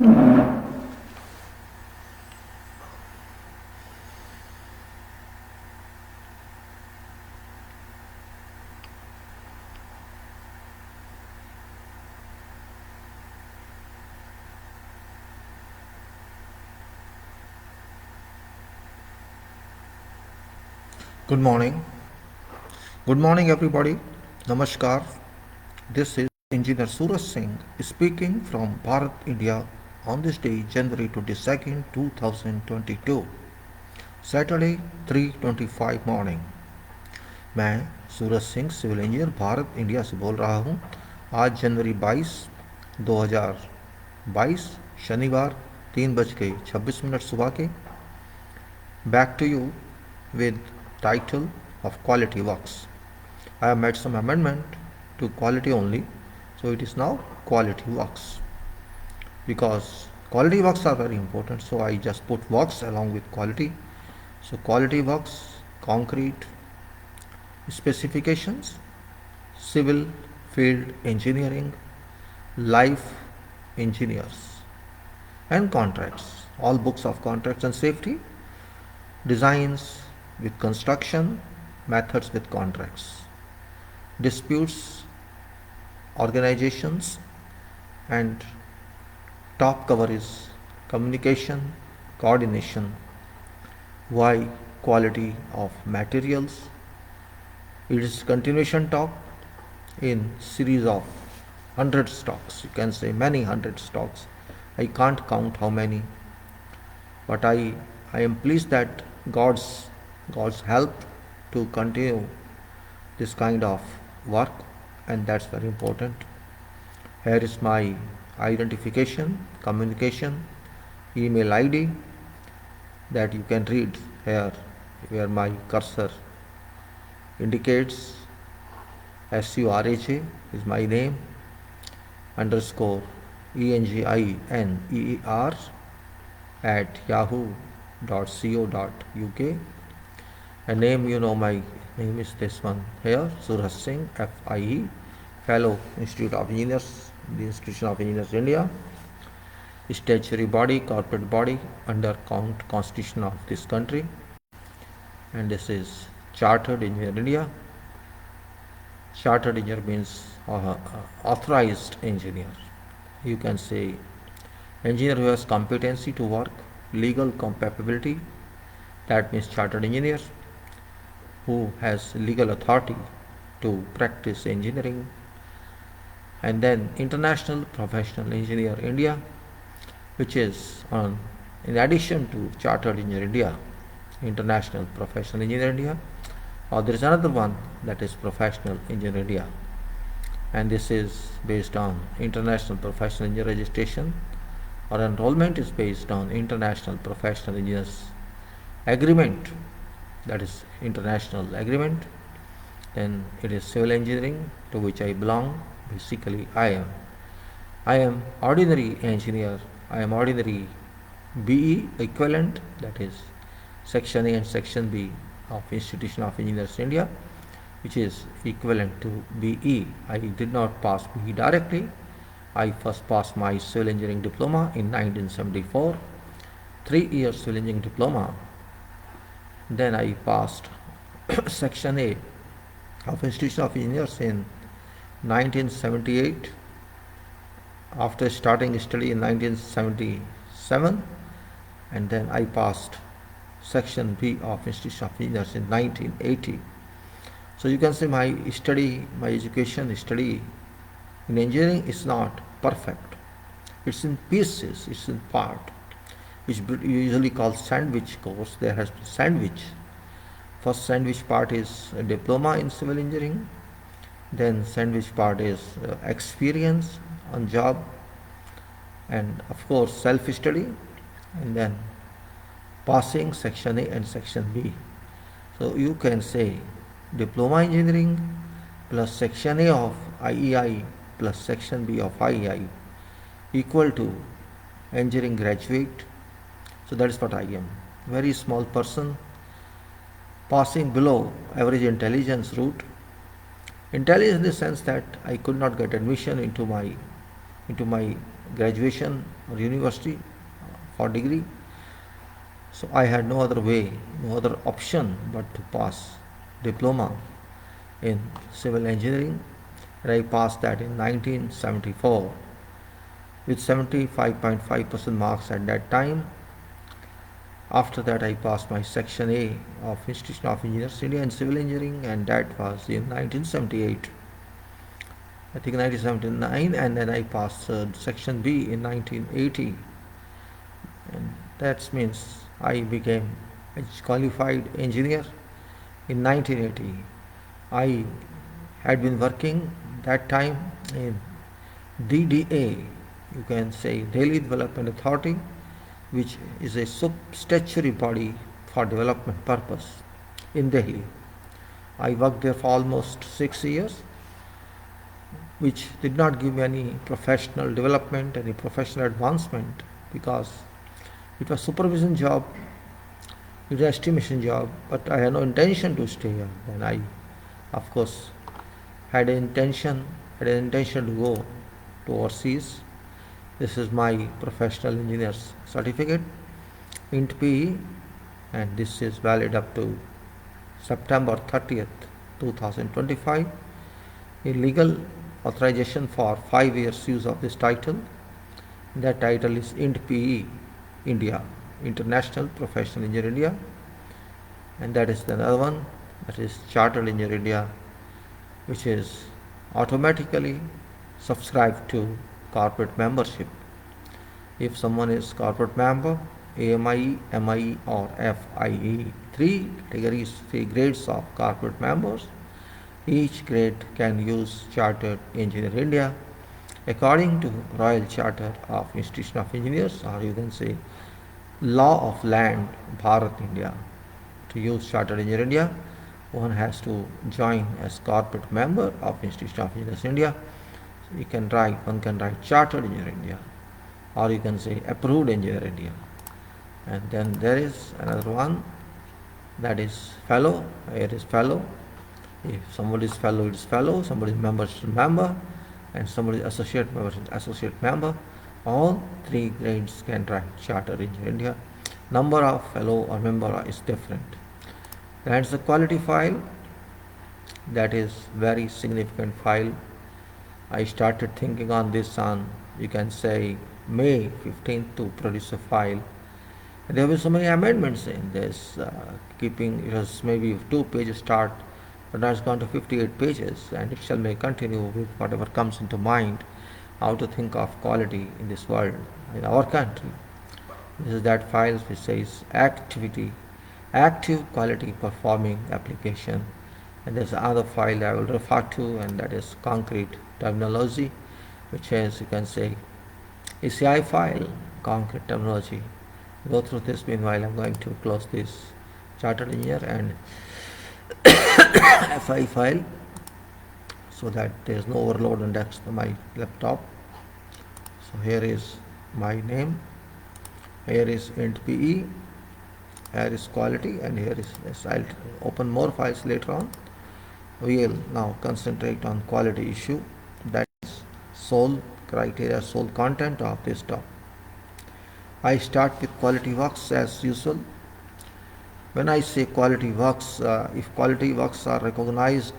Good morning. Good morning, everybody. Namaskar. This is Engineer Suraj Singh speaking from Bharat, India on this day, January 22nd, 2022, Saturday, 3:25 morning. मैं Suraj Singh civil engineer Bharat India से बोल रहा हूँ. आज जनवरी 22, 2022 शनिवार 3:26 सुबह के. Back to you with title of Quality Works. I have made some amendment to quality only, so it is now Quality Works. Because quality works are very important, so I just put works along with quality. So quality works, concrete specifications, civil field engineering, life engineers, and contracts. All books of contracts and safety, designs with construction, methods with contracts, disputes, organizations, and top cover is communication, coordination, why quality of materials. It is continuation talk in series of 100 stocks. You can say many 100 stocks. I can't count how many, but I am pleased that God's help to continue this kind of work, and that's very important. Here is my identification, communication, email ID that you can read here where my cursor indicates. SURAJ is my name, underscore ENGINEER at yahoo.co.uk. A name, you know, my name is this one here, Suraj Singh, FIE, Fellow Institute of Engineers, the Institution of Engineers India, statutory body, corporate body under Constitution of this country, and this is Chartered Engineer India. Chartered engineer means authorized engineer. You can say engineer who has competency to work, legal capability, that means chartered engineer, who has legal authority to practice engineering. And then International Professional Engineer India, which is in addition to Chartered Engineer India, International Professional Engineer India, or there is another one that is Professional Engineer India, and this is based on International Professional Engineer Registration, or enrollment is based on International Professional Engineers Agreement, that is international agreement. Then it is civil engineering, to which I belong. Basically I am ordinary engineer. I am ordinary BE equivalent, that is section A and section B of Institution of Engineers India, which is equivalent to BE. I did not pass BE directly. I first passed my civil engineering diploma in 1974, 3 years civil engineering diploma. Then I passed section A of Institution of Engineers in 1978, after starting study in 1977, and then I passed section B of Institution of Engineers in 1980. So you can say my education study in engineering is not perfect. It's in pieces, it's in part, which we usually call sandwich course. There has been sandwich. First sandwich part is a diploma in civil engineering, then sandwich part is experience on job, and of course self-study, and then passing section A and section B. So you can say diploma engineering plus section A of IEI plus section B of IEI equal to engineering graduate. So that is what I am. Very small person, passing below average intelligence route. Intelligence in the sense that I could not get admission into my graduation or university for degree. So I had no other way, no other option but to pass diploma in civil engineering, and I passed that in 1974 with 75.5% marks at that time. After that, I passed my Section A of Institution of Engineers India in Civil Engineering, and that was in 1978. I think 1979, and then I passed Section B in 1980, and that means I became a qualified engineer in 1980. I had been working that time in DDA, you can say Daily Development Authority, which is a statutory body for development purpose in Delhi. I worked there for almost 6 years, which did not give me any professional development, any professional advancement, because it was supervision job, it was estimation job, but I had no intention to stay here. And I, of course, had an intention to go to overseas. This is my professional engineer's certificate, INT PE, and this is valid up to September 30th, 2025. A legal authorization for 5 years use of this title. That title is INT PE India, International Professional Engineer India, and that is the other one, that is Chartered Engineer India, which is automatically subscribed to corporate membership. If someone is corporate member, AMIE, MIE or FIE, three categories, 3 grades of corporate members, each grade can use Chartered Engineer India according to Royal Charter of Institution of Engineers, or you can say Law of Land Bharat India. To use Chartered Engineer India, one has to join as corporate member of Institution of Engineers India. So one can write Chartered Engineer India, or you can say Approved Engineer India. And then there is another one, that is Fellow. Here is Fellow. If somebody is Fellow, it is Fellow. Somebody is Member, it is Member. And somebody is Associate Member, it is Associate Member. All 3 grades can write Chartered Engineer India. Number of Fellow or Member is different. That's the quality file. That is very significant file. I started thinking on this on, you can say, May 15th to produce a file. And there were so many amendments in this, it was maybe 2 pages start, but now it's gone to 58 pages, and it shall may continue with whatever comes into mind, how to think of quality in this world, in our country. This is that file which says active quality performing application. And there's another file I will refer to, and that is concrete terminology, which is, you can say, ACI file, concrete terminology. Go through this. Meanwhile, I'm going to close this Chartered Engineer and FI file so that there is no overload on my laptop. So here is my name, here is INT PE, here is quality, and here is this. I'll open more files later on. We will now concentrate on quality issue, that is sole criteria, sole content of this talk. I start with quality works as usual. When I say quality works, if quality works are recognized,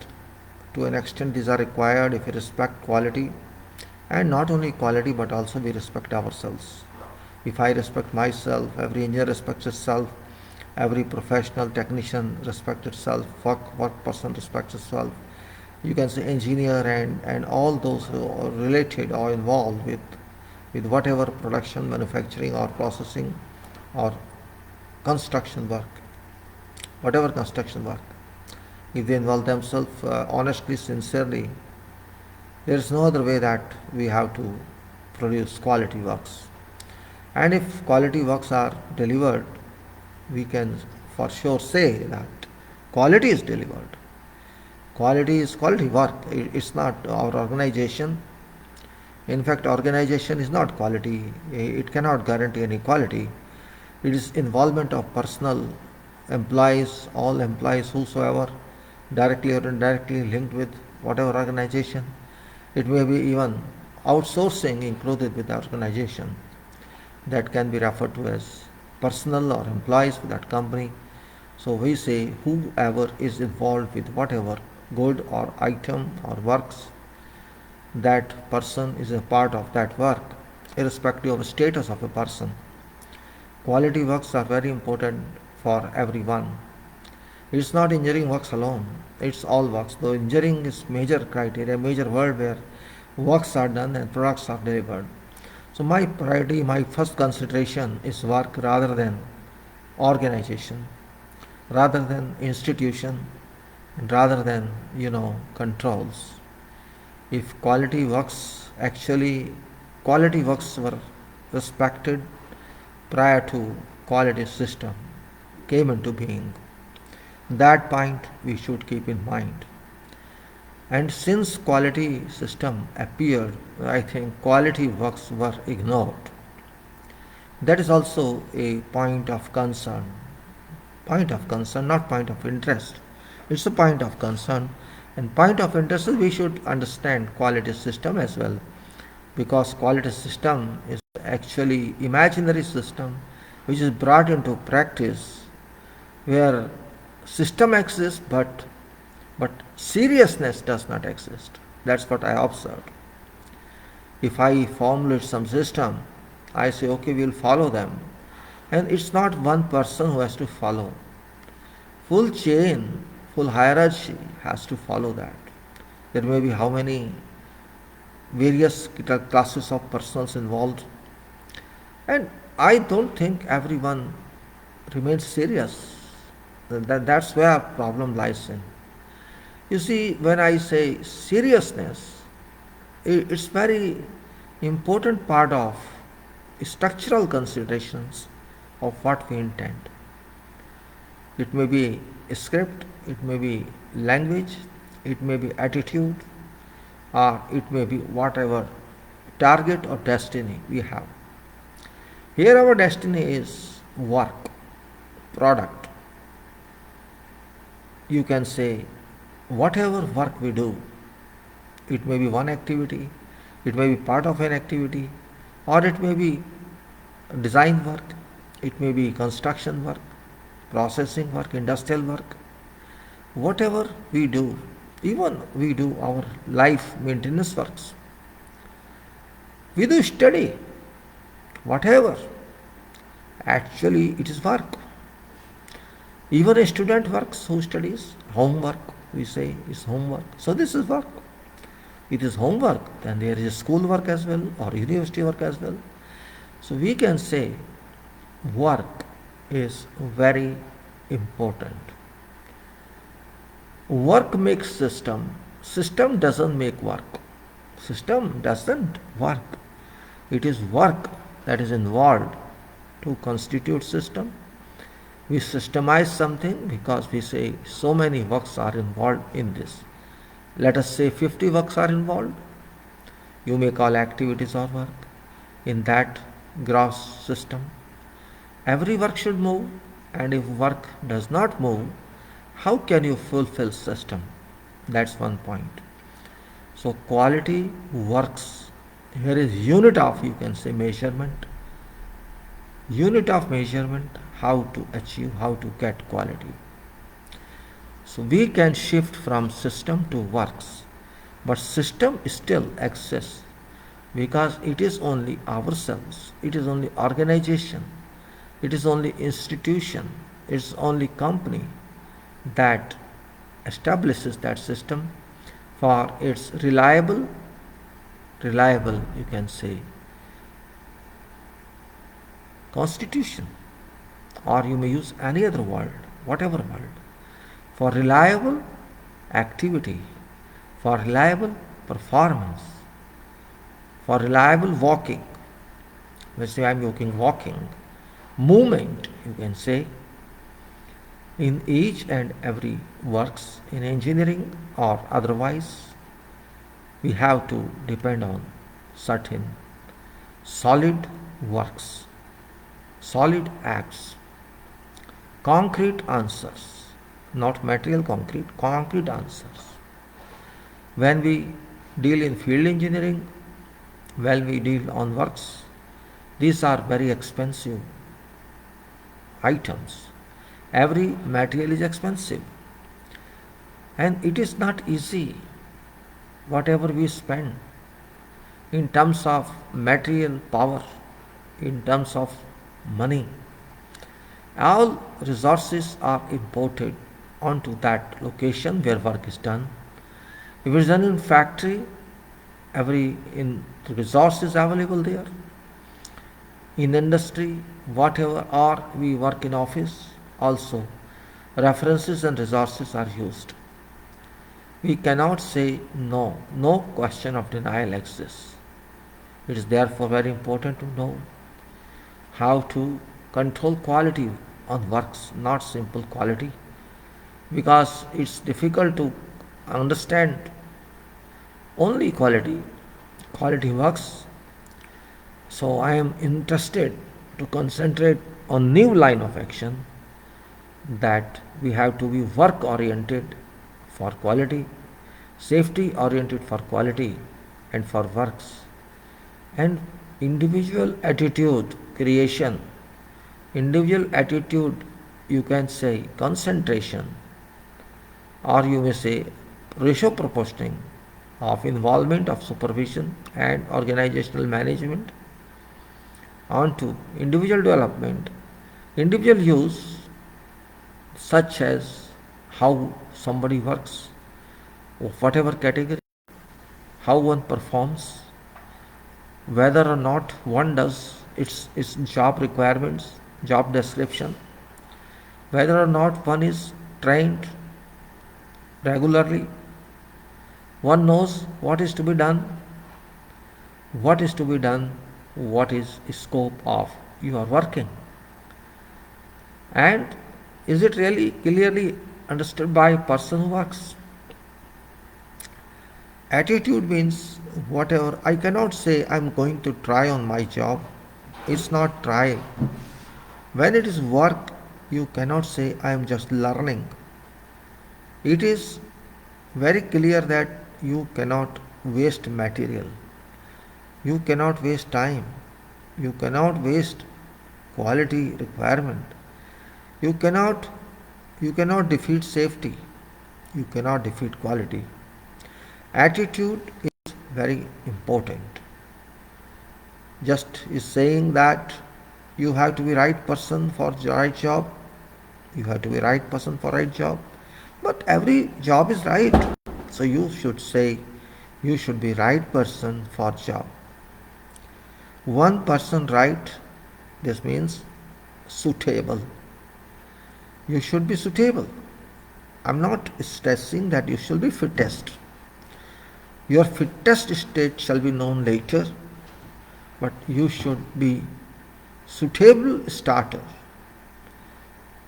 to an extent these are required if we respect quality, and not only quality but also we respect ourselves. If I respect myself, every engineer respects itself, every professional technician respects itself, work person respects itself. You can say engineer and all those who are related or involved with whatever production, manufacturing or processing or construction work, whatever construction work, if they involve themselves honestly, sincerely, there is no other way that we have to produce quality works. And if quality works are delivered, we can for sure say that quality is delivered. Quality is quality work. It's not our organization. In fact, organization is not quality. It cannot guarantee any quality. It is involvement of personal employees, all employees, whosoever, directly or indirectly linked with whatever organization. It may be even outsourcing included with the organization. That can be referred to as personnel or employees with that company. So we say whoever is involved with whatever good or item or works, that person is a part of that work, irrespective of the status of a person. Quality works are very important for everyone. It's not engineering works alone, it's all works. Though engineering is major criteria, major word where works are done and products are delivered. So my priority, my first consideration is work rather than organization, rather than institution, rather than controls. If quality works were respected prior to quality system came into being, that point we should keep in mind. And since quality system appeared, I think quality works were ignored. That is also a point of concern. Point of concern, not point of interest. It's a point of concern. And point of interest is we should understand quality system as well. Because quality system is actually imaginary system which is brought into practice where system exists but seriousness does not exist. That's what I observed. If I formulate some system, I say, okay, we'll follow them. And it's not one person who has to follow. Full chain, full hierarchy has to follow that. There may be how many various classes of persons involved. And I don't think everyone remains serious. That's where problem lies in. You see, when I say seriousness, it's very important part of structural considerations of what we intend. It may be a script, it may be language, it may be attitude, or it may be whatever target or destiny we have. Here our destiny is work, product. You can say whatever work we do, it may be one activity, it may be part of an activity, or it may be design work, it may be construction work, processing work, industrial work. Whatever we do, even we do our life maintenance works, we do study, whatever, actually it is work. Even a student works who studies, homework we say is homework. So this is work. It is homework, then there is school work as well or university work as well. So we can say work is very important. Work makes system. System doesn't make work. System doesn't work. It is work that is involved to constitute system. We systemize something because we say so many works are involved in this. Let us say 50 works are involved. You may call activities or work in that gross system. Every work should move, and if work does not move, how can you fulfill system? That's one point. So quality works. Here is unit of, you can say, measurement. Unit of measurement, how to achieve, how to get quality. So we can shift from system to works, but system still exists because it is only ourselves, it is only organization, it is only institution, it is only company that establishes that system for its reliable you can say constitution, or you may use any other word, whatever word, for reliable activity, for reliable performance, for reliable walking. Let's say I'm walking, movement, you can say, in each and every works in engineering or otherwise, we have to depend on certain solid works, solid acts, concrete answers, not material concrete answers. When we deal in field engineering, when we deal on works. These are very expensive items. Every material is expensive, and it is not easy whatever we spend in terms of material power, in terms of money. All resources are imported onto that location where work is done. If it is done in factory, every in resources available there. In industry, whatever, or we work in office, also references and resources are used. We cannot say no, no question of denial exists. It is therefore very important to know how to control quality on works, not simple quality, because it's difficult to understand only quality. Quality works. So I am interested to concentrate on new line of action, that we have to be work oriented for quality, safety oriented for quality and for works, and individual attitude creation. Individual attitude, you can say concentration, or you may say ratio proportioning of involvement of supervision and organizational management onto individual development, individual use, such as how somebody works, of whatever category, how one performs, whether or not one does its job requirements, job description, whether or not one is trained regularly, one knows what is to be done, what is to be done, what is scope of your working, and is it really clearly understood by a person who works. Attitude means whatever. I cannot say I'm going to try on my job. It's not try. When it is work, you cannot say I am just learning. It is very clear that you cannot waste material. You cannot waste time. You cannot waste quality requirement. You cannot defeat safety. You cannot defeat quality. Attitude is very important. Just is saying that you have to be right person for the right job. You have to be right person for right job. But every job is right. So you should say you should be right person for job. One person right, this means suitable. You should be suitable. I'm not stressing that you should be fittest. Your fittest state shall be known later, but you should be suitable starter.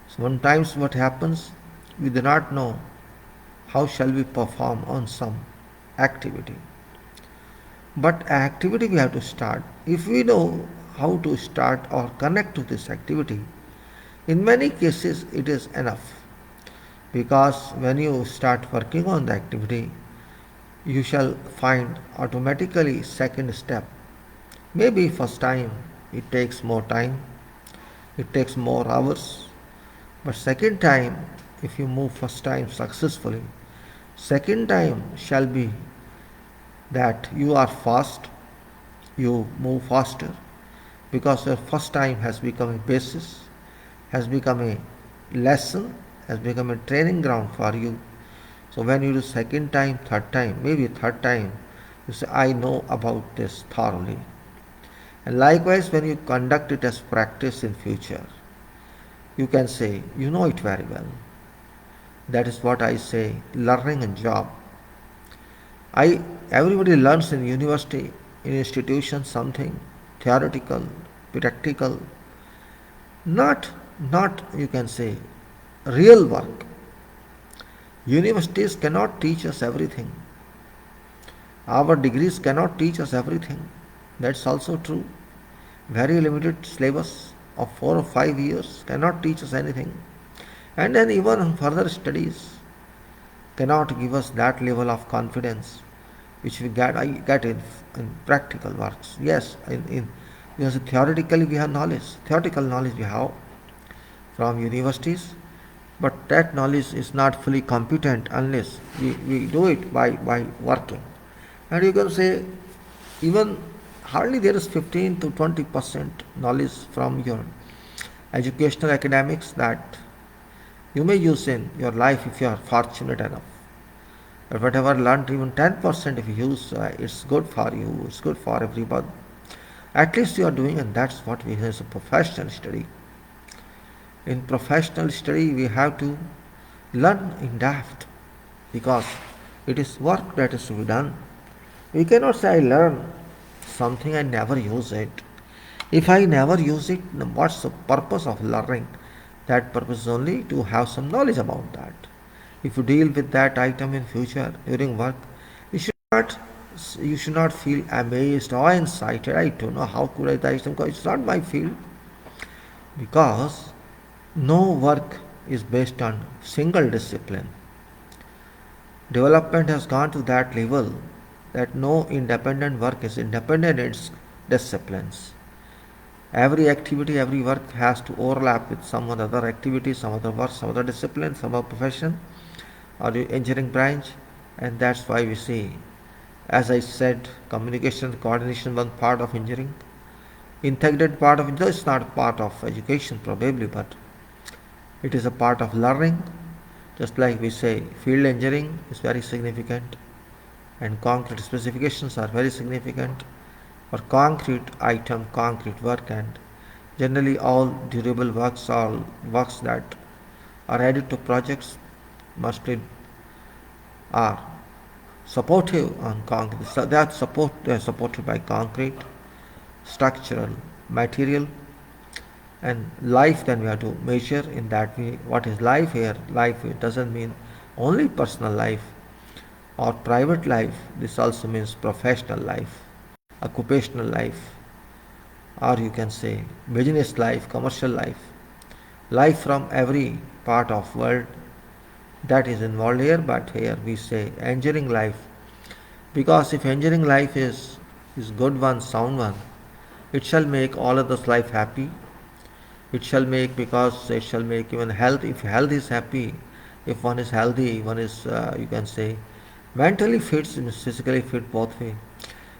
Sometimes what happens, we do not know how shall we perform on some activity. But activity we have to start. If we know how to start or connect to this activity, in many cases it is enough. Because when you start working on the activity, you shall find automatically second step. Maybe first time it takes more time, it takes more hours, but second time, if you move first time successfully, second time shall be that you are fast, you move faster, because your first time has become a basis, has become a lesson, has become a training ground for you. So when you do second time, third time, maybe third time, you say, I know about this thoroughly. And likewise, when you conduct it as practice in future, you can say, you know it very well. That is what I say, learning and job. Everybody learns in university, in institution something theoretical, practical, not you can say real work. Universities cannot teach us everything. Our degrees cannot teach us everything. That's also true. Very limited syllabus of 4 or 5 years cannot teach us anything. And then even further studies cannot give us that level of confidence which we get in practical works. Yes, because theoretically we have knowledge, theoretical knowledge we have from universities, but that knowledge is not fully competent unless we do it by working. And you can say even hardly there is 15 to 20% knowledge from your educational academics that you may use in your life if you are fortunate enough. But whatever learned, even 10% if you use, it's good for you, it's good for everybody. At least you are doing, and that's what we have as a professional study. In professional study, we have to learn in depth because it is work that is to be done. We cannot say I learn something and never use it. If I never use it, what's the purpose of learning? That purpose is only to have some knowledge about that. If you deal with that item in future during work, you should not you should not feel amazed or incited. I don't know how could I the item go. It's not my field because no work is based on single discipline. Development has gone to that level that no independent work is independent in its disciplines. Every activity, every work has to overlap with some other activity, some other work, some other discipline, some other profession or the engineering branch, and that's why we say, as I said, communication, coordination one part of engineering. Integrated part of it is not part of education probably, but it is a part of learning. Just like we say, field engineering is very significant, and concrete specifications are very significant for concrete item, concrete work, and generally all durable works, all works that are added to projects mostly are supportive on concrete. So they are supported by concrete, structural material, and life. Then we have to measure in that way what is life here. Life it doesn't mean only personal life or private life. This also means professional life, occupational life, or you can say business life, commercial life, life from every part of world that is involved here. But here we say engineering life, because if engineering life is good one, sound one, it shall make all others life happy. It shall make, because it shall make even health. If health is happy, if one is healthy, one is you can say mentally fit, physically fit both way,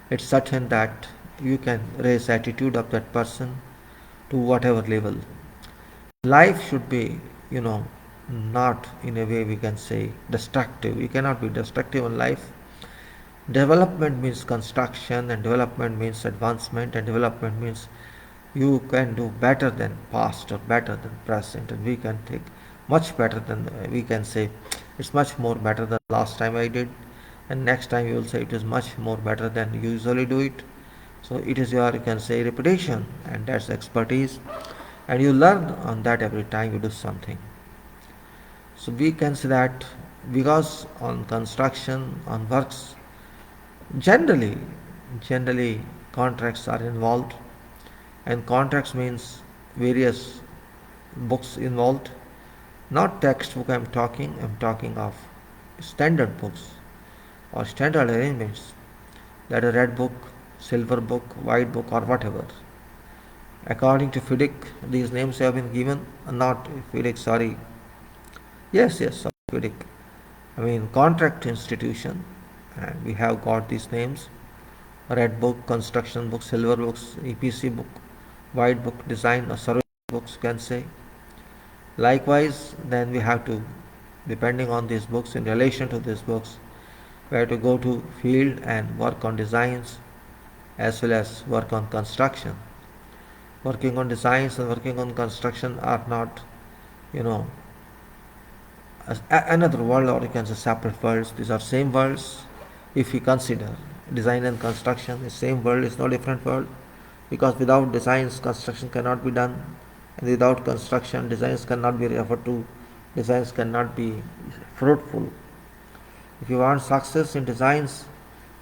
it's certain that you can raise attitude of that person to whatever level. Life should be, not in a way we can say destructive. You cannot be destructive in life. Development means construction, and development means advancement, and development means you can do better than past or better than present, and we can take much better than we can say it's much more better than last time I did, and next time you will say it is much more better than you usually do it. So it is your, you can say, reputation, and that's expertise, and you learn on that every time you do something. So we can say that because on construction, on works, generally contracts are involved, and contracts means various books involved. Not textbook I'm talking of standard books or standard arrangements, that a red book, silver book, white book, or whatever. According to FIDIC, these names have been given, not FIDIC, sorry. Yes, FIDIC. I mean contract institution, and we have got these names: red book, construction book, silver books, EPC book, white book, design or service books, you can say. Likewise, then we have to, depending on these books, in relation to these books, we have to go to field and work on designs as well as work on construction. Working on designs and working on construction are not, another world, or you can say separate worlds. These are same worlds. If we consider design and construction, the same world is no different world, because without designs, construction cannot be done, and without construction, designs cannot be referred to, designs cannot be fruitful. If you want success in designs,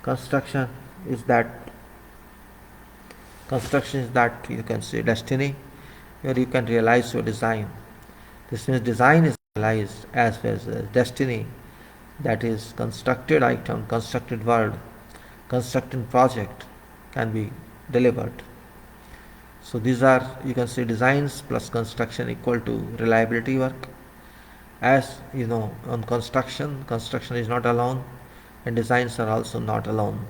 construction is that you can say destiny, where you can realize your design. This means design is realized as well as destiny, that is constructed item, constructed world, constructing project can be delivered. So these are, you can say, designs plus construction equal to reliability work. As you know, on construction is not alone, and designs are also not alone.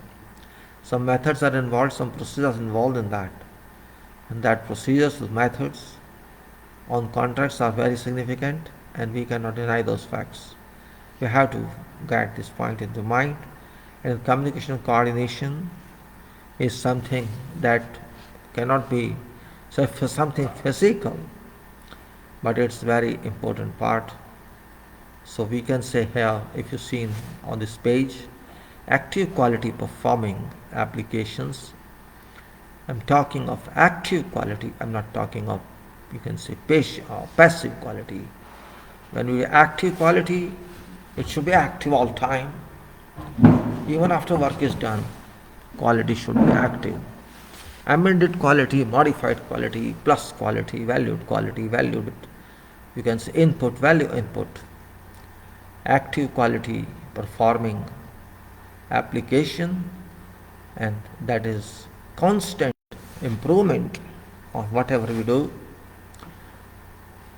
Some methods are involved, some procedures involved in that, and that procedures with methods on contracts are very significant, and we cannot deny those facts. We have to get this point into mind. And communication and coordination is something that cannot be something physical, but it's very important part. So we can say here, if you see on this page, active quality performing applications. I'm talking of active quality, I'm not talking of, you can say, passive quality. When we active quality, it should be active all time. Even after work is done, quality should be active. Amended quality, modified quality, plus quality, valued, you can say input, value input. Active quality performing application, and that is constant improvement on whatever we do.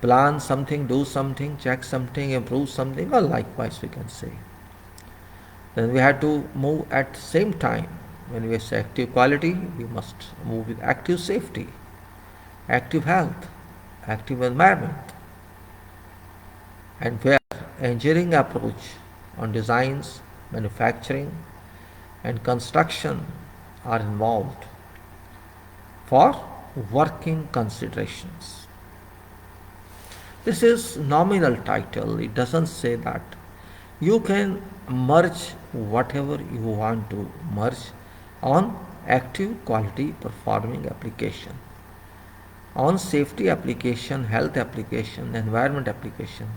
Plan something, do something, check something, improve something, or likewise we can say. Then we have to move at the same time. When we say active quality, we must move with active safety, active health, active environment. And where engineering approach on designs, manufacturing, and construction are involved for working considerations. This is nominal title. It doesn't say that you can merge whatever you want to merge on active quality performing application, on safety application, health application, environment application.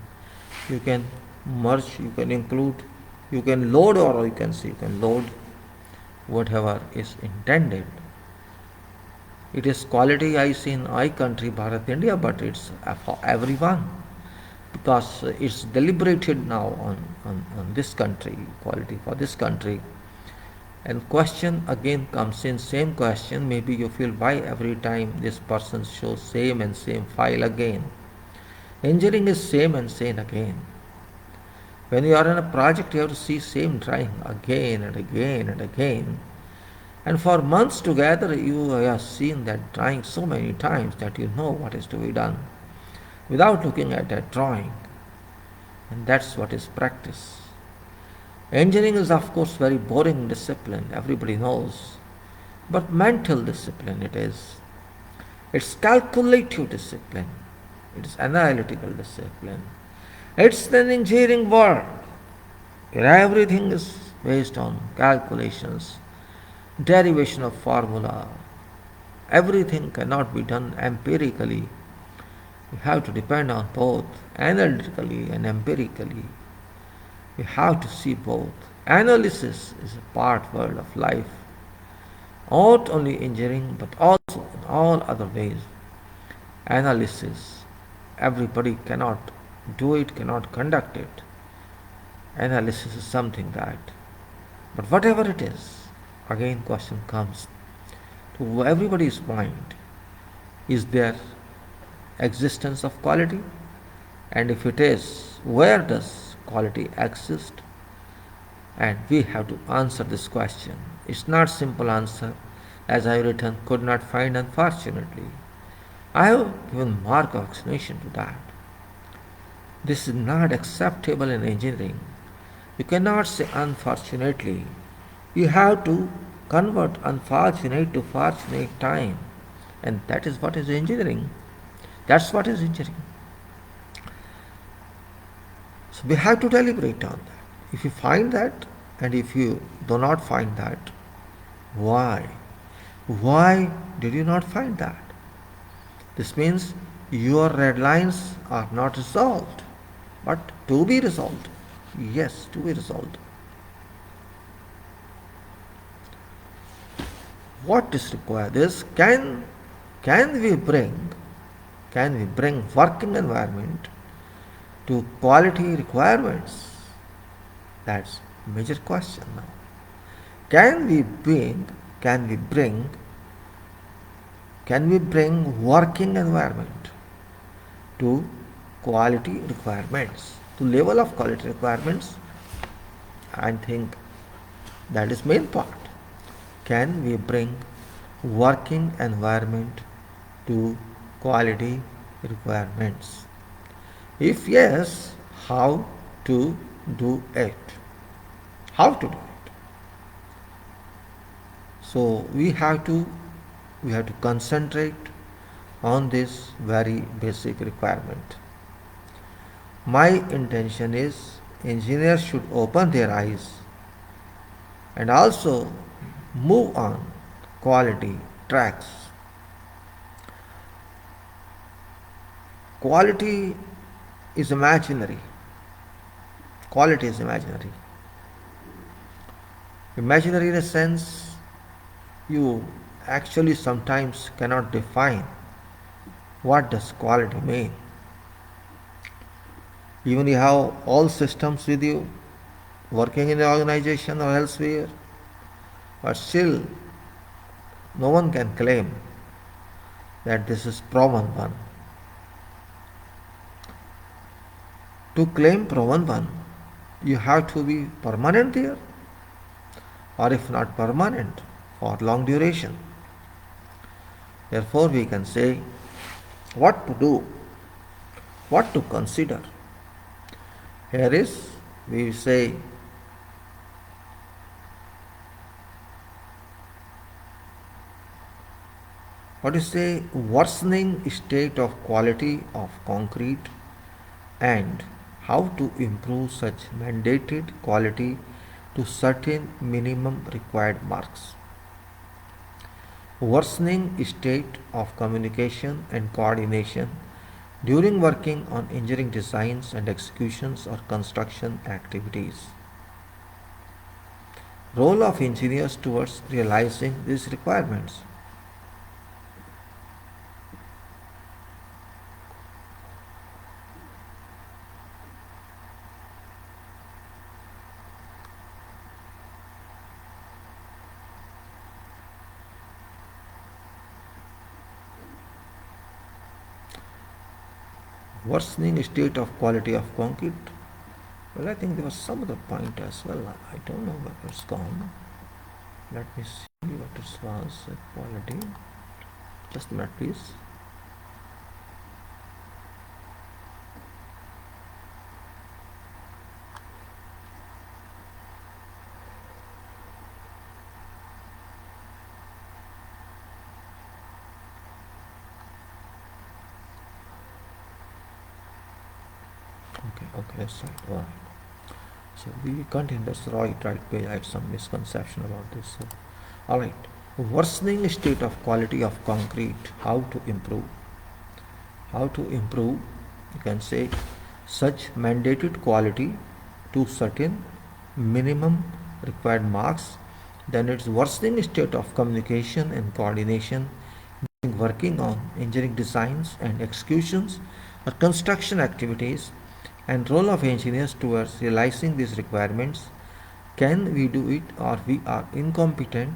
You can merge, you can include, you can load, or you can say you can load whatever is intended. It is quality I see in I country, Bharat, India, but it's for everyone, because it's deliberated now on this country, quality for this country. And question again comes in, same question, maybe you feel why every time this person shows same and same file again. Engineering is same and same again. When you are in a project, you have to see same drawing again and again and again. And for months together, you have seen that drawing so many times that you know what is to be done without looking at that drawing. And that's what is practice. Engineering is, of course, very boring discipline, everybody knows. But mental discipline it is. It's calculative discipline. It's analytical discipline. It's an engineering world where everything is based on calculations, derivation of formula. Everything cannot be done empirically. You have to depend on both analytically and empirically. You have to see both. Analysis is a part world of life, not only engineering but also in all other ways. Analysis, everybody cannot do it, cannot conduct it. Analysis is something that, but whatever it is, again question comes to everybody's mind, is there existence of quality? And if it is, where does quality exist? And we have to answer this question. It's not simple answer, as I have written, could not find, unfortunately. I have given mark of explanation to that. This is not acceptable in engineering. You cannot say unfortunately. You have to convert unfortunate to fortunate time. And that is what is engineering. That's what is engineering. So we have to deliberate on that. If you find that, and if you do not find that, why? Why did you not find that? This means your red lines are not resolved, but to be resolved. Yes, to be resolved. What is required is, can we bring working environment to quality requirements? That's a major question now. Can we bring, can we bring, can we bring working environment to quality requirements, to level of quality requirements? I think that is main part. Can we bring working environment to quality requirements? If yes, how to do it? How to do it? So we have to concentrate on this very basic requirement. My intention is engineers should open their eyes and also move on quality tracks. Quality is imaginary. Quality is imaginary. Imaginary in a sense you actually sometimes cannot define what does quality mean. Even you have all systems with you working in the organization or elsewhere, but still no one can claim that this is proven one. To claim proven one, you have to be permanent there, or if not permanent, for long duration. Therefore, we can say what to do, what to consider. Here is, we say, what is say, worsening state of quality of concrete and how to improve such mandated quality to certain minimum required marks. Worsening state of communication and coordination during working on engineering designs and executions or construction activities. Role of engineers towards realizing these requirements. Worsening state of quality of concrete. Well, I think there was some other point as well. I don't know where it's gone. Let me see what it was. Quality. Just a minute, please. Okay, that's right. All right. So we continue. That's right page. I had some misconception about this. So, all right. Worsening state of quality of concrete. How to improve? How to improve? You can say such mandated quality to certain minimum required marks. Then it's worsening state of communication and coordination working on engineering designs and executions or construction activities, and role of engineers towards realizing these requirements. Can we do it, or we are incompetent,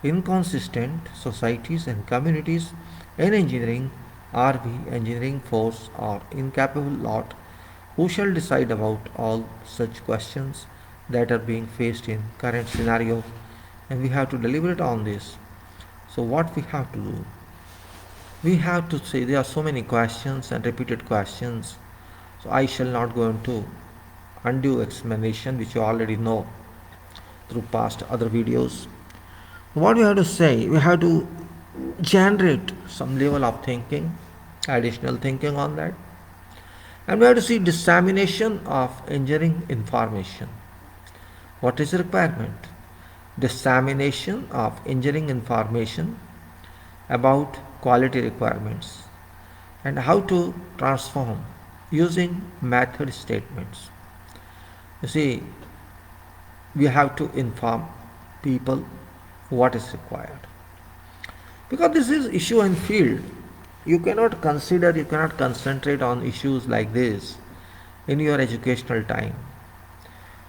inconsistent societies and communities in engineering? Are we engineering force or incapable lot? Who shall decide about all such questions that are being faced in current scenario? And we have to deliberate on this. So what we have to do? We have to say there are so many questions and repeated questions. So I shall not go into undue explanation which you already know through past other videos. What we have to say, we have to generate some level of thinking, additional thinking on that. And we have to see dissemination of engineering information. What is the requirement? Dissemination of engineering information about quality requirements and how to transform using method statements. You see, we have to inform people what is required, because this is issue and field. You cannot concentrate on issues like this in your educational time,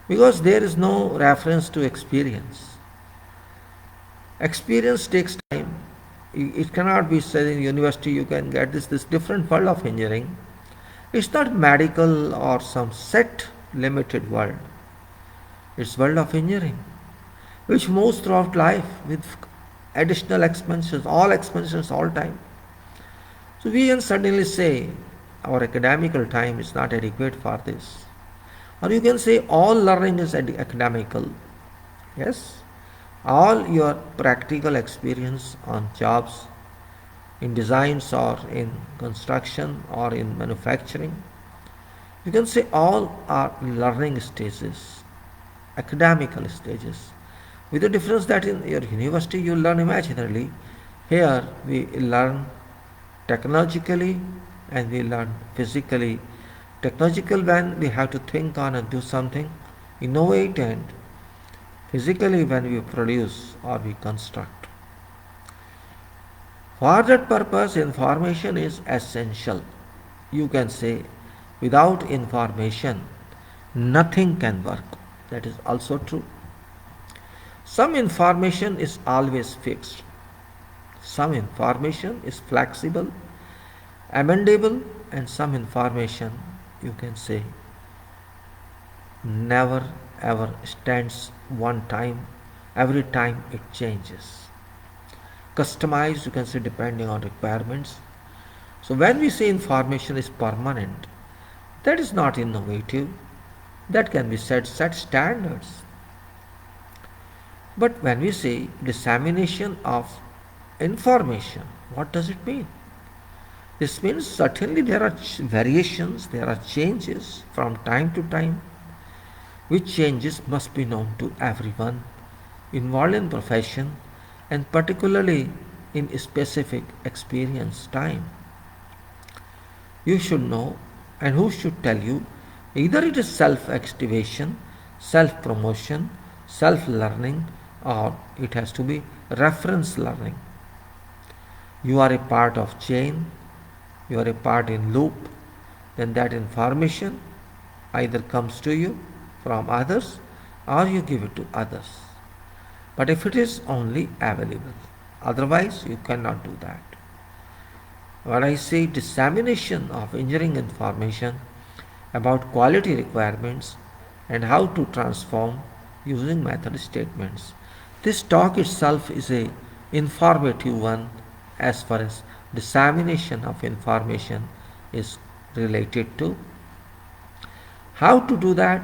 because there is no reference to experience. Experience takes time. It cannot be said in university you can get this different world of engineering. It's not medical or some set limited world. It's world of engineering, which moves throughout life with additional expansions all time. So we can suddenly say our academical time is not adequate for this. Or you can say all learning is academical. Yes, all your practical experience on jobs, in designs or in construction or in manufacturing, you can say all are learning stages, academical stages. With the difference that in your university you learn imaginarily, here we learn technologically and we learn physically. Technological when we have to think on and do something, innovate, and physically when we produce or we construct. For that purpose, information is essential. You can say, without information, nothing can work. That is also true. Some information is always fixed. Some information is flexible, amendable, and some information, you can say, never ever stands one time. Every time it changes. Customized, you can say, depending on requirements. So when we say information is permanent, that is not innovative. That can be set standards. But when we say dissemination of information, what does it mean? This means certainly there are variations, there are changes from time to time, which changes must be known to everyone involved in profession and particularly in specific experience time. You should know, and who should tell you? Either it is self-activation, self-promotion, self-learning, or it has to be reference learning. You are a part of chain, you are a part in loop, then that information either comes to you from others or you give it to others. But if it is only available, otherwise you cannot do that. When I say dissemination of engineering information about quality requirements and how to transform using method statements, this talk itself is a informative one as far as dissemination of information is related to. How to do that?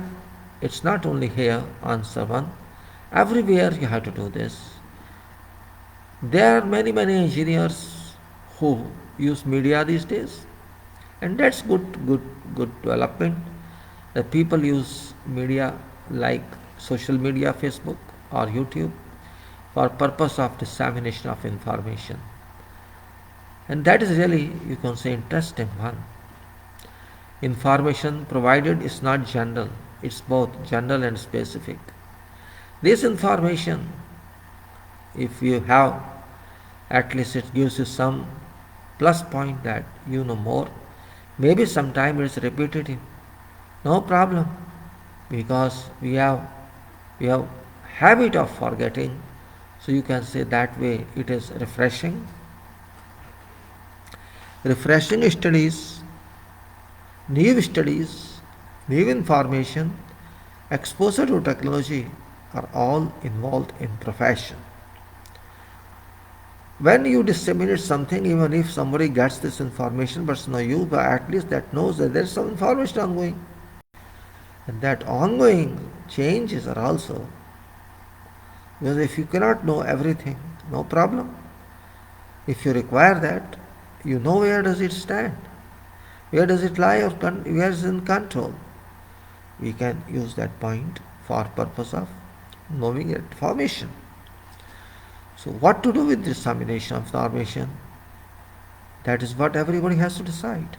It's not only here, answer one. Everywhere you have to do this. There are many engineers who use media these days, and that's good development. The people use media like social media, Facebook or YouTube, for purpose of dissemination of information. And that is really, you can say, interesting one. Information provided is not general, it's both general and specific. This information, if you have, at least it gives you some plus point that you know more. Maybe sometime it's repetitive. No problem, because we have habit of forgetting. So you can say that way it is refreshing. Refreshing studies, new information, exposure to technology are all involved in profession. When you disseminate something, even if somebody gets this information but not you, but at least that knows that there is some information ongoing. And that ongoing changes are also, because if you cannot know everything, no problem. If you require that, you know where does it stand, where does it lie, or where is it in control. We can use that point for purpose of knowing information. So what to do with dissemination of information? That is what everybody has to decide.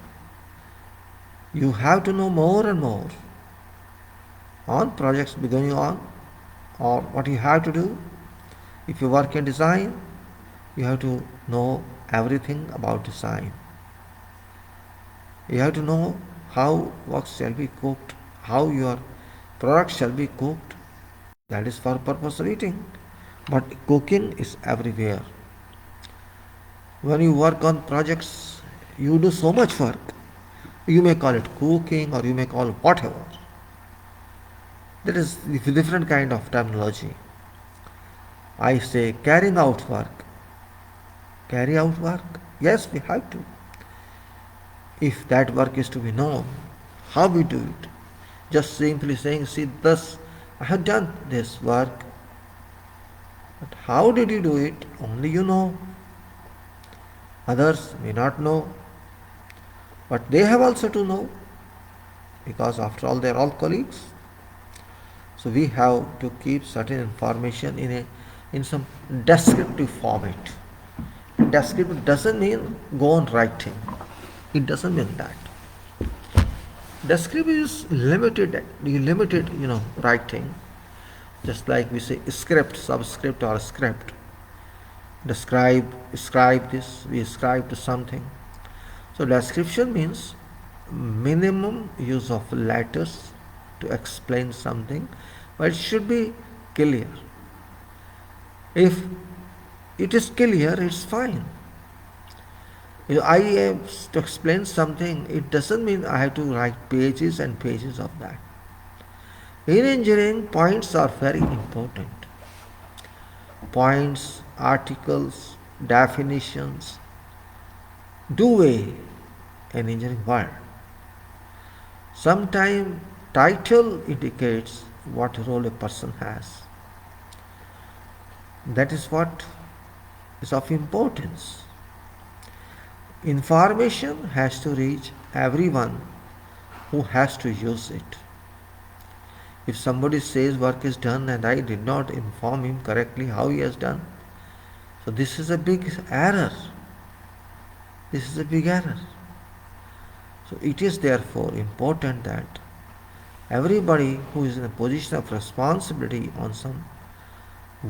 You have to know more and more on projects beginning on, or what you have to do. If you work in design, you have to know everything about design. You have to know how works shall be cooked, how your product shall be cooked. That is for purpose of eating. but cooking is everywhere. When you work on projects, you do so much work. You may call it cooking or you may call it whatever. There is different kind of terminology. I say carrying out work. Carry out work? Yes, we have to. If that work is to be known, how we do it? Just simply saying, see, thus I have done this work. But how did you do it? Only you know. Others may not know. But they have also to know, because after all they are all colleagues. So we have to keep certain information in some descriptive format. Descriptive doesn't mean go on writing. It doesn't mean that. Descriptive is limited, writing. Just like we say script, subscript or script. Describe this, we ascribe to something. So description means minimum use of letters to explain something, but it should be clear. If it is clear, it's fine. If I have to explain something, it doesn't mean I have to write pages and pages of that. In engineering, points are very important. Points, articles, definitions do weigh in engineering world. Sometimes title indicates what role a person has. That is what is of importance. Information has to reach everyone who has to use it. If somebody says work is done and I did not inform him correctly how he has done, so this is a big error. This is a big error. So it is therefore important that everybody who is in a position of responsibility on some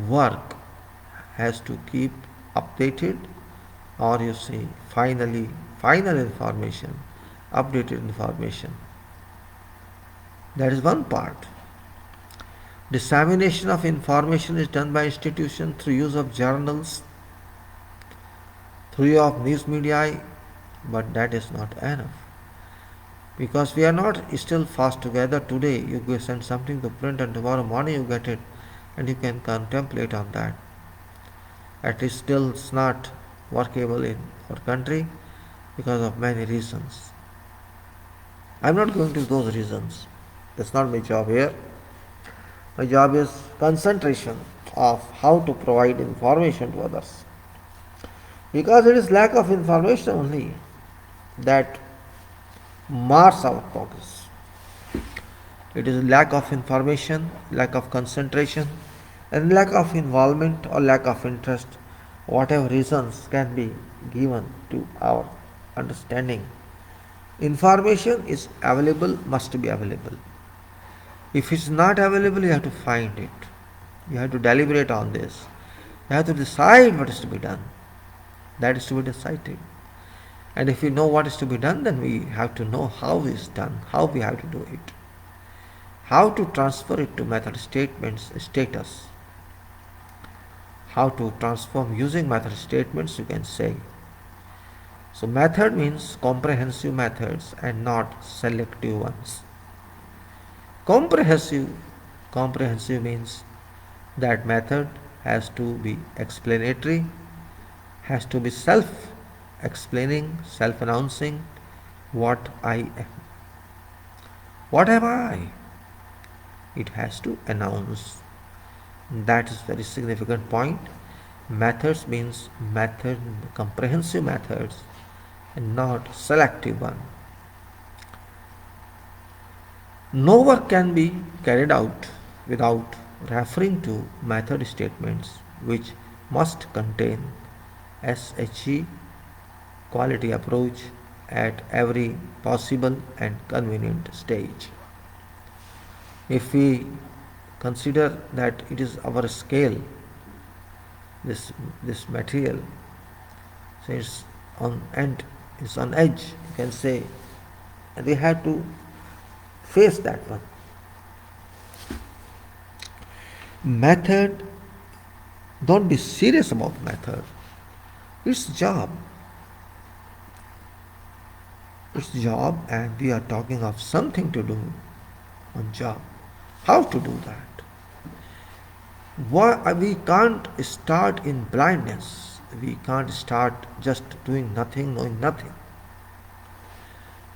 work has to keep updated, or you say final information, updated information. That is one part. Dissemination of information is done by institution through use of journals, through use of news media, but that is not enough. Because we are not still fast together. Today you go send something to print and tomorrow morning you get it and you can contemplate on that. At least still it's not workable in our country because of many reasons. I am not going to those reasons. That's not my job here. My job is concentration of how to provide information to others. Because it is lack of information only that mars our progress. It is lack of information, lack of concentration, and lack of involvement or lack of interest, whatever reasons can be given to our understanding. Information is available, must be available. If it's not available, you have to find it. You have to deliberate on this. You have to decide what is to be done. That is to be decided. And if we know what is to be done, then we have to know how it is done, how we have to do it, how to transfer it to method statements status, how to transform using method statements, you can say. So method means comprehensive methods and not selective ones. Comprehensive means that method has to be explanatory, has to be self-explaining, self-announcing what I am. What am I? It has to announce. That is very significant point. Methods means method, comprehensive methods and not selective one. No work can be carried out without referring to method statements which must contain SHE quality approach at every possible and convenient stage. If we consider that it is our scale, this material, so it's on end, it's on edge, you can say, and we have to face that one. Method Don't be serious about method. It's job. It's job, and we are talking of something to do on job. How to do that? Why we can't start in blindness. We can't start just doing nothing, knowing nothing.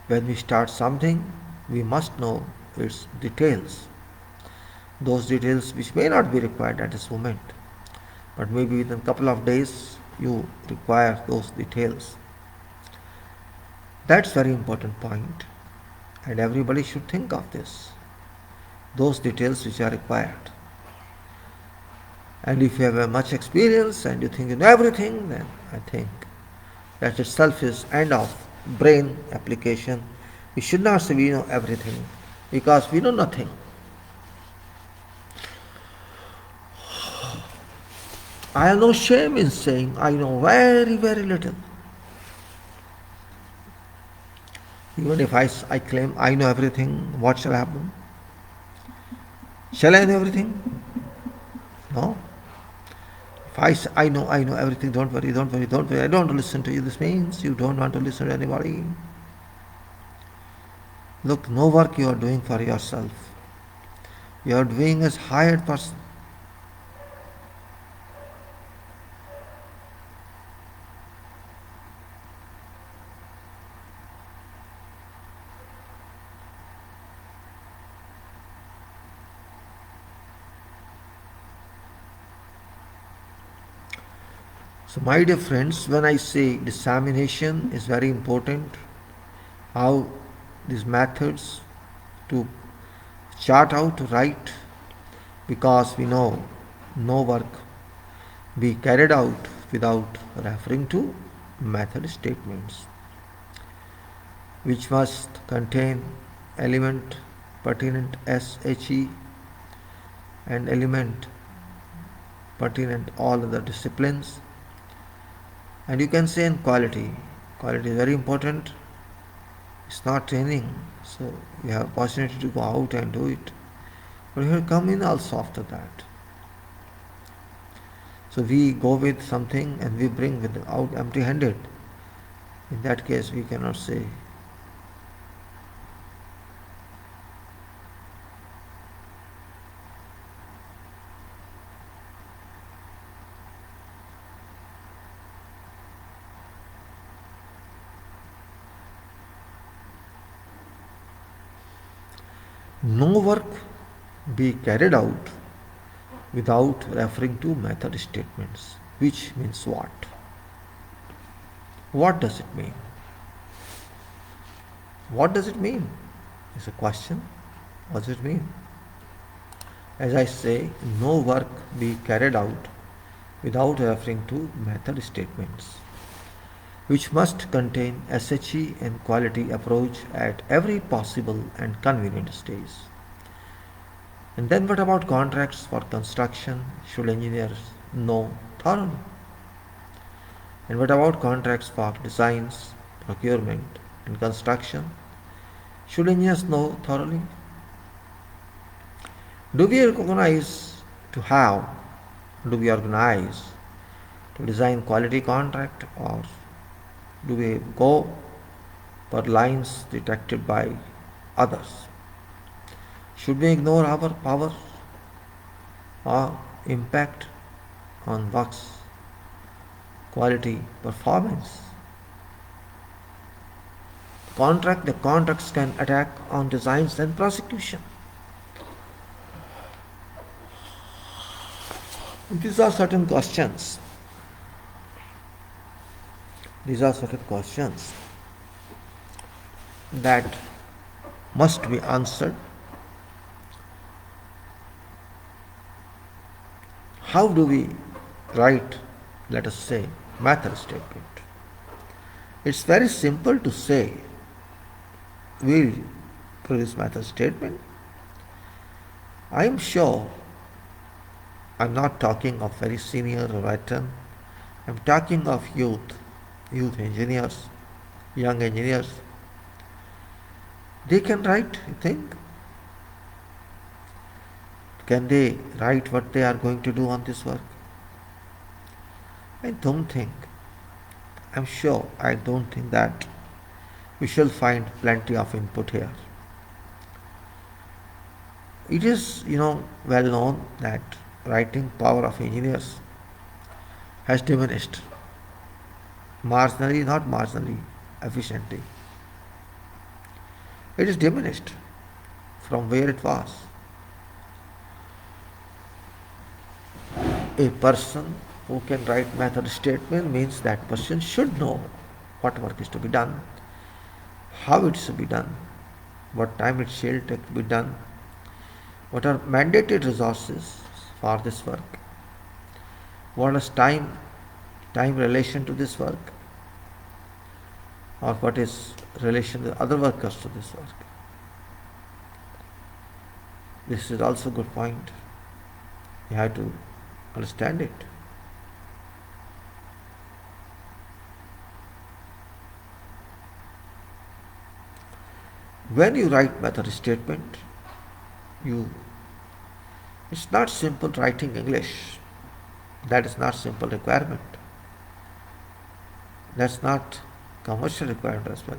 When we start something, we must know its details. Those details which may not be required at this moment, but maybe within a couple of days you require those details. That's very important point, and everybody should think of this. Those details which are required. And if you have much experience and you think you know everything, then I think that itself is end of brain application. We should not say we know everything, because we know nothing. I have no shame in saying I know very, very little. Even if I claim I know everything, what shall happen? Shall I know everything? No. If I know everything, don't worry, don't worry, don't worry, I don't want to listen to you. This means you don't want to listen to anybody. Look, no work you are doing for yourself. You are doing as hired person. So my dear friends, when I say dissemination is very important, how these methods to chart out, to write, because we know no work be carried out without referring to method statements, which must contain element pertinent SHE and element pertinent all other disciplines. And you can say in quality. Quality is very important. It's not training, so you have opportunity to go out and do it. But you will come in also after that. So we go with something and we bring out empty-handed. In that case, we cannot say. No work be carried out without referring to method statements, which means what? What does it mean? What does it mean? It's a question. What does it mean? As I say, no work be carried out without referring to method statements, which must contain SHE and quality approach at every possible and convenient stage. And then what about contracts for construction? Should engineers know thoroughly? And what about contracts for designs, procurement and construction? Should engineers know thoroughly? Do we organize to design quality contract, or do we go per lines detected by others? Should we ignore our power or impact on works quality performance? The contracts can attack on designs and prosecution. These are certain questions. That must be answered. How do we write, let us say, method statement? It's very simple to say, we'll produce method statement. I am sure I'm not talking of very senior or veteran. I'm talking of youth engineers, young engineers. They can write, you think? Can they write what they are going to do on this work? I don't think, I'm sure, I don't think that we shall find plenty of input here. It is, well known that writing power of engineers has diminished marginally, not marginally, efficiently. It is diminished from where it was. A person who can write method statement means that person should know what work is to be done, how it is to be done, what time it shall take to be done, what are mandated resources for this work, what is time relation to this work, or what is relation to other workers to this work. This is also a good point. You have to understand it. When you write method statement, it's not simple writing English. That is not simple requirement. That's not commercial requirement as well.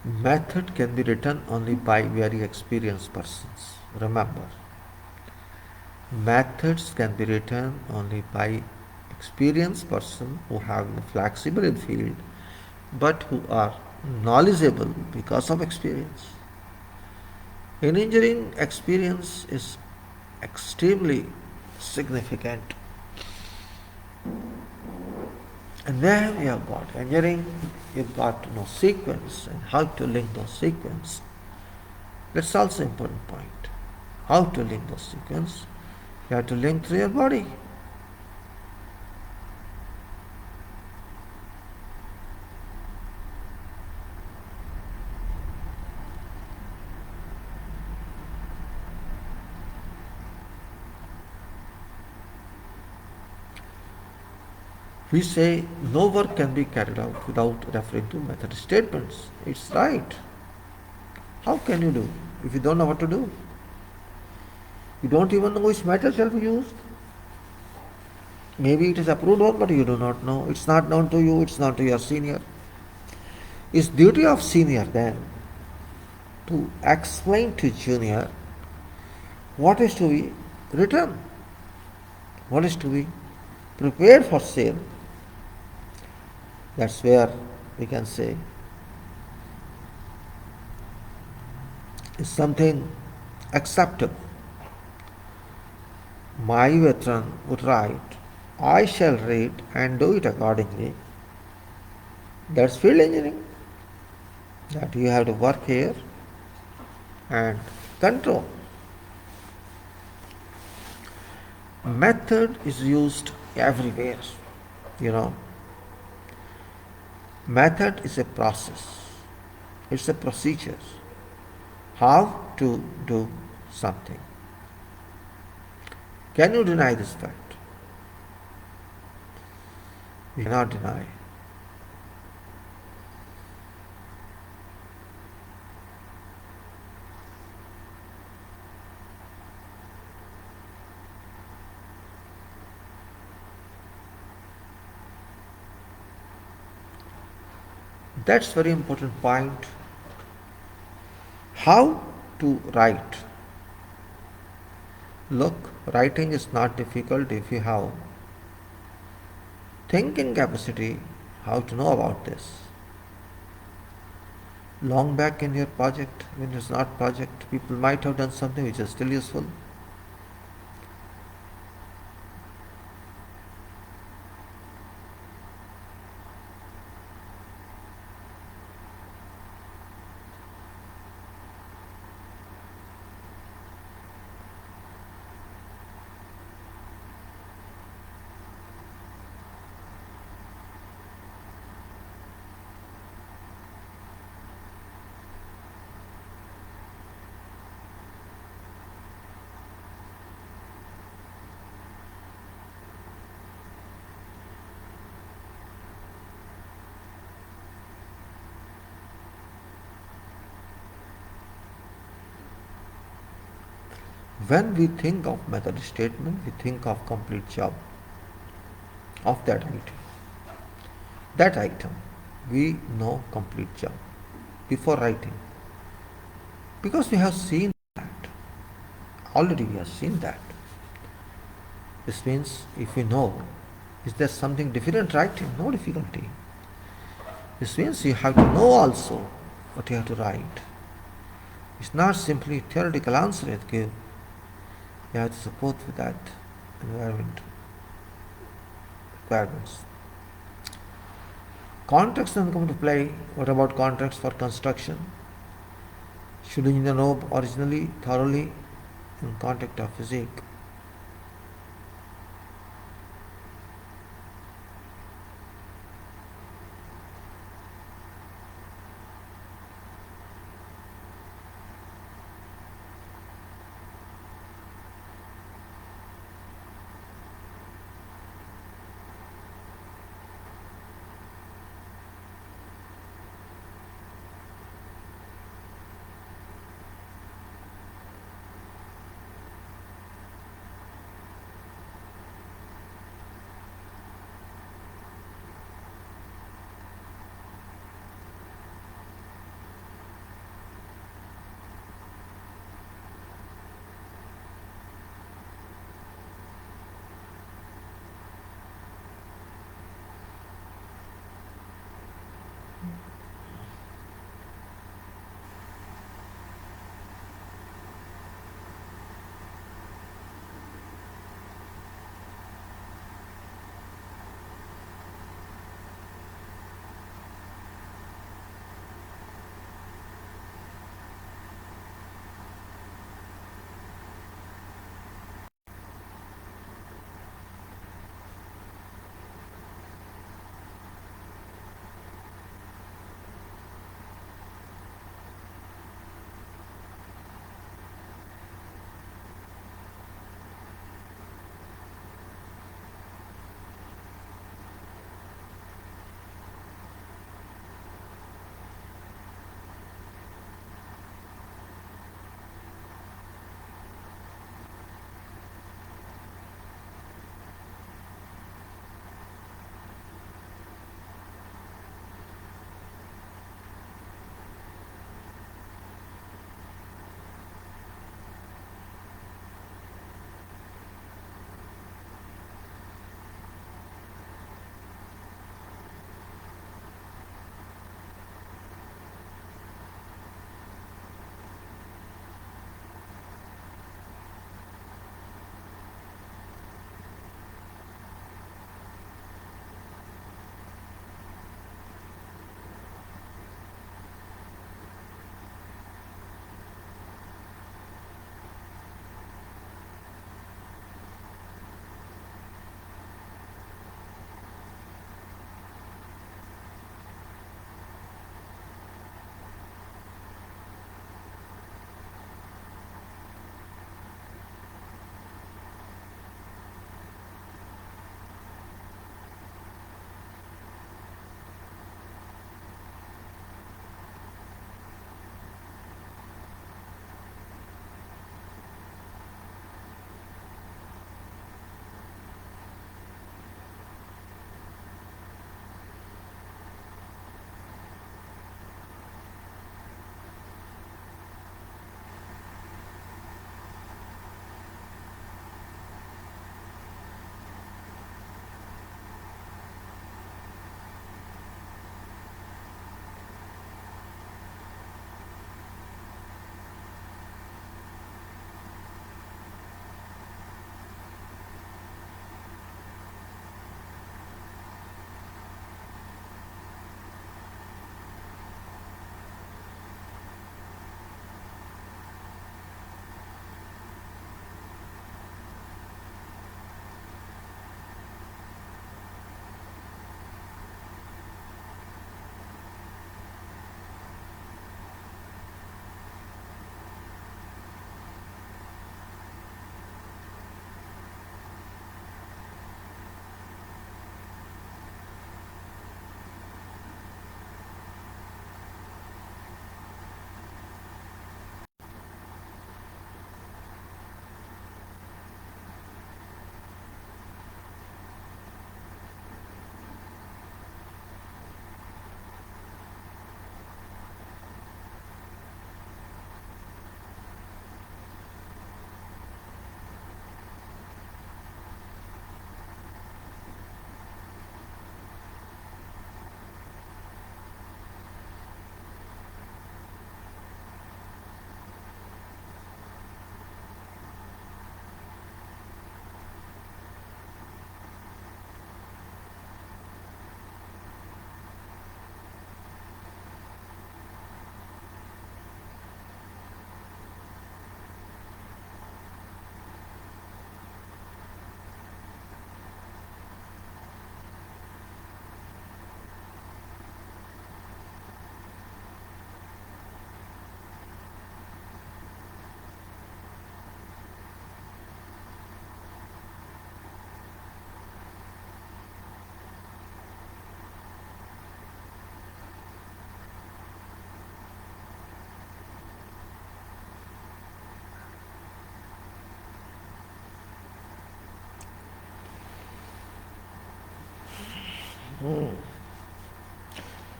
Method can be written only by very experienced persons. Remember, methods can be written only by experienced persons who have been flexible in field but who are knowledgeable because of experience. In engineering, experience is extremely significant. And then you have got engineering, you've got to know sequence and how to link those sequence. That's also an important point. How to link those sequence? You have to link through your body. We say no work can be carried out without referring to method statements. It's right. How can you do if you don't know what to do? You don't even know which metal shall be used. Maybe it is approved on, but you do not know. It's not known to you, it's not to your senior. It's duty of senior then to explain to junior what is to be written, what is to be prepared for sale. That's where we can say is something acceptable. My veteran would write, I shall read and do it accordingly. That's field engineering. That you have to work here and control. Method is used everywhere. Method is a process. It's a procedure. How to do something. Can you deny this fact? You cannot deny. That's very important point. How to write. Look, writing is not difficult if you have thinking capacity, how to know about this. Long back in your project, when it's not project, people might have done something which is still useful. When we think of method statement, we think of complete job of that item. That item, we know complete job before writing. Because we have seen that. Already we have seen that. This means if we know, is there something different writing? No difficulty. This means you have to know also what you have to write. It's not simply theoretical answer it gives. You have to support with that environment requirements. Contracts then come into play. What about contracts for construction? Should engineer know originally, thoroughly, in context of physics?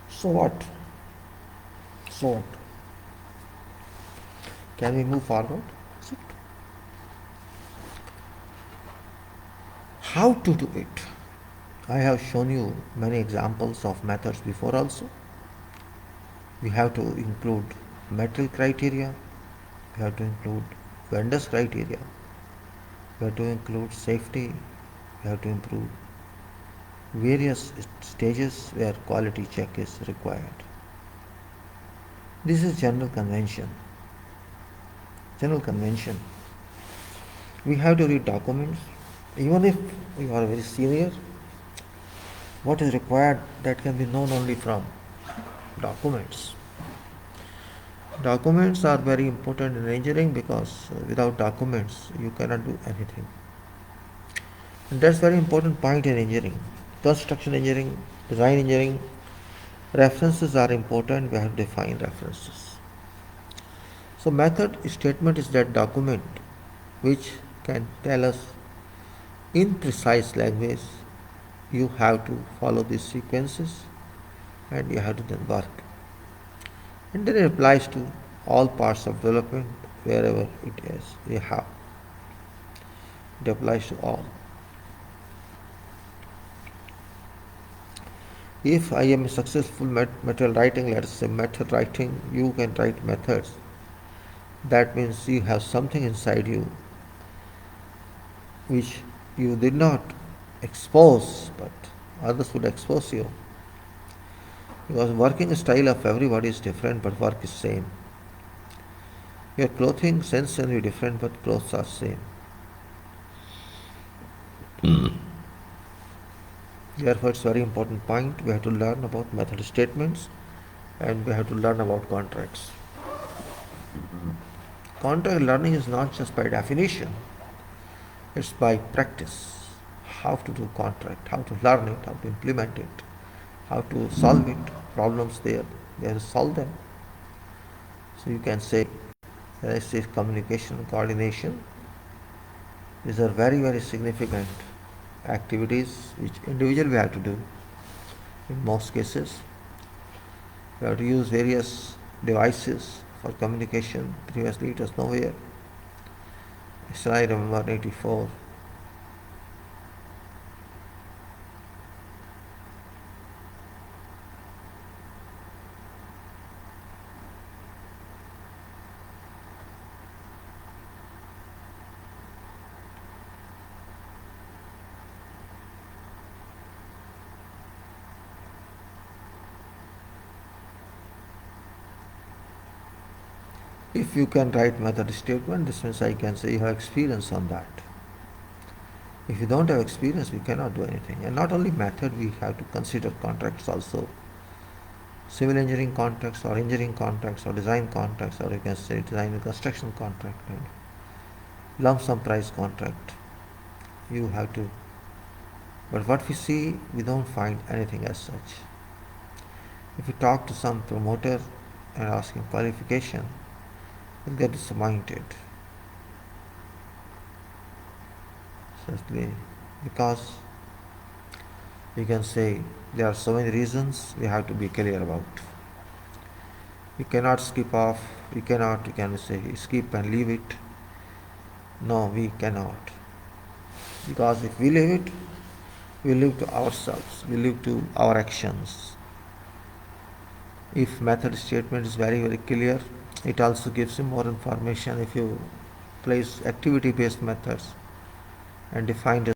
So what? So what? Can we move forward? How to do it? I have shown you many examples of methods before also. We have to include material criteria, we have to include vendors criteria, we have to include safety, we have to improve various stages where quality check is required. This is general convention. General convention. We have to read documents. Even if you are very senior, what is required that can be known only from documents. Documents are very important in engineering because without documents you cannot do anything. And that's very important point in engineering. Construction engineering, design engineering, references are important. We have to define references. So method statement is that document which can tell us in precise language you have to follow these sequences and you have to then work. And then it applies to all parts of development wherever it is you have. It applies to all. If I am a successful material writing, let us say method writing, you can write methods. That means you have something inside you which you did not expose, but others would expose you. Because working style of everybody is different, but work is same. Your clothing sense can be different, but clothes are same. Therefore, it's a very important point. We have to learn about method statements and we have to learn about contracts. Contract learning is not just by definition, it's by practice. How to do contract, how to learn it, how to implement it, how to solve it, problems there, we have to solve them. So you can say, as I say, communication, coordination, these are very, very significant activities which individually we have to do in most cases. We have to use various devices for communication. Previously it was nowhere. So I remember 84. If you can write method statement, this means I can say you have experience on that. If you don't have experience, we cannot do anything. And not only method, we have to consider contracts also. Civil engineering contracts or engineering contracts or design contracts, or you can say design and construction contract and lump sum price contract. You have to. But what we see, we don't find anything as such. If you talk to some promoter and ask him qualification, you'll get disappointed. Certainly, because you can say there are so many reasons we have to be clear about. We cannot skip off, we can say skip and leave it. No, we cannot. Because if we leave it, we leave to ourselves, we leave to our actions. If method statement is very, very clear, it also gives you more information if you place activity based methods and define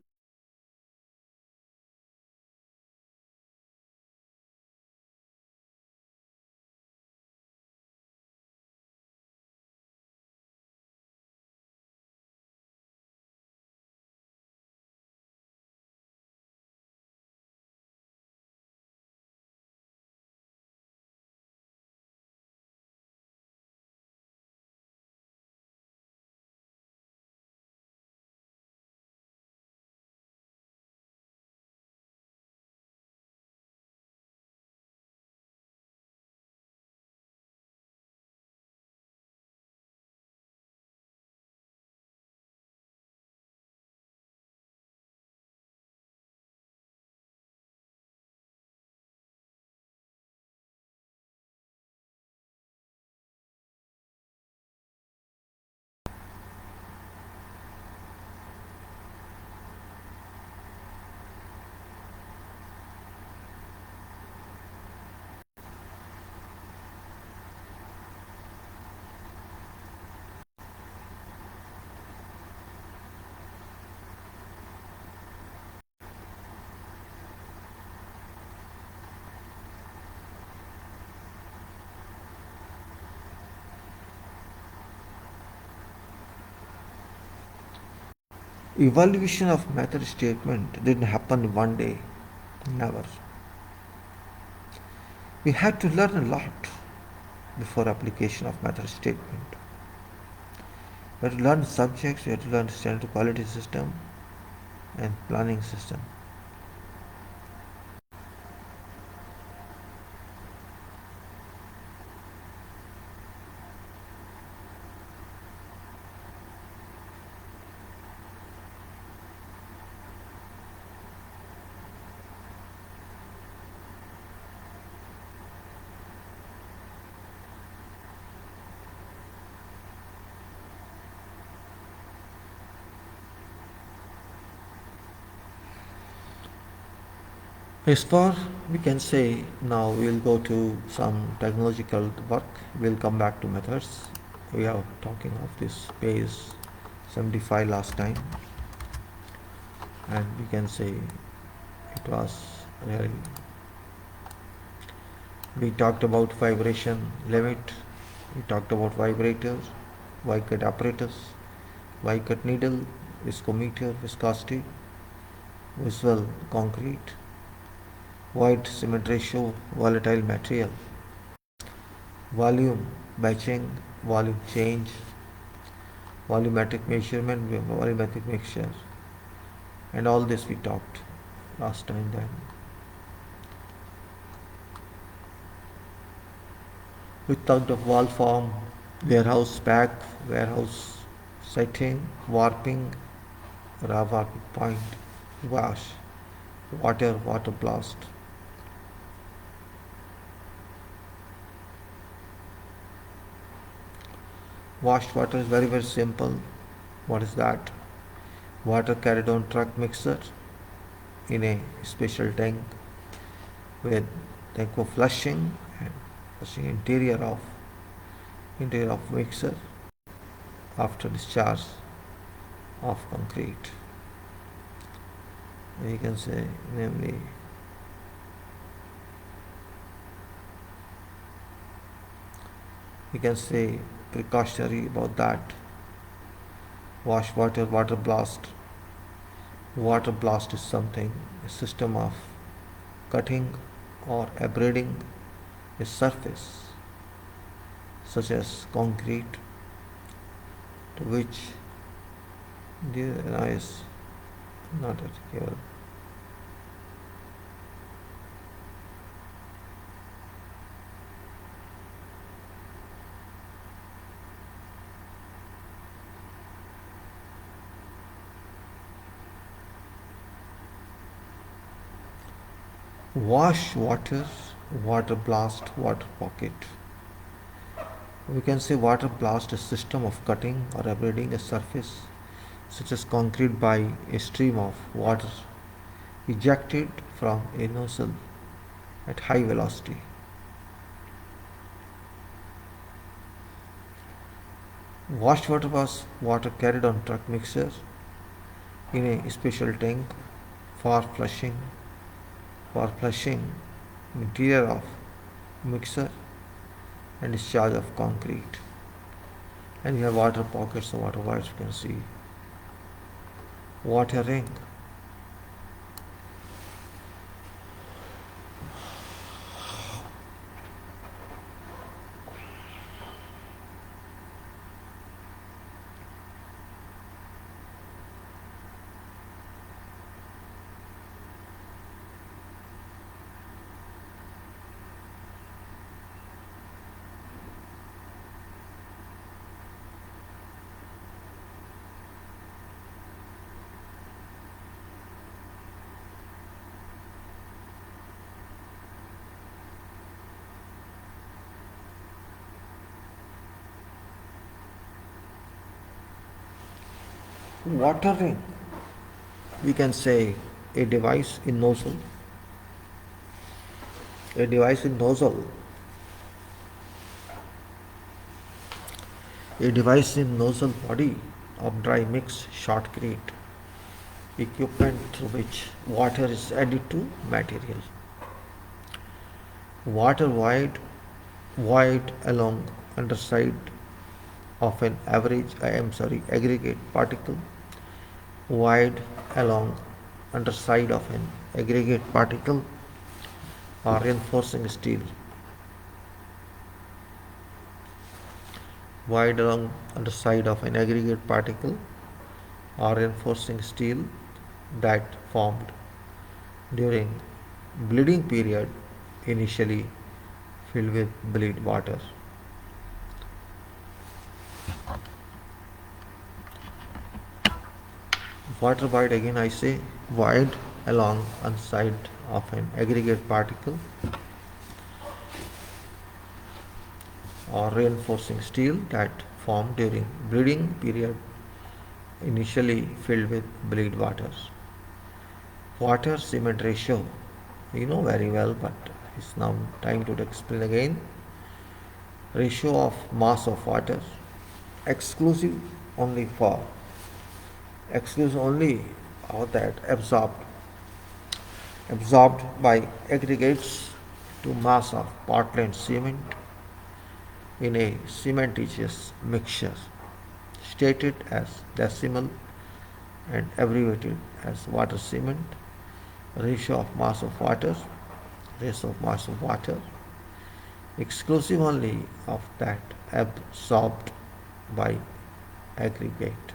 Evaluation of method statement didn't happen one day, never. We had to learn a lot before application of method statement. We had to learn subjects, we had to learn standard quality system and planning system. As far we can say, now we'll go to some technological work. We'll come back to methods. We are talking of this page 75 last time, and we can say it was really. We talked about vibration limit. We talked about vibrators, Y-cut apparatus, Y-cut needle, viscometer, viscosity, visual concrete, void cement ratio, volatile material, volume batching, volume change, volumetric measurement, volumetric mixture, and all this we talked last time then. We talked of wall form, warehouse pack, warehouse setting, warping, warping point, wash, water blast. Washed water is very very simple. What is that? Water carried on truck mixer in a special tank with tank for flushing and flushing interior of mixer after discharge of concrete. You can say namely you can say precautionary about that. Wash water, water blast. Water blast is something, a system of cutting or abrading a surface such as concrete to which there is not applicable. Wash water, water blast, water pocket. We can say water blast is a system of cutting or abrading a surface such as concrete by a stream of water ejected from a nozzle at high velocity. Washed water was water carried on truck mixer in a special tank for flushing interior of mixer and discharge of concrete. And you have water pockets or water voids, you can see. Watering. Watering, we can say a device in nozzle. A device in nozzle. A device in nozzle body of dry mix shotcrete equipment through which water is added to material. Water void along underside of an aggregate particle wide along underside of an aggregate particle or reinforcing steel. Wide along underside of an aggregate particle or reinforcing steel that formed during bleeding period, initially filled with bleed water. Water wide, again I say, wide along one side of an aggregate particle or reinforcing steel that formed during bleeding period, initially filled with bleed water. Water cement ratio, you know very well, but it's now time to explain again. Ratio of mass of water, exclusive only for exclusive only of that absorbed by aggregates to mass of Portland cement in a cementitious mixture, stated as decimal and abbreviated as water cement. Ratio of mass of water, exclusive only of that absorbed by aggregate.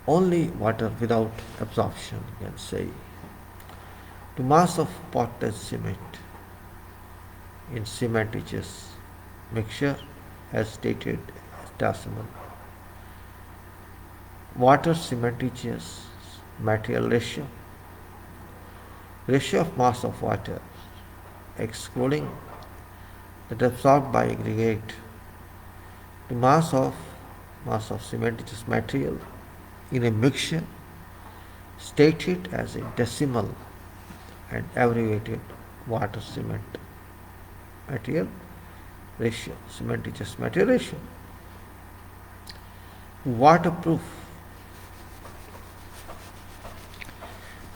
Only water without absorption, you can say. To mass of potted cement in cementitious mixture as stated as decimal. Water cementitious material ratio. Ratio of mass of water excluding that absorbed by aggregate to mass of cementitious material in a mixture stated as a decimal and abbreviated water cement material ratio, cementitious material ratio. Waterproof.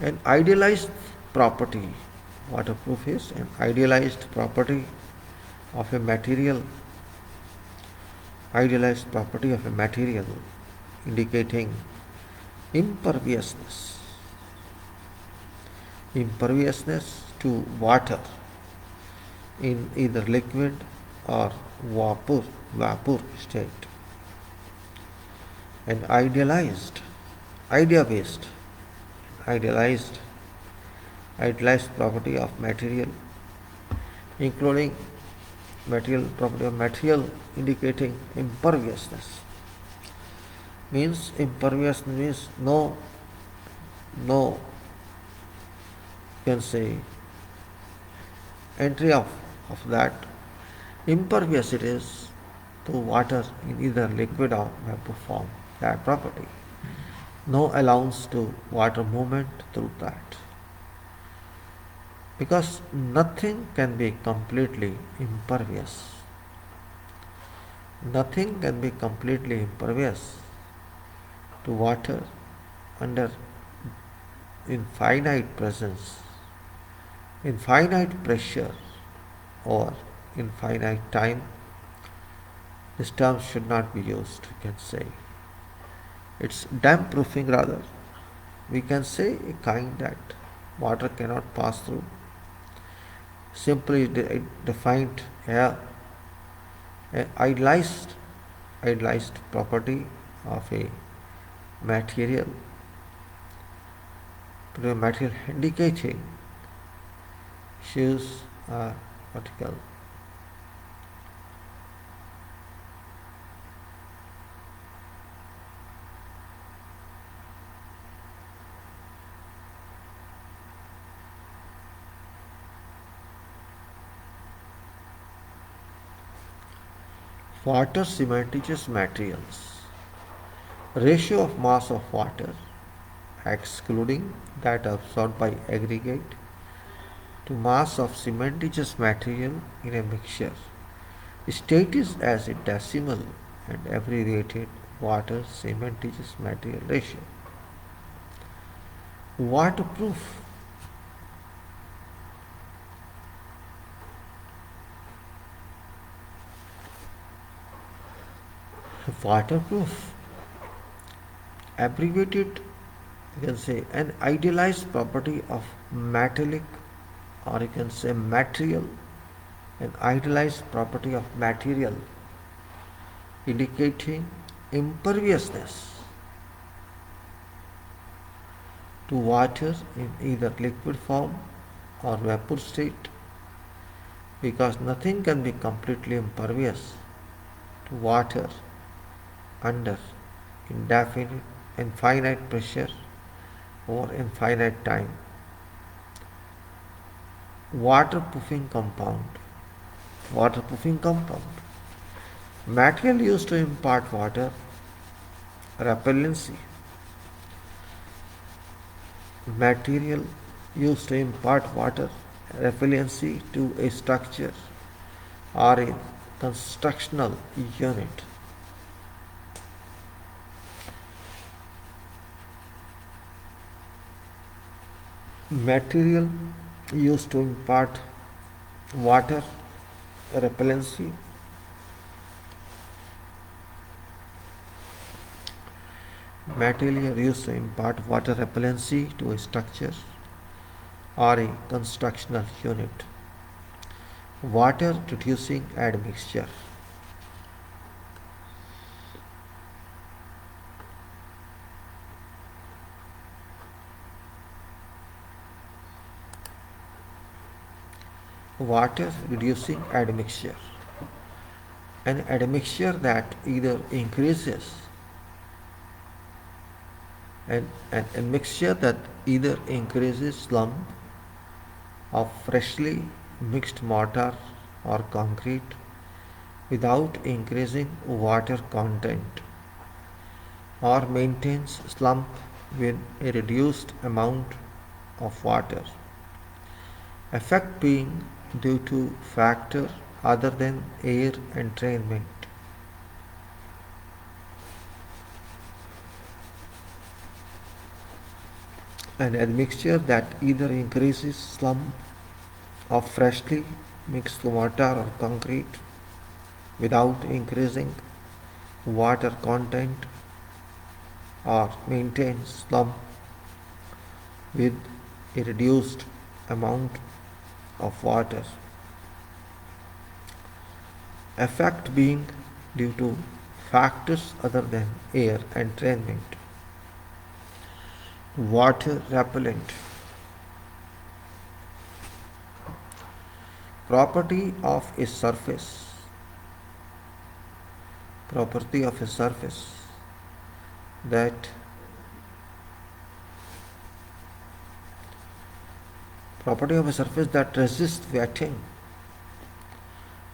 An idealized property. Waterproof is an idealized property of a material. Idealized property of a material indicating imperviousness. Imperviousness to water in either liquid or vapor state. An idealized property of material, including property of material indicating imperviousness. Means impervious means no you can say entry of that impervious it is to water in either liquid or vapor form, that property. No allowance to water movement through that. Because nothing can be completely impervious. Nothing can be completely impervious to water under infinite presence, infinite pressure, or infinite time. This term should not be used, we can say. It's damp proofing rather. We can say a kind that water cannot pass through. Simply defined here an idealized property of a material indicating shoes are vertical. Water cementitious materials. Ratio of mass of water excluding that absorbed by aggregate to mass of cementitious material in a mixture. Stated as a decimal and abbreviated water cementitious material ratio. Waterproof. Waterproof abbreviated, you can say an idealized property of metallic, or you can say material, an idealized property of material indicating imperviousness to water in either liquid form or vapor state, because nothing can be completely impervious to water under indefinite, infinite pressure or infinite time. Waterproofing compound. Waterproofing compound. Material used to impart water repellency. Material used to impart water repellency to a structure or a constructional unit. Material used to impart water repellency material used to impart water repellency to a structure or a constructional unit. Water reducing admixture. Water reducing admixture. An admixture that either increases an admixture that either increases slump of freshly mixed mortar or concrete without increasing water content, or maintains slump with a reduced amount of water, effect being due to factor other than air entrainment. An admixture that either increases slump of freshly mixed mortar or concrete without increasing water content, or maintains slump with a reduced amount of water, effect being due to factors other than air entrainment. Water repellent. Property of a surface. Property of a surface that resists wetting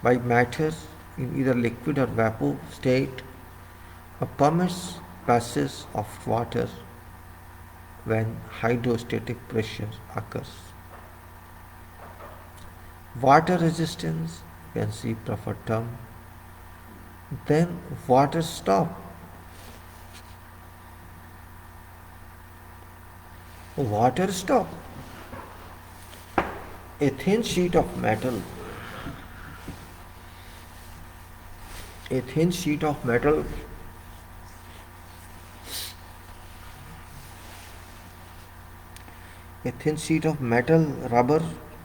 by matter in either liquid or vapor state, or permits passage of water when hydrostatic pressure occurs. Water resistance, you can see preferred term. Then water stop. Water stop. A thin sheet of metal. A thin sheet of metal a thin sheet of metal, rubber,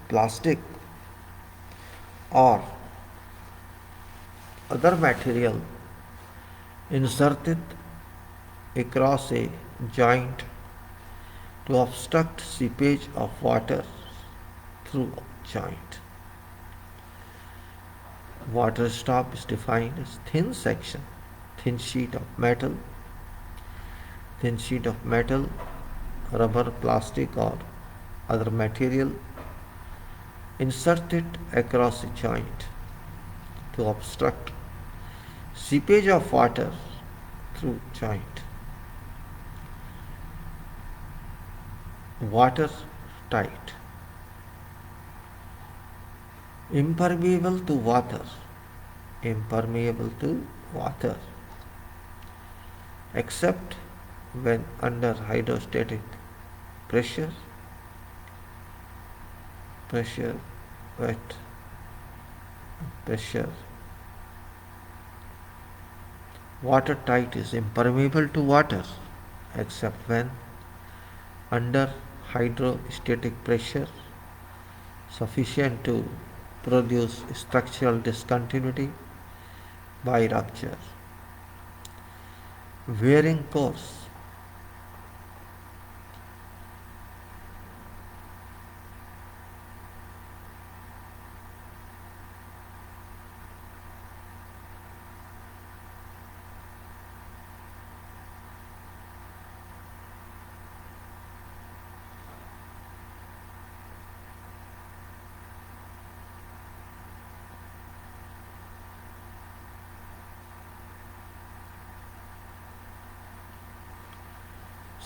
plastic, or other material inserted across a joint to obstruct seepage of water through joint. Water stop is defined as thin section, thin sheet of metal, rubber, plastic, or other material inserted across a joint to obstruct seepage of water through joint. Water tight. Impermeable to water. Impermeable to water, except when under hydrostatic pressure, wet pressure. Watertight is impermeable to water except when under hydrostatic pressure sufficient to produce structural discontinuity by rupture. Wearing course.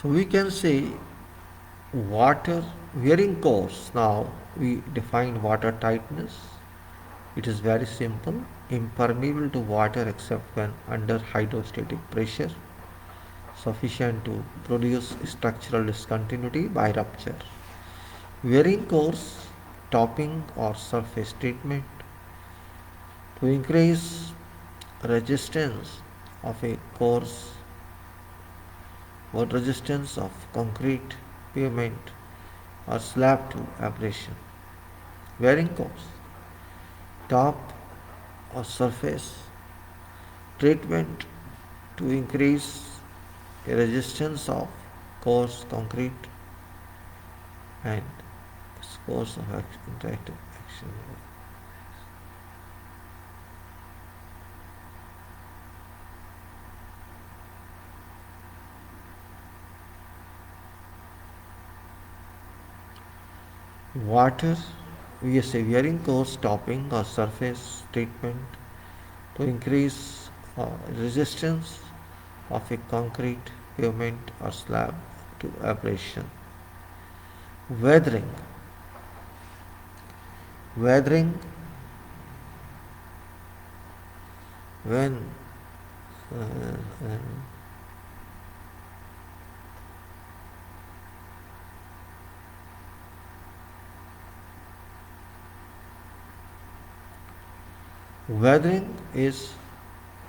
So we can say water wearing course. Now we define water tightness. It is very simple, impermeable to water except when under hydrostatic pressure sufficient to produce structural discontinuity by rupture. Wearing course, topping or surface treatment to increase resistance of a course or resistance of concrete, pavement or slab to abrasion. Wearing course, top or surface treatment to increase a resistance of coarse concrete and course of interactive action. Water, we say wearing course, topping or surface treatment to increase resistance of a concrete, pavement or slab to abrasion. Weathering. Weathering when weathering is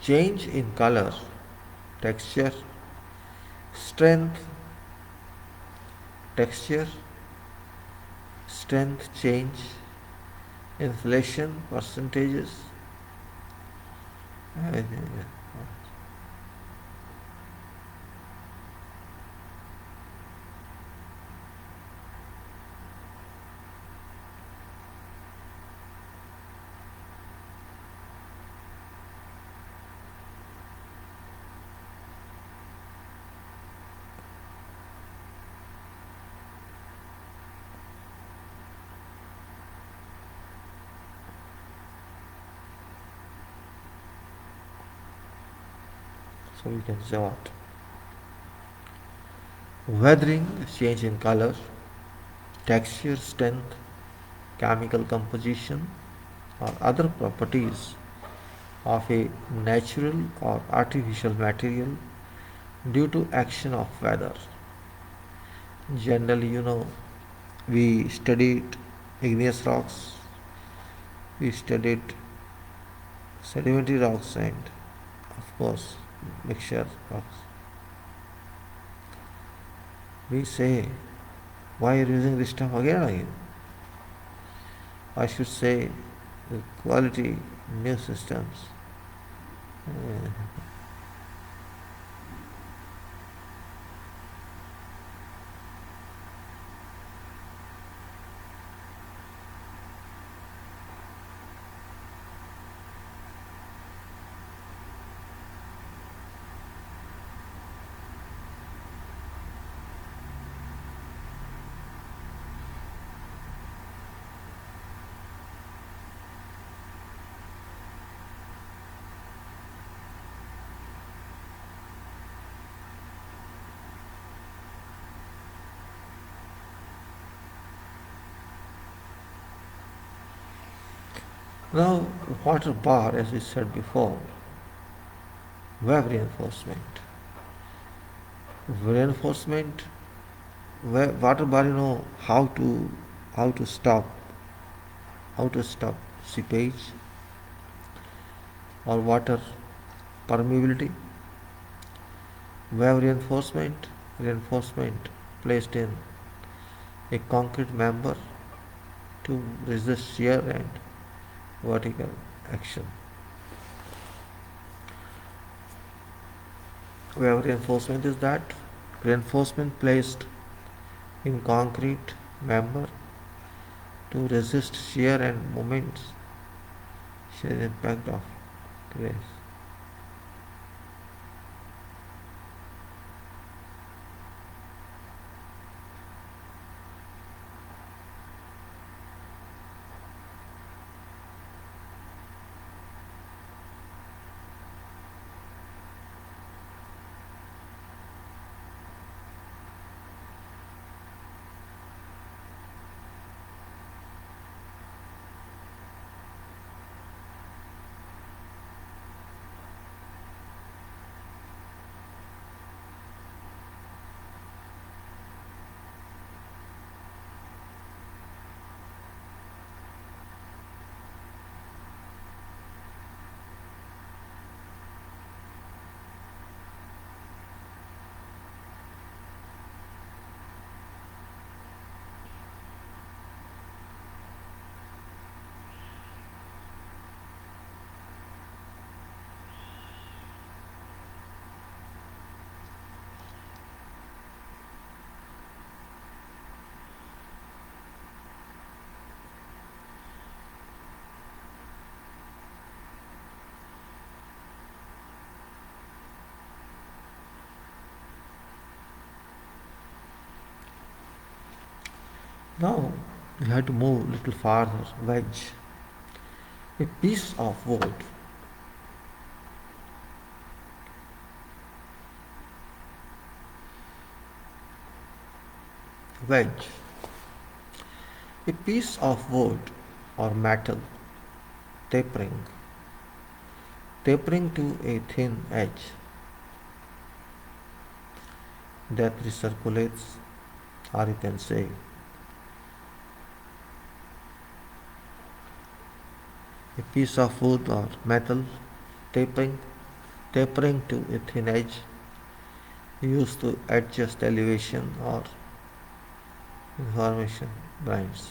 change in color, texture, strength, change, inflation percentages. So we can say what? Weathering is change in color, texture, strength, chemical composition or other properties of a natural or artificial material due to action of weather. Generally, we studied igneous rocks, we studied sedimentary rocks and of course mixture rocks. We say, why are you using this term again and again? I should say quality new systems. Now, water bar, as we said before, web reinforcement. Reinforcement, water bar, how to stop seepage or water permeability. Web reinforcement reinforcement placed in a concrete member to resist shear and vertical action. Where reinforcement is that reinforcement placed in concrete member to resist shear and moments, shear impact of grace. Now we have to move a little farther. Wedge. A piece of wood. Wedge. A piece of wood or metal tapering to a thin edge that recirculates, or you can say a piece of wood or metal tapering to a thin edge used to adjust elevation or information bands.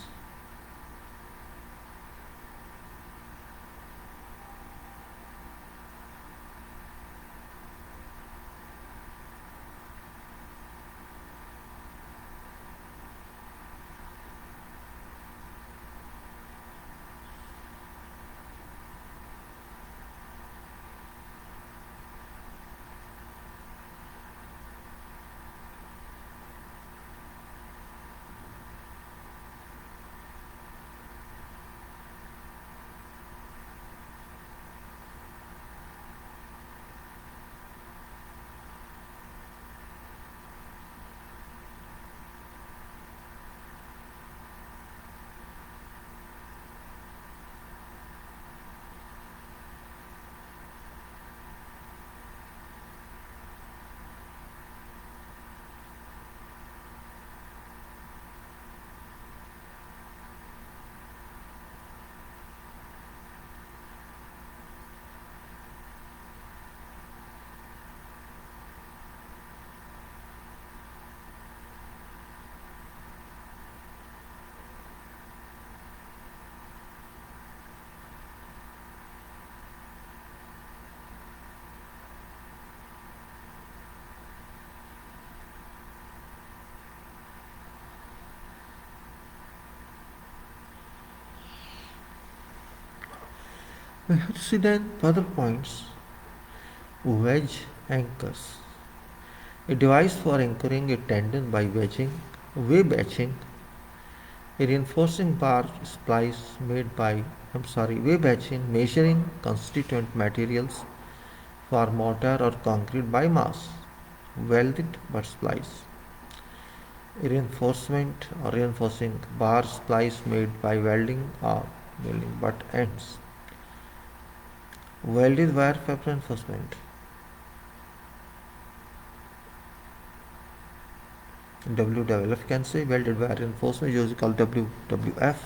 We have to see then further points. Wedge anchors. A device for anchoring a tendon by wedging, web etching, a reinforcing bar splice web etching, measuring constituent materials for mortar or concrete by mass, welded but splice. A reinforcement or reinforcing bar splice made by welding or welding butt ends. Welded wire fab reinforcement. WWF can say welded wire reinforcement, usually called WWF.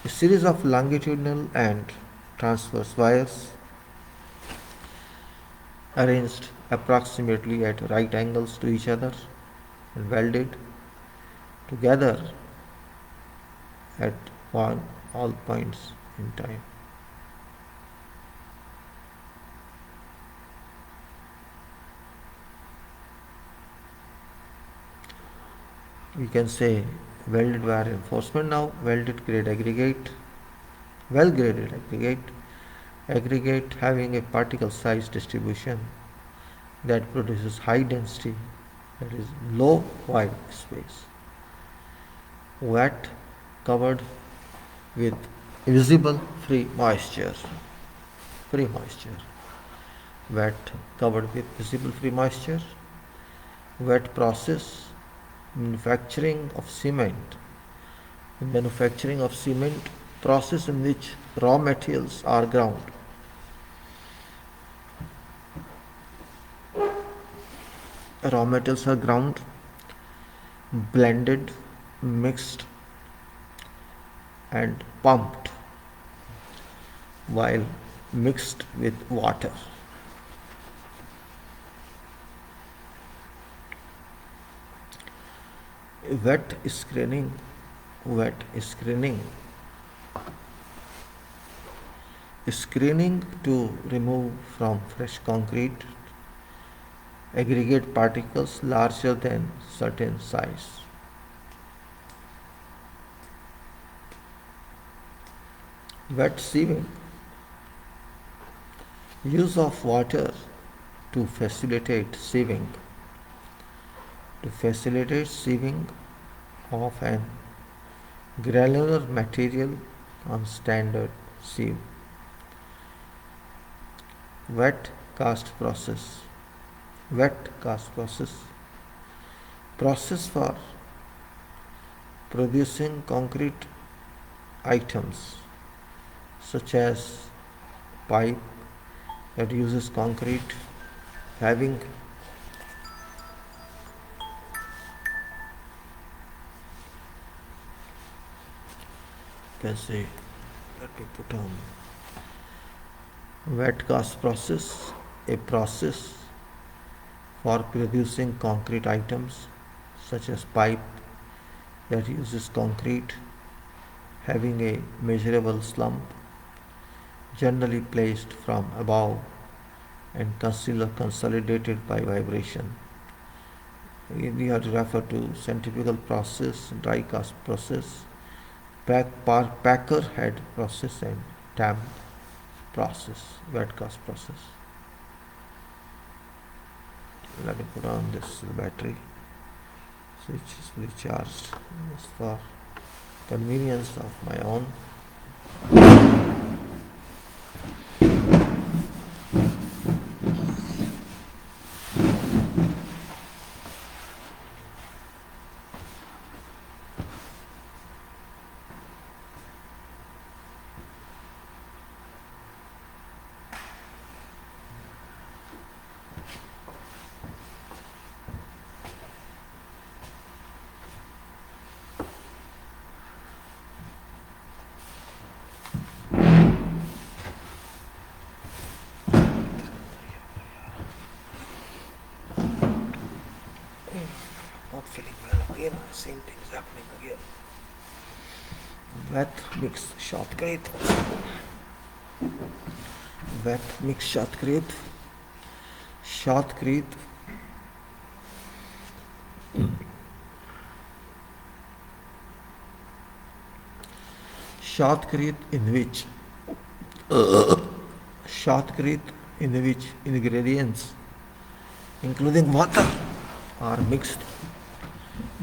A series of longitudinal and transverse wires arranged approximately at right angles to each other and welded together at all points in time. We can say welded wire reinforcement now, welded grade aggregate, well graded aggregate having a particle size distribution that produces high density, that is low void space, wet covered with visible free moisture, wet covered with visible free moisture, wet process, manufacturing of cement, process in which raw materials are ground. Raw materials are ground, blended, mixed and pumped while mixed with water. Wet screening to remove from fresh concrete aggregate particles larger than certain size. Wet sieving, use of water to facilitate sieving of an granular material on standard sieve. Wet cast process, process for producing concrete items such as pipe that uses concrete having let me put on wet cast process, a process for producing concrete items such as pipe that uses concrete having a measurable slump, generally placed from above and consolidated by vibration. We have to refer to centrifugal process, dry cast process, packer head process and TAM process, wet cast process. Let me put on this battery, switch is fully charged. Just for convenience of my own. Not feeling well again, same things happening again. Wet mix shotcrete. Wet mix shotcrete. Shotcrete in which ingredients including water are mixed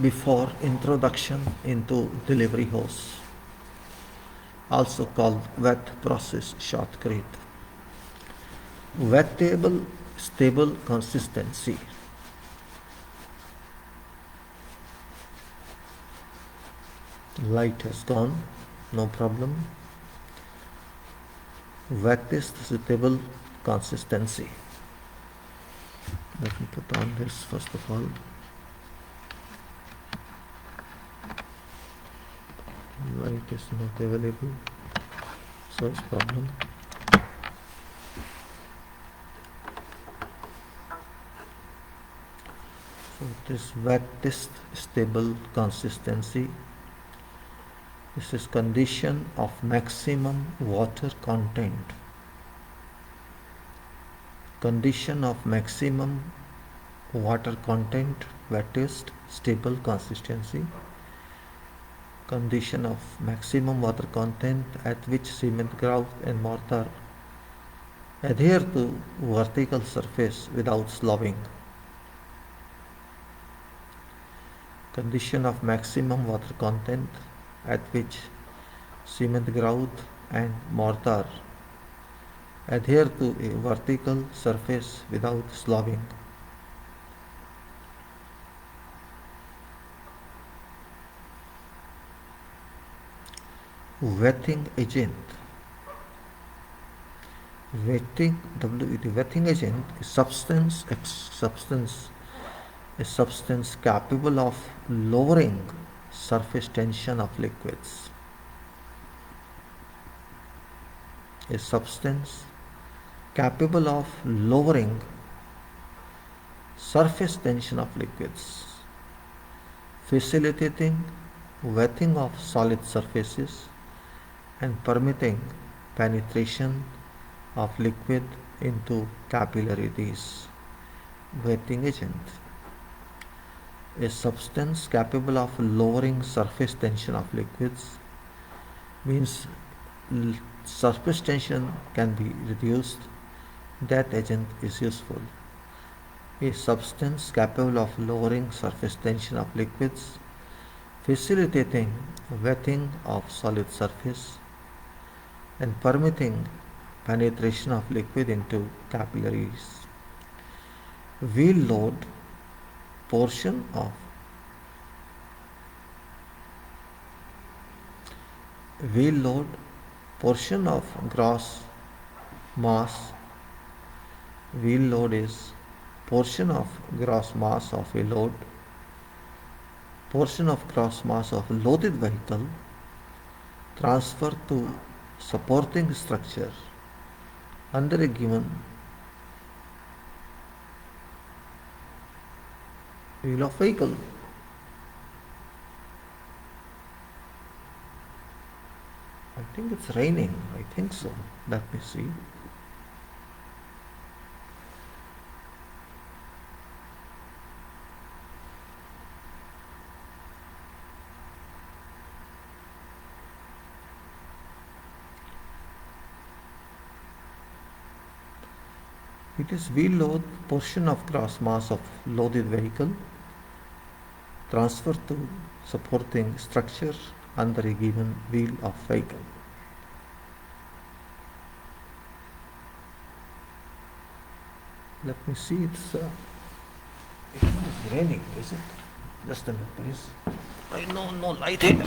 before introduction into delivery hose, also called wet process shotcrete. Wettable stable consistency. Light has gone, no problem. Wettest stable consistency. Let me put on this first of all. Light is not available, so it's problem. So this wet test stable consistency. This is condition of maximum water content. Condition of maximum water content, wettest, stable consistency. Condition of maximum water content at which cement grout and mortar adhere to vertical surface without sloughing. Condition of maximum water content at which cement grout and mortar adhere to a vertical surface without sloughing. Wetting agent. Wetting agent is substance capable of lowering surface tension of liquids. A substance capable of lowering surface tension of liquids, facilitating wetting of solid surfaces and permitting penetration of liquid into capillaries. Wetting agent. A substance capable of lowering surface tension of liquids means surface tension can be reduced. That agent is useful. A substance capable of lowering surface tension of liquids, facilitating wetting of solid surface and permitting penetration of liquid into capillaries. Wheel load portion of wheel load portion of gross mass. Wheel load is portion of gross mass of a load, portion of gross mass of loaded vehicle transferred to supporting structure under a given wheel of vehicle. I think it's raining. I think so. Let me see. It is wheel load portion of gross mass of loaded vehicle transferred to supporting structure under a given wheel of vehicle. Let me see. It is raining, is it? Just a minute, please. I know no light here.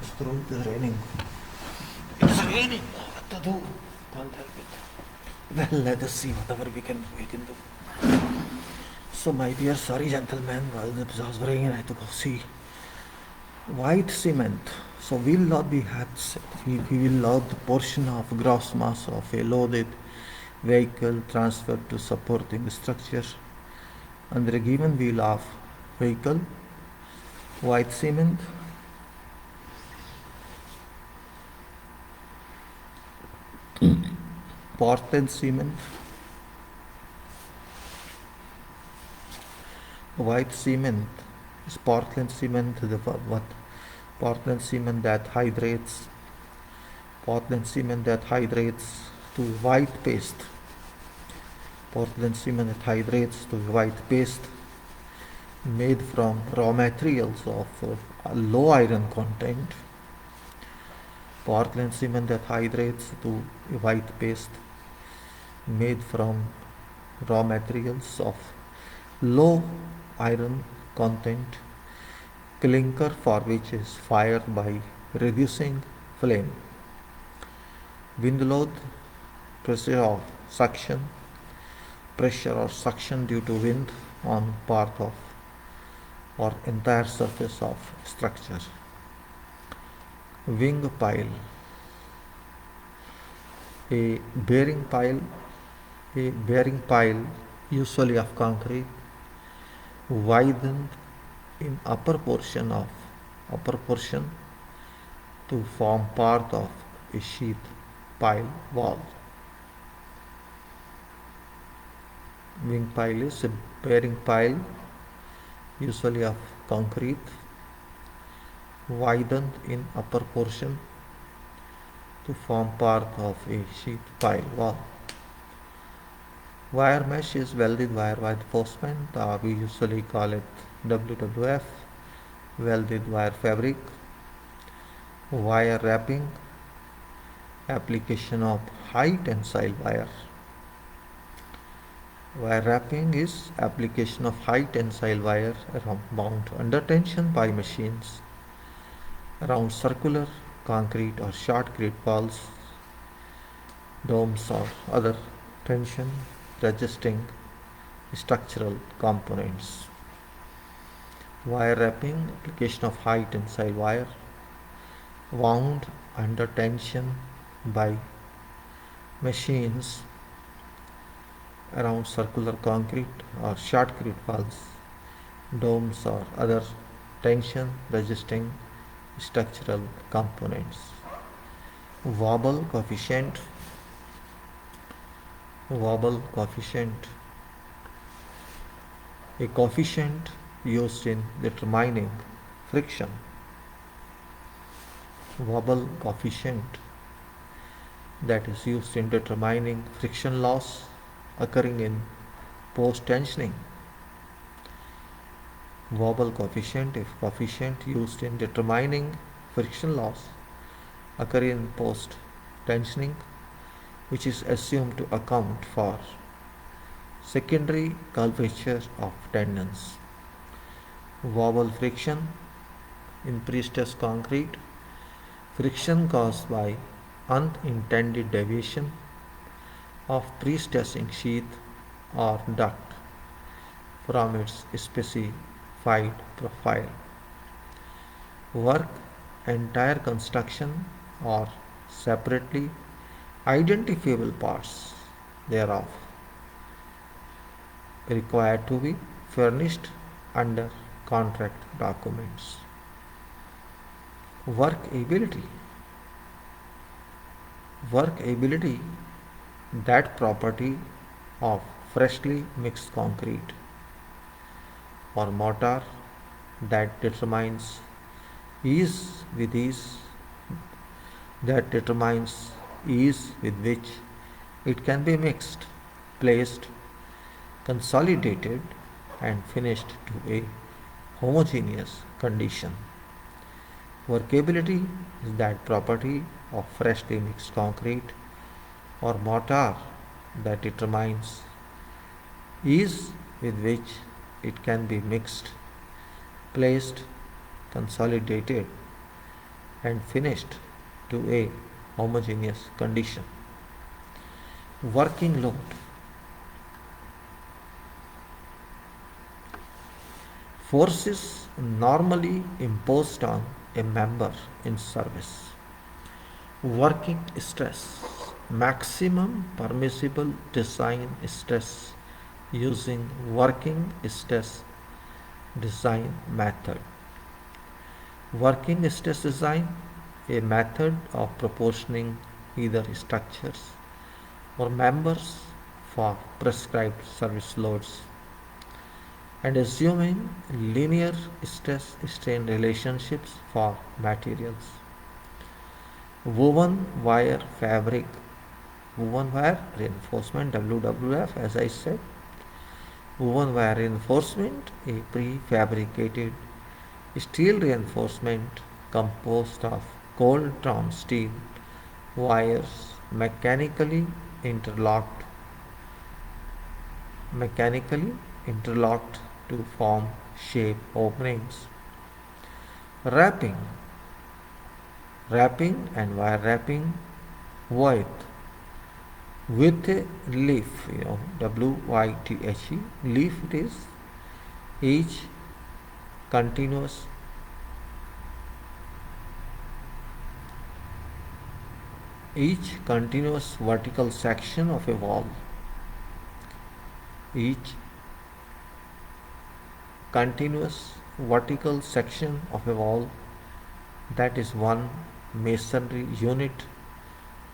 Through it is raining. It's raining. What to do? Can't help it. Well, let us see whatever we can do. So, my dear, sorry, gentlemen, while the was raining, I had to go see white cement. So, we will load we will load the portion of gross mass of a loaded vehicle transferred to supporting structure under a given wheel of vehicle. White cement. Portland cement. White cement is Portland cement. Portland cement that hydrates. Portland cement that hydrates to white paste. Portland cement that hydrates to white paste made from raw materials of low iron content. Portland cement that hydrates to white paste made from raw materials of low iron content. Clinker, for which is fired by reducing flame. Wind load, pressure or suction due to wind on part of or entire surface of structure. Wing pile, a bearing pile usually of concrete, widened in upper portion to form part of a sheet pile wall. Wing pile is a bearing pile usually of concrete, widened in upper portion to form part of a sheet pile wall. Wire mesh is welded wire reinforcement, we usually call it WWF, welded wire fabric. Wire wrapping, application of high tensile wire. Wire wrapping is application of high tensile wire bound under tension by machines around circular, concrete or shotcrete walls, domes or other tension resisting structural components. Wire wrapping, application of high tensile wire wound under tension by machines around circular concrete or shotcrete walls, domes or other tension resisting structural components. Wobble coefficient, a coefficient used in determining friction. Wobble coefficient that is used in determining friction loss occurring in post-tensioning. Wobble coefficient, if coefficient used in determining friction loss occurring in post-tensioning, which is assumed to account for secondary curvature of tendons. Wobble friction in pre-stressed concrete, friction caused by unintended deviation of pre-stressing sheath or duct from its specified profile. Work entire construction or separately identifiable parts thereof required to be furnished under contract documents. Workability, that property of freshly mixed concrete or mortar that determines ease with which it can be mixed, placed, consolidated and finished to a homogeneous condition. Workability is that property of freshly mixed concrete or mortar that determines ease with which it can be mixed, placed, consolidated and finished to a homogeneous condition. Working load. Forces normally imposed on a member in service. Working stress. Maximum permissible design stress using working stress design method. Working stress design, a method of proportioning either structures or members for prescribed service loads and assuming linear stress strain relationships for materials. Woven wire fabric, woven wire reinforcement WWF, as I said. Woven wire reinforcement, a prefabricated steel reinforcement composed of cold drawn steel wires mechanically interlocked to form shape openings. Wrapping, wrapping and wire wrapping with a leaf, WYTHE leaf. It is each continuous vertical section of a wall, each continuous vertical section of a wall, that is one masonry unit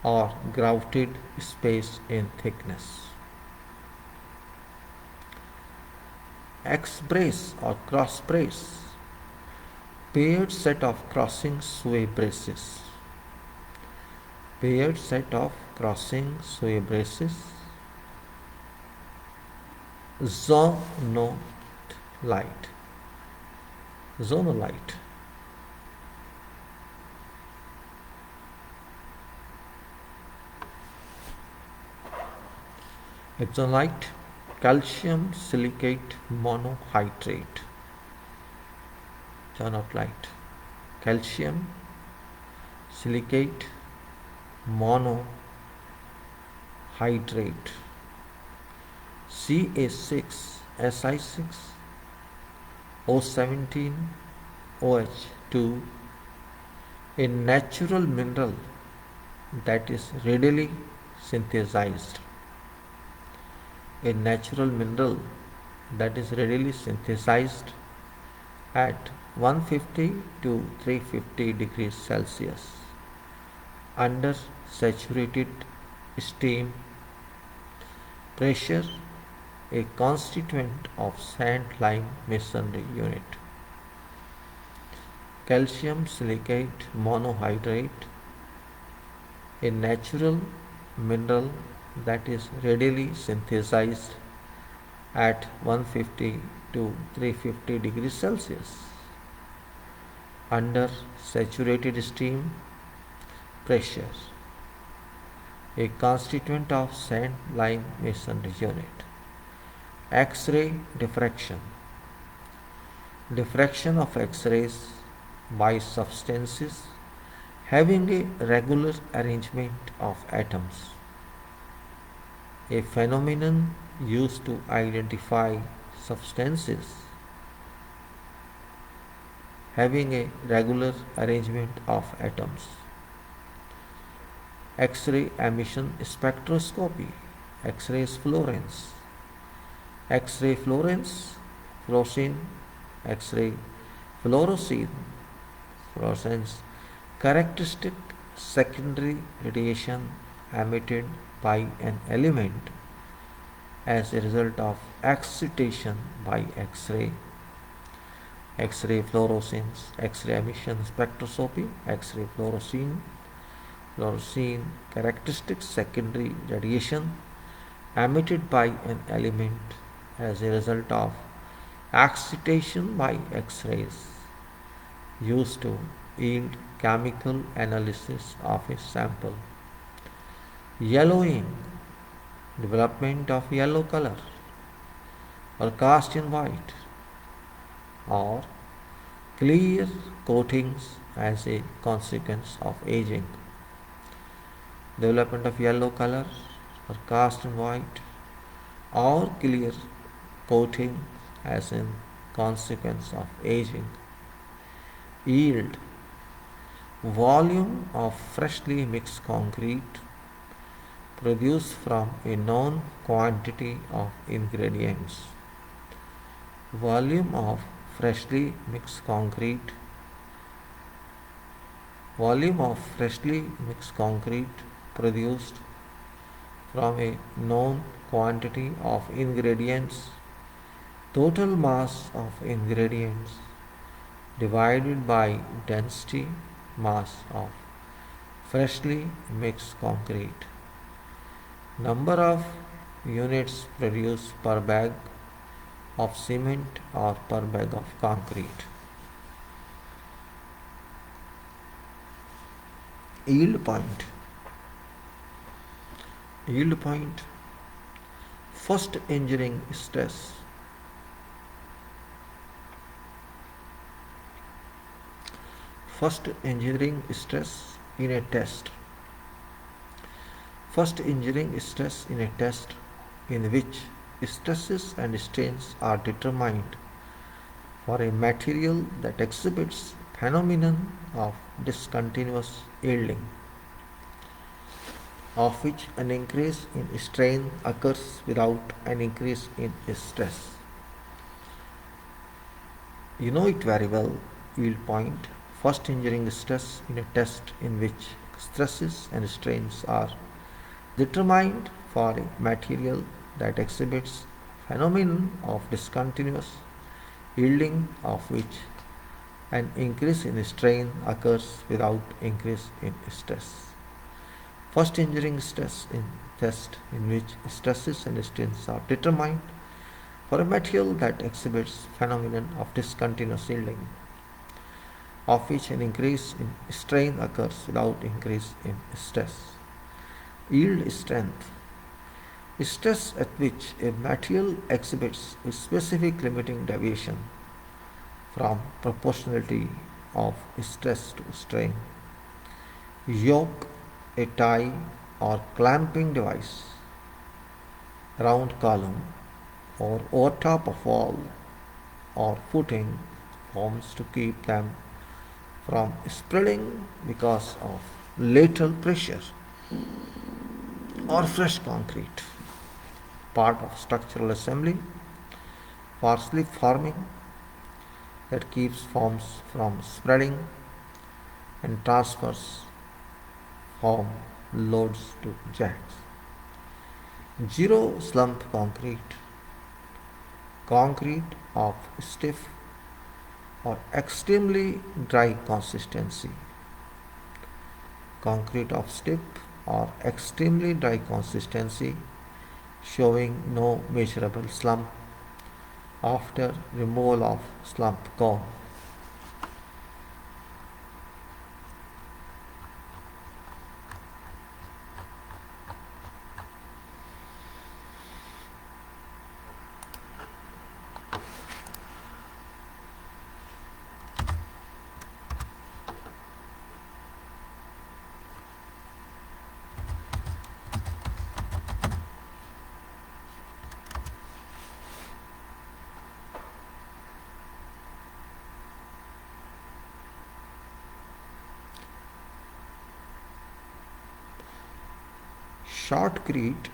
or grouted space in thickness. X brace or cross brace, paired set of crossing sway braces. Paired set of crossing sway braces. Zonolite. Axonite, calcium silicate monohydrate. Zonolite, calcium silicate monohydrate. Ca6Si6 O17 OH2, a natural mineral that is readily synthesized. A natural mineral that is readily synthesized at 150 to 350 degrees Celsius under saturated steam pressure, a constituent of sand lime masonry unit. Calcium silicate monohydrate, a natural mineral that is readily synthesized at 150 to 350 degrees Celsius under saturated steam pressure, a constituent of sand lime masonry unit. X-ray diffraction. Diffraction of X-rays by substances having a regular arrangement of atoms, a phenomenon used to identify substances having a regular arrangement of atoms. X-ray emission spectroscopy, X-rays fluorescence, X-ray fluorescence, X-ray fluorescence, characteristic secondary radiation emitted by an element as a result of excitation by X-ray. X-ray fluorescence, X-ray emission spectroscopy, X-ray fluorescence, characteristic secondary radiation emitted by an element as a result of excitation by X-rays, used to yield chemical analysis of a sample. Yellowing, development of yellow color or cast in white, or clear coatings as a consequence of aging. Development of yellow color or cast in white or clear coating as a consequence of aging. Yield, volume of freshly mixed concrete produced from a known quantity of ingredients. Volume of freshly mixed concrete volume of freshly mixed concrete produced from a known quantity of ingredients. Total mass of ingredients divided by density mass of freshly mixed concrete. Number of units produced per bag of cement or per bag of concrete. Yield point. Yield point. First engineering stress. First engineering stress in a test. First engineering stress in a test in which stresses and strains are determined for a material that exhibits phenomenon of discontinuous yielding, of which an increase in strain occurs without an increase in stress. You know it very well, yield point. First engineering stress in a test in which stresses and strains are determined for a material that exhibits phenomenon of discontinuous yielding, of which an increase in strain occurs without increase in stress. First engineering stress in test in which stresses and strains are determined for a material that exhibits phenomenon of discontinuous yielding, of which an increase in strain occurs without increase in stress. Yield strength, stress at which a material exhibits a specific limiting deviation from proportionality of stress to strain. Yoke, a tie or clamping device, round column or over top of wall or footing forms to keep them from spreading because of lateral pressure, or fresh concrete, part of structural assembly for slip forming that keeps forms from spreading and transfers form loads to jacks. Zero slump concrete, concrete of stiff or extremely dry consistency. Concrete of stiff or extremely dry consistency showing no measurable slump after removal of slump cone. Shotcrete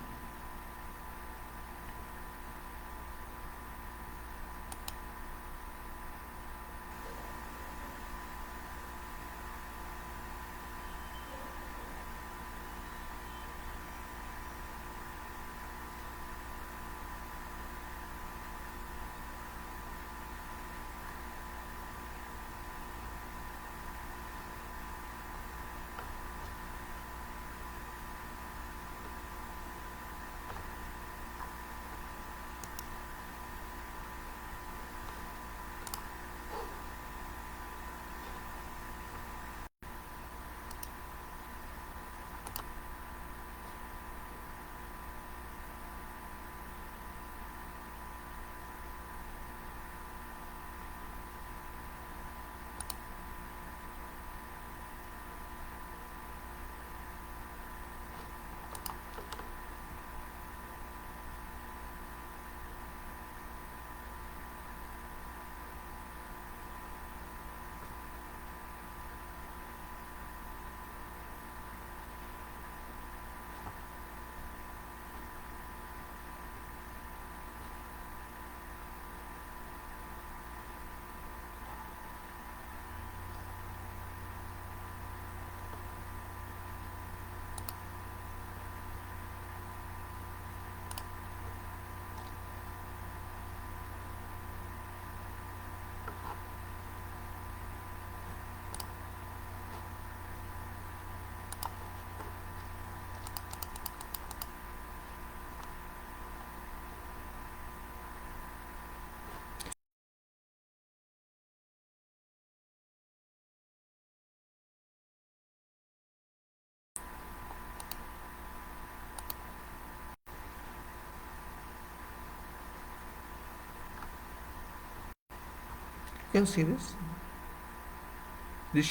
can see this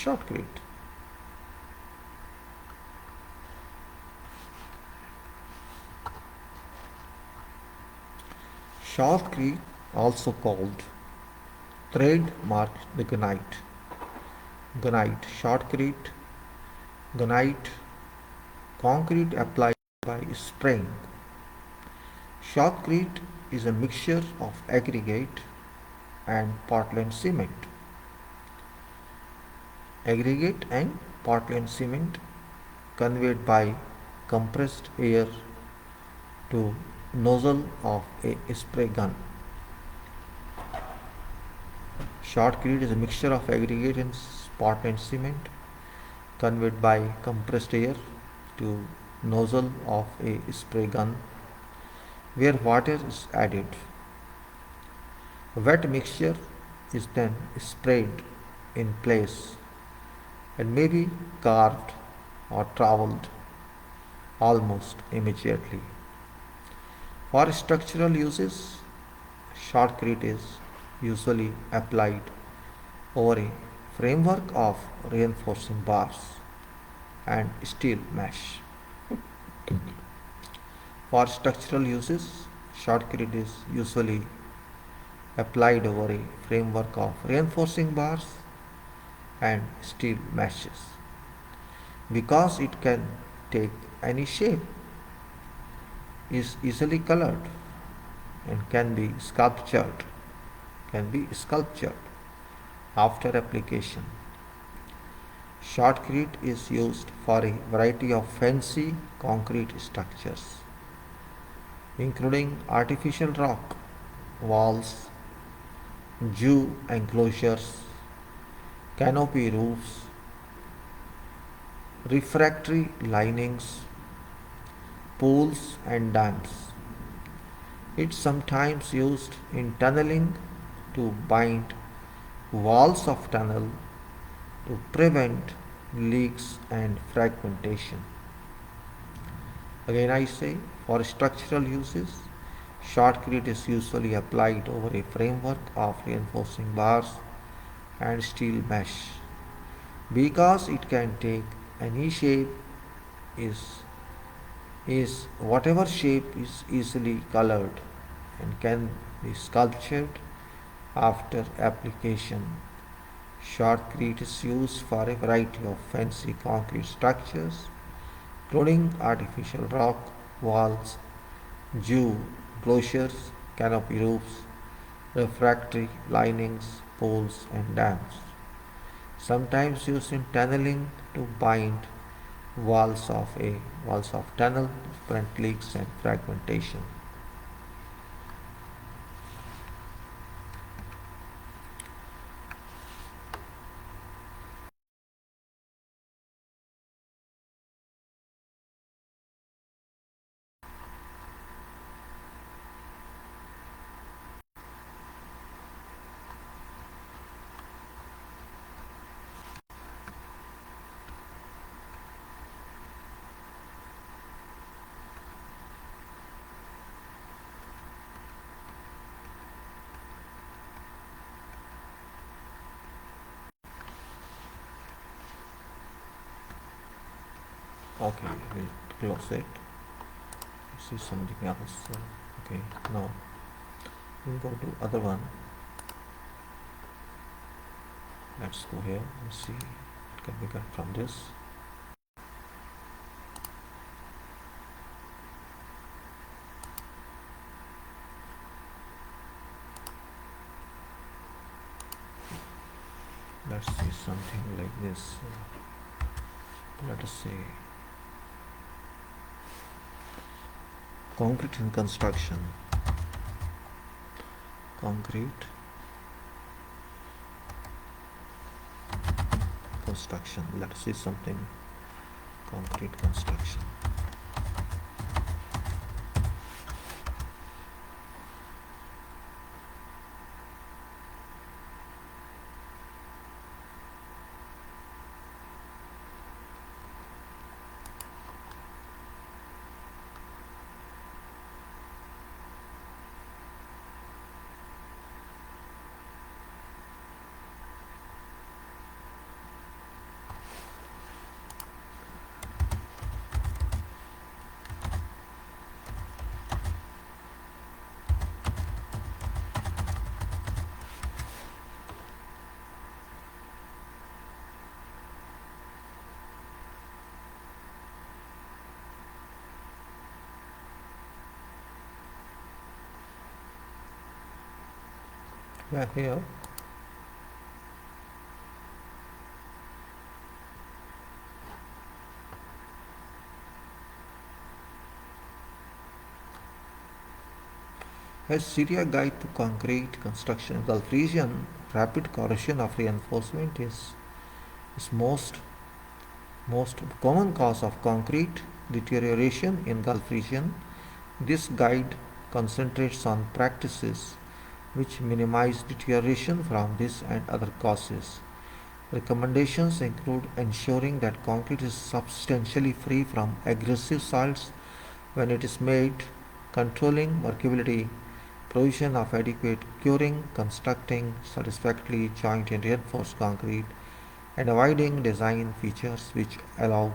shotcrete. Shotcrete, also called thread marked the gunite, shotcrete, gunite, concrete applied by spraying. Shotcrete is a mixture of aggregate and Portland cement. Aggregate and Portland cement conveyed by compressed air to nozzle of a spray gun. Shotcrete is a mixture of aggregate and Portland cement conveyed by compressed air to nozzle of a spray gun where water is added. Wet mixture is then sprayed in place and may be carved or troweled almost immediately. For structural uses, shotcrete is usually applied over a framework of reinforcing bars and steel mesh. For structural uses, shotcrete is usually applied over a framework of reinforcing bars and steel meshes. Because it can take any shape, is easily colored and can be sculptured after application. Shotcrete is used for a variety of fancy concrete structures, including artificial rock, walls, jew enclosures, canopy roofs, refractory linings, pools and dams. It's sometimes used in tunneling to bind walls of tunnel to prevent leaks and fragmentation. Again I say, for structural uses, shotcrete is usually applied over a framework of reinforcing bars and steel mesh. Because it can take any shape, is whatever shape is easily colored and can be sculptured after application. Shotcrete is used for a variety of fancy concrete structures, including artificial rock, walls, jew enclosures, canopy roofs, refractory linings, pools and dams. Sometimes used in tunneling to bind walls of tunnel to prevent leaks and fragmentation. Okay, we'll close it. See something else. Okay, now we'll go to other one. Let's go here and see what can be got from this. Let's see something like this. Let us say concrete in construction. Concrete construction. Let us see something. Concrete construction. Yeah, here. A Syria Guide to Concrete Construction in Gulf region, rapid corrosion of reinforcement is most common cause of concrete deterioration in Gulf region. This guide concentrates on practices which minimize deterioration from this and other causes. Recommendations include ensuring that concrete is substantially free from aggressive salts when it is made, controlling workability, provision of adequate curing, constructing satisfactorily joint and reinforced concrete, and avoiding design features which allow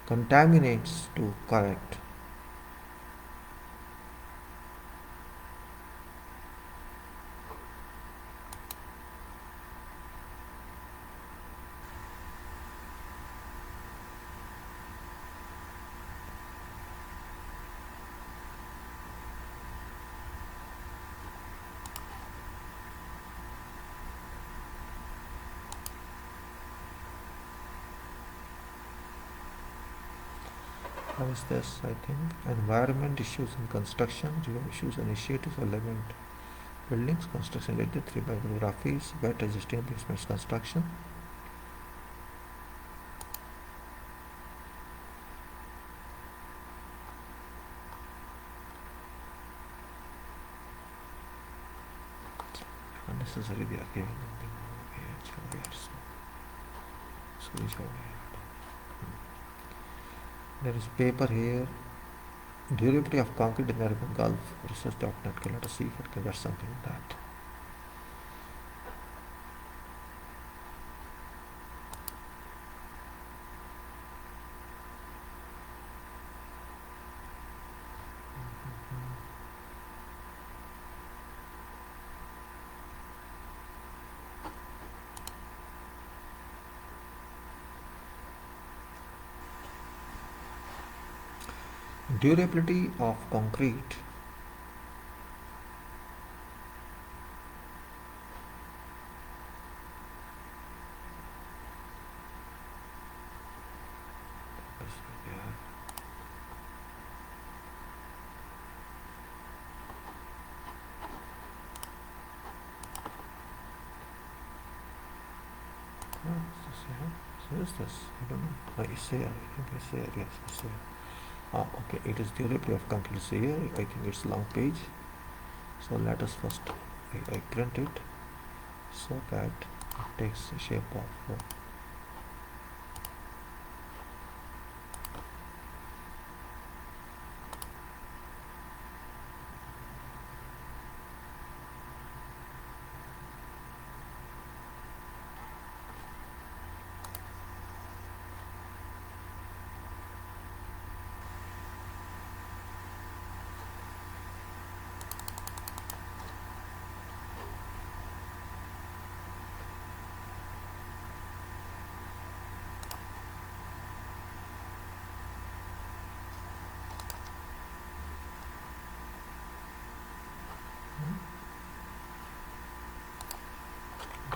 contaminants to correct. How is this? I think environment issues in construction, geo issues, initiatives, element buildings, construction related, 3 bibliographies, wet resisting basements construction. Unnecessary they are giving there is paper here. Durability of concrete in the Arabian Gulf. Research.net. Okay, let us see if it can get something like that. Durability of concrete. So is this? I don't know. It's here. I think it's here. Yes, it's here. Okay, it is durability of concrete here. I think it's long page. So let us first I print it so that it takes the shape of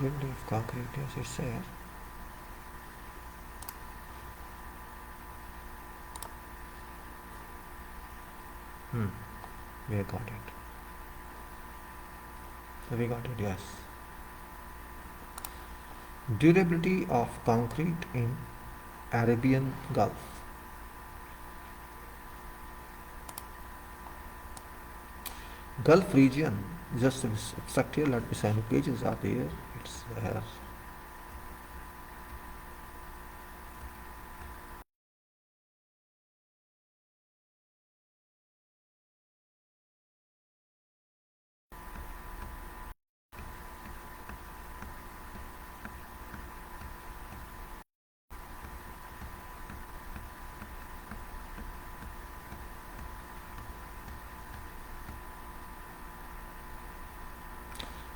durability of concrete. Yes, it's there. We got it. So we got it, yes. Durability of concrete in Arabian Gulf. Gulf region, just this abstract here, let me say the pages are there. It's there.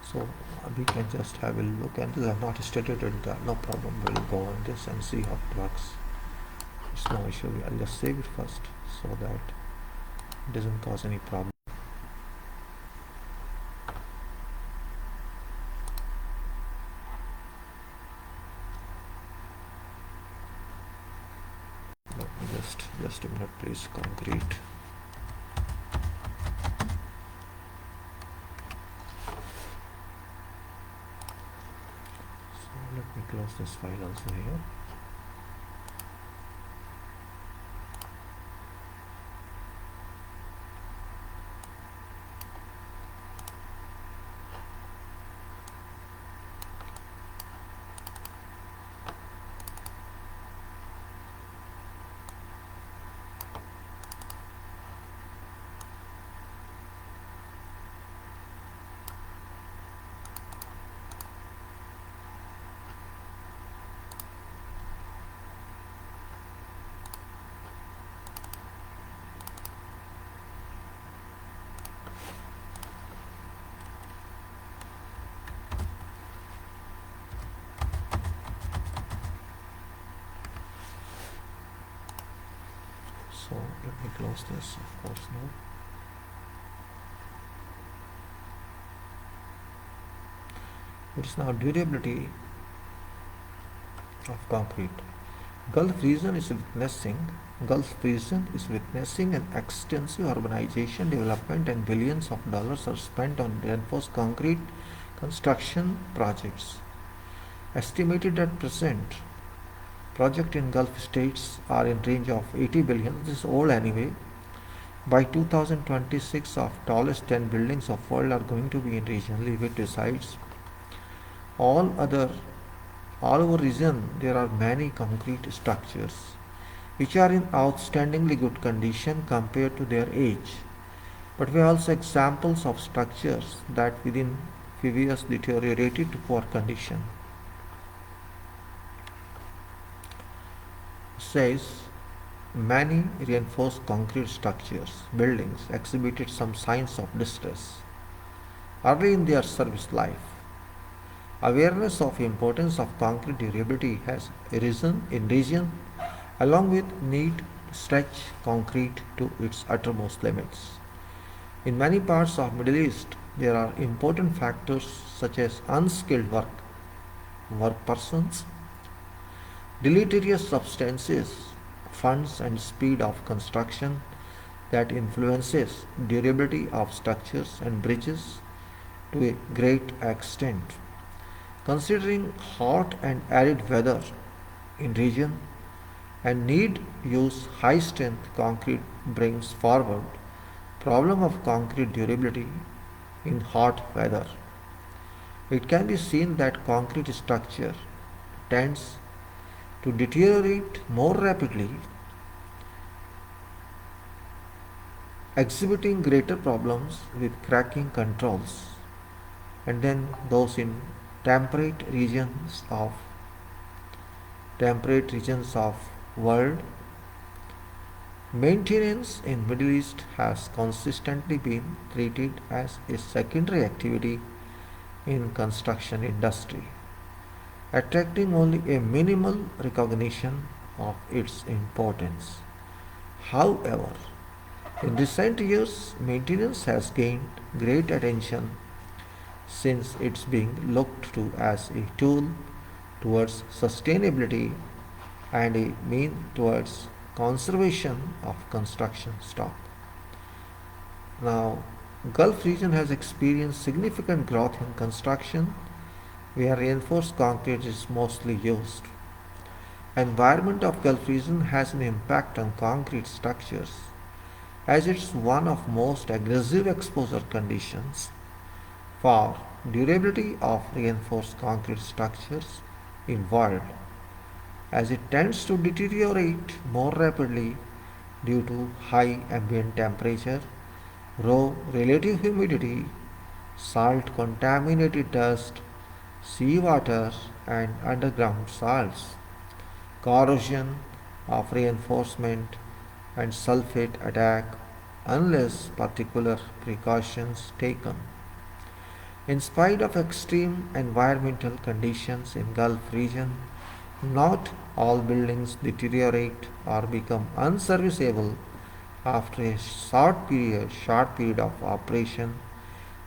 So we can just have a look, and this I have not stated it, no problem. We'll go on this and see how it works. It's no issue. I'll just save it first so that it doesn't cause any problem. Just a minute, please. Concrete. So let me close this file also here. So let me close this, of course, now. It's now durability of concrete. Gulf region is witnessing an extensive urbanization development, and billions of dollars are spent on reinforced concrete construction projects. Estimated at present, projects in Gulf states are in range of 80 billion. This is old anyway. By 2026, of tallest 10 buildings of world are going to be in region. Leave it besides. All over region, there are many concrete structures which are in outstandingly good condition compared to their age. But we have also examples of structures that within few years deteriorated to poor condition. Says many reinforced concrete structures, buildings exhibited some signs of distress early in their service life. Awareness of importance of concrete durability has arisen in region, along with need to stretch concrete to its uttermost limits. In many parts of Middle East, there are important factors such as unskilled work persons, deleterious substances, funds and speed of construction that influences durability of structures and bridges to a great extent. Considering hot and arid weather in region and need use high strength concrete brings forward problem of concrete durability in hot weather. It can be seen that concrete structure tends to deteriorate more rapidly, exhibiting greater problems with cracking controls, and then those in temperate regions of world. Maintenance in Middle East has consistently been treated as a secondary activity in construction industry, attracting only a minimal recognition of its importance. However, in recent years, maintenance has gained great attention since it's being looked to as a tool towards sustainability and a mean towards conservation of construction stock. Now, Gulf region has experienced significant growth in construction where reinforced concrete is mostly used. Environment of Gulf region has an impact on concrete structures as it's one of most aggressive exposure conditions for durability of reinforced concrete structures in world, as it tends to deteriorate more rapidly due to high ambient temperature, low relative humidity, salt contaminated dust, seawater and underground salts, corrosion of reinforcement and sulfate attack unless particular precautions taken. In spite of extreme environmental conditions in Gulf region, not all buildings deteriorate or become unserviceable after a short period of operation.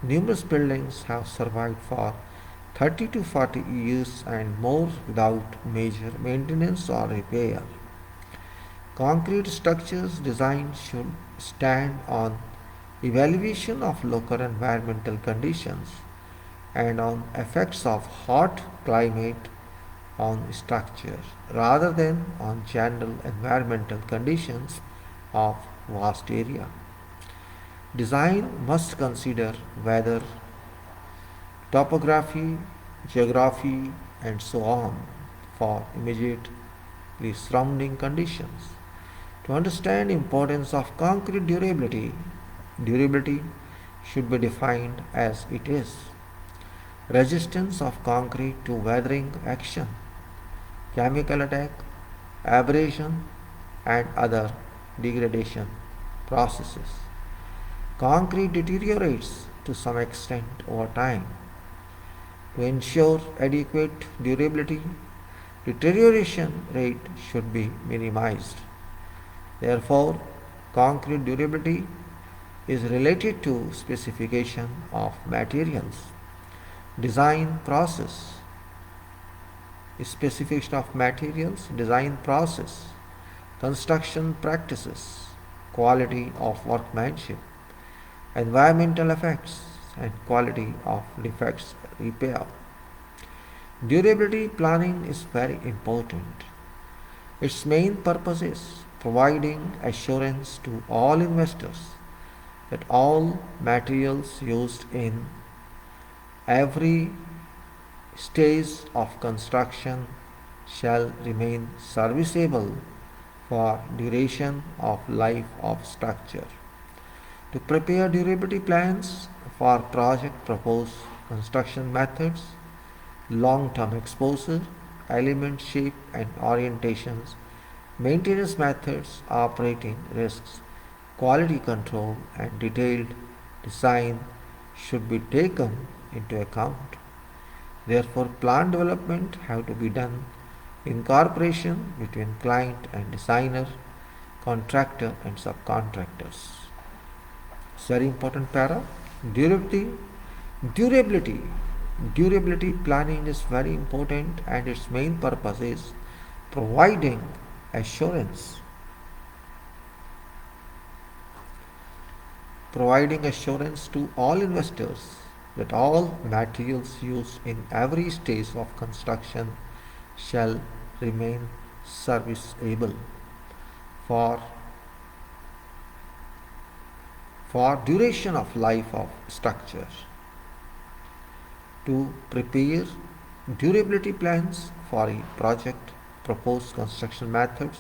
Numerous buildings have survived for 30 to 40 years and more without major maintenance or repair. Concrete structures design should stand on evaluation of local environmental conditions and on effects of hot climate on structure rather than on general environmental conditions of vast area. Design must consider weather, topography, geography, and so on for immediately surrounding conditions. To understand importance of concrete durability should be defined as it is. Resistance of concrete to weathering action, chemical attack, abrasion, and other degradation processes. Concrete deteriorates to some extent over time. To ensure adequate durability, deterioration rate should be minimized. Therefore, concrete durability is related to specification of materials, design process, specification of materials, design process, construction practices, quality of workmanship, environmental effects, and quality of defects repair. Durability planning is very important. Its main purpose is providing assurance to all investors that all materials used in every stage of construction shall remain serviceable for duration of life of structure. To prepare durability plans for project, propose construction methods, long-term exposure, element shape and orientations, maintenance methods, operating risks, quality control, and detailed design should be taken into account. Therefore, plan development have to be done in cooperation between client and designer, contractor and subcontractors. It's very important para. Durability. Durability planning is very important and its main purpose is providing assurance. Providing assurance to all investors that all materials used in every stage of construction shall remain serviceable for duration of life of structure. To prepare durability plans for a project, propose construction methods,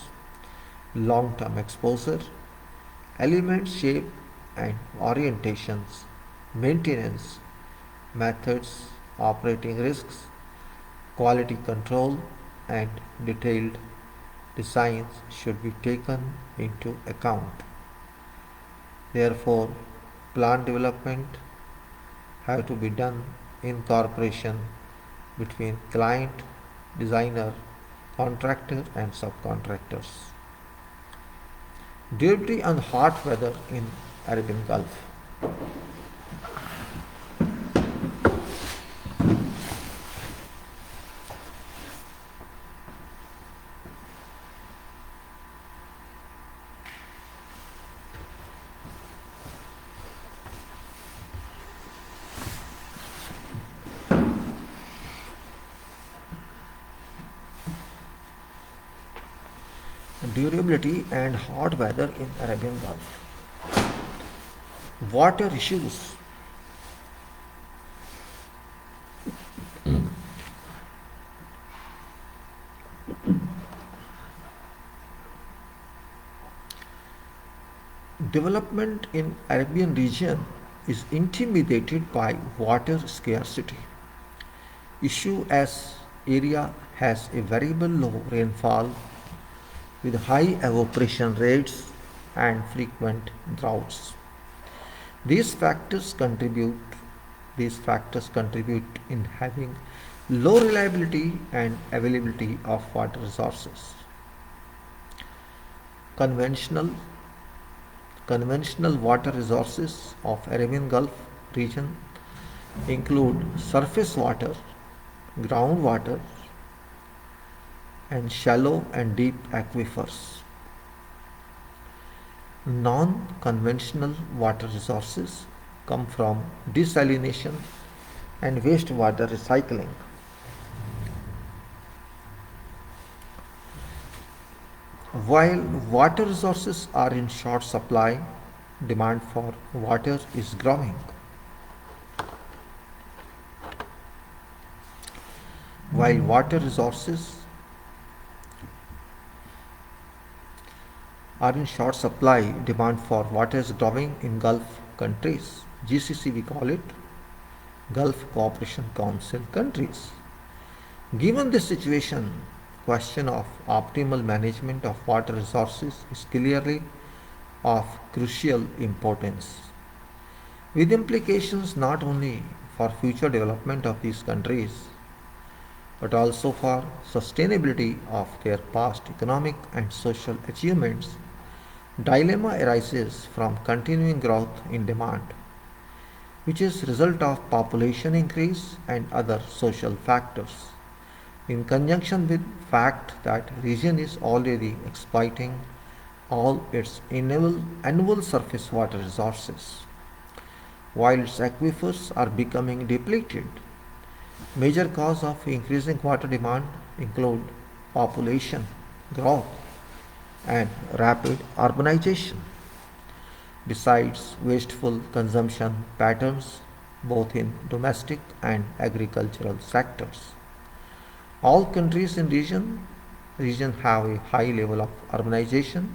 long-term exposure, element shape and orientations, maintenance methods, operating risks, quality control, and detailed designs should be taken into account. Therefore, plan development have to be done in cooperation between client, designer, contractor and subcontractors. Durability and hot weather in Arabian Gulf. Durability and hot weather in Arabian Gulf. Water issues. Development in Arabian region is intimidated by water scarcity issue as area has a variable low rainfall with high evaporation rates and frequent droughts. These factors contribute in having low reliability and availability of water resources. Conventional water resources of Arabian Gulf region include surface water, groundwater, and shallow and deep aquifers. Non-conventional water resources come from desalination and wastewater recycling. While water resources are in short supply, demand for water is growing. While water resources are in short supply, demand for water is growing in Gulf countries. GCC we call it, Gulf Cooperation Council countries. Given this situation, question of optimal management of water resources is clearly of crucial importance, with implications not only for future development of these countries, but also for sustainability of their past economic and social achievements. Dilemma arises from continuing growth in demand, which is result of population increase and other social factors, in conjunction with fact that region is already exploiting all its annual surface water resources, while its aquifers are becoming depleted. Major cause of increasing water demand include population growth and rapid urbanization, besides wasteful consumption patterns both in domestic and agricultural sectors. All countries in region have a high level of urbanization,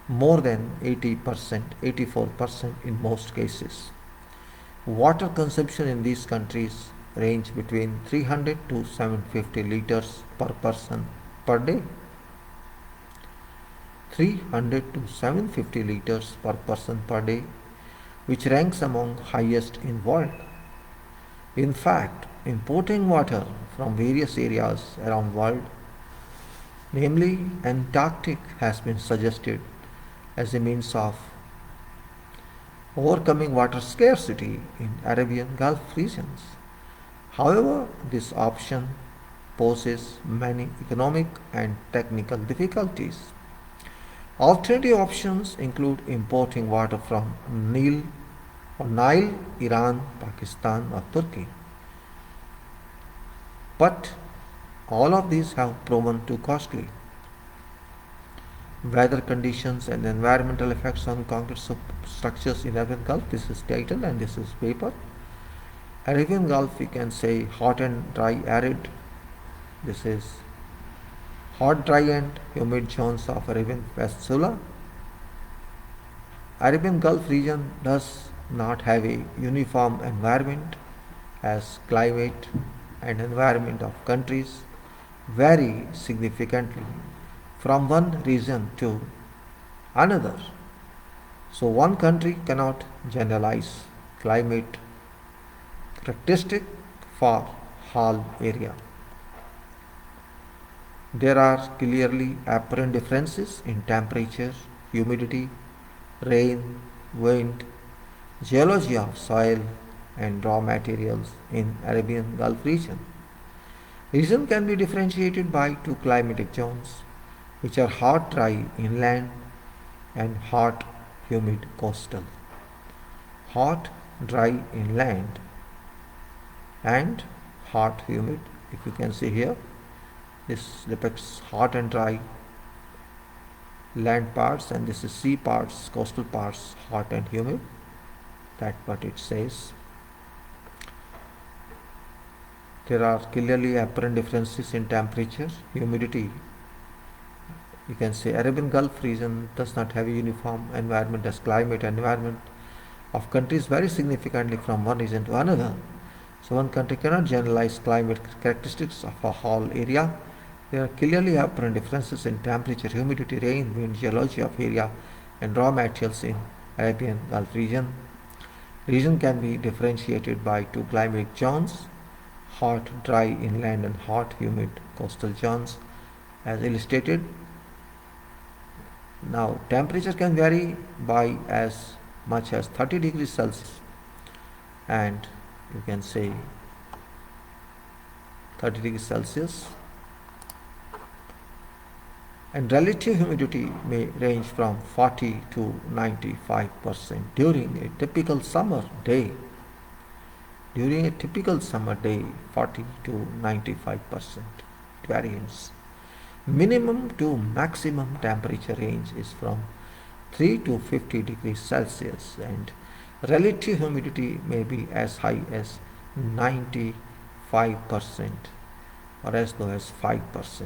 more than 80%, 84% in most cases. Water consumption in these countries range between 300 to 750 liters per person per day. 300 to 750 liters per person per day, which ranks among highest in world. In fact, importing water from various areas around world, namely Antarctic, has been suggested as a means of overcoming water scarcity in Arabian Gulf regions. However, this option poses many economic and technical difficulties. Alternative options include importing water from Nile, Iran, Pakistan or Turkey. But all of these have proven too costly. Weather conditions and environmental effects on concrete structures in Arabian Gulf. This is title and this is paper. Arabian Gulf, we can say hot and dry arid. This is hot, dry and humid zones of Arabian Peninsula. Arabian Gulf region does not have a uniform environment, as climate and environment of countries vary significantly from one region to another. So one country cannot generalize climate characteristic for whole area. There are clearly apparent differences in temperature, humidity, rain, wind, geology of soil and raw materials in Arabian Gulf region. Region can be differentiated by two climatic zones, which are hot, dry inland and hot, humid coastal. Hot, dry inland and hot, humid. If you can see here, this depicts hot and dry land parts, and this is sea parts, coastal parts, hot and humid. That's what it says. There are clearly apparent differences in temperature, humidity. You can say Arabian Gulf region does not have a uniform environment, as climate and environment of countries vary significantly from one region to another. So one country cannot generalize climate characteristics of a whole area. There are clearly apparent differences in temperature, humidity, rain, wind, geology of area and raw materials in Arabian Gulf region. Region can be differentiated by two climatic zones, hot, dry inland and hot, humid coastal zones, as illustrated. Now, temperature can vary by as much as 30 degrees Celsius, and you can say 30 degrees Celsius, and relative humidity may range from 40 to 95% during a typical summer day. During a typical summer day, 40 to 95% variance. Minimum to maximum temperature range is from 3 to 50 degrees Celsius, and relative humidity may be as high as 95% or as low as 5%.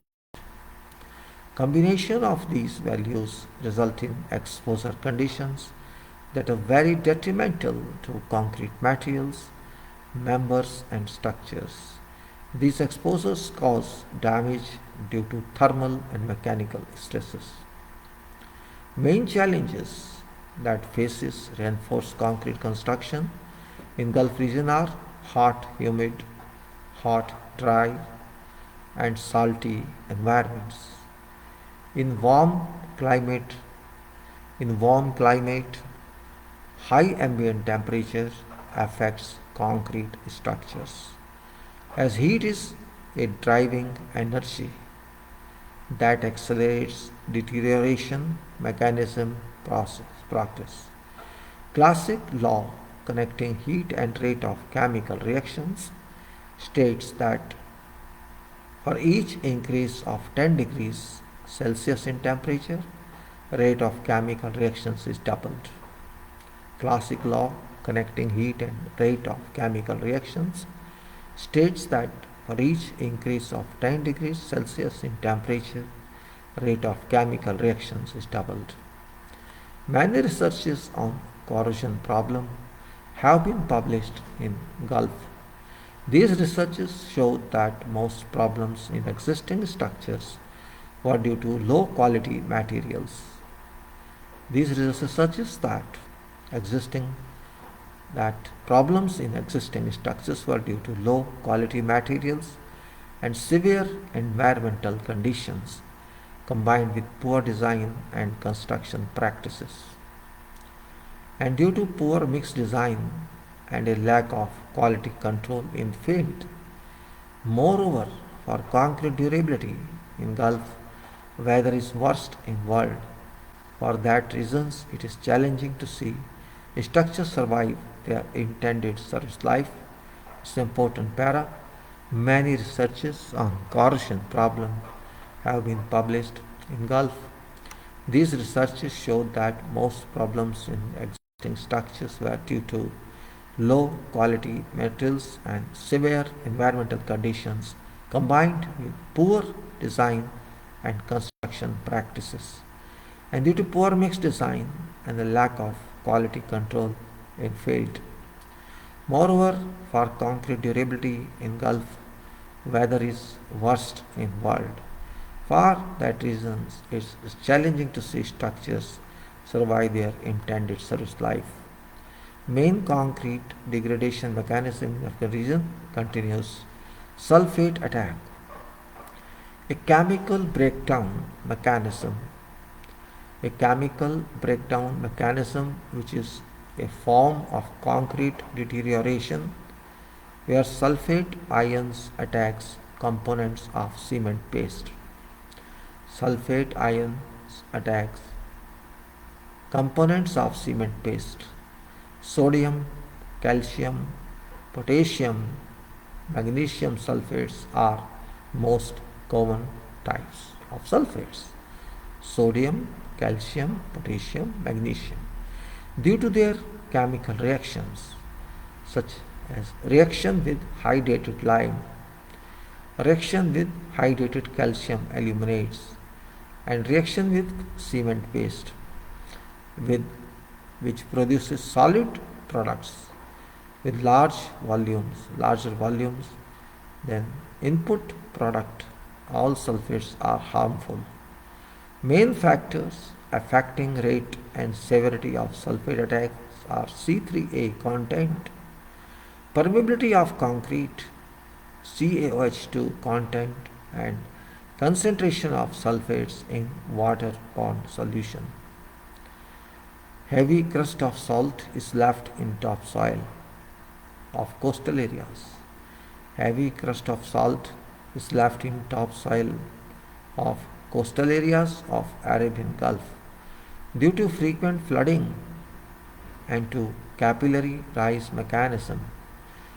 Combination of these values result in exposure conditions that are very detrimental to concrete materials, members and structures. These exposures cause damage due to thermal and mechanical stresses. Main challenges that faces reinforced concrete construction in Gulf region are hot, humid, hot, dry and salty environments. In warm climate, high ambient temperature affects concrete structures, as heat is a driving energy that accelerates deterioration mechanism practice. Classic law connecting heat and rate of chemical reactions states that for each increase of 10 degrees Celsius in temperature, rate of chemical reactions is doubled. Classic law connecting heat and rate of chemical reactions states that for each increase of 10 degrees Celsius in temperature, rate of chemical reactions is doubled. Many researches on corrosion problem have been published in Gulf. These researches show that most problems in existing structures were due to low quality materials. These researches that problems in existing structures were due to low quality materials and severe environmental conditions combined with poor design and construction practices. And due to poor mix design and a lack of quality control in field. Moreover, for concrete durability in Gulf, weather is worst in world. For that reasons, it is challenging to see structures survive their intended service life. It's an important para. Many researches on corrosion problem have been published in Gulf. These researches showed that most problems in existing structures were due to low quality materials and severe environmental conditions combined with poor design and construction practices, and due to poor mix design and the lack of quality control in field. Moreover, for concrete durability in Gulf, weather is worst in world. For that reason, it is challenging to see structures survive their intended service life. Main concrete degradation mechanism of the region continues. Sulfate attack, a chemical breakdown mechanism. A chemical breakdown mechanism which is a form of concrete deterioration where sulfate ions attacks components of cement paste. Sulfate ions attacks components of cement paste. Sodium, calcium, potassium, magnesium sulfates are most common types of sulfates. Sodium, calcium, potassium, magnesium. Due to their chemical reactions, such as reaction with hydrated lime, reaction with hydrated calcium aluminates, and reaction with cement paste, which produces solid products with larger volumes than input product, all sulfates are harmful. Main factors affecting rate and severity of sulfate attacks are C3A content, permeability of concrete, CaOH2 content, and concentration of sulfates in water-bound solution. Heavy crust of salt is left in topsoil of coastal areas. Heavy crust of salt is left in topsoil of coastal areas of Arabian Gulf due to frequent flooding and to capillary rise mechanism,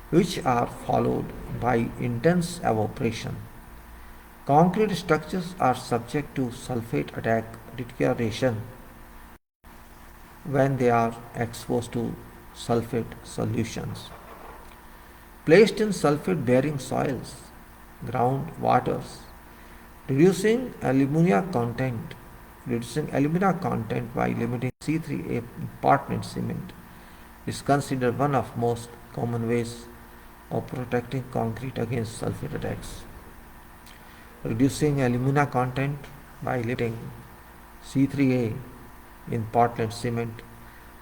which are followed by intense evaporation. Concrete structures are subject to sulfate attack deterioration when they are exposed to sulfate solutions. Placed in sulfate bearing soils, ground waters, reducing alumina content by limiting C3A compartment cement is considered one of most common ways of protecting concrete against sulfate attacks. Reducing alumina content by limiting C3A in Portland cement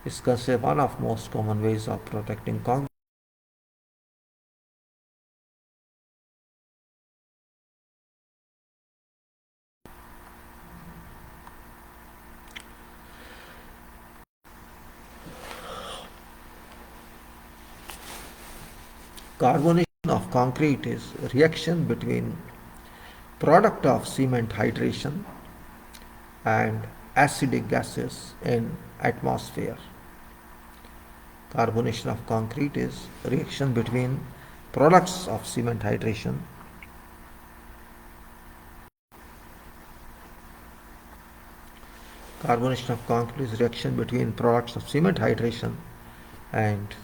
is considered one of most common ways of protecting concrete. Carbonation of concrete is a reaction between product of cement hydration and acidic gases in atmosphere. Carbonation of concrete is a reaction between products of cement hydration Carbonation of concrete is reaction between products of cement hydration and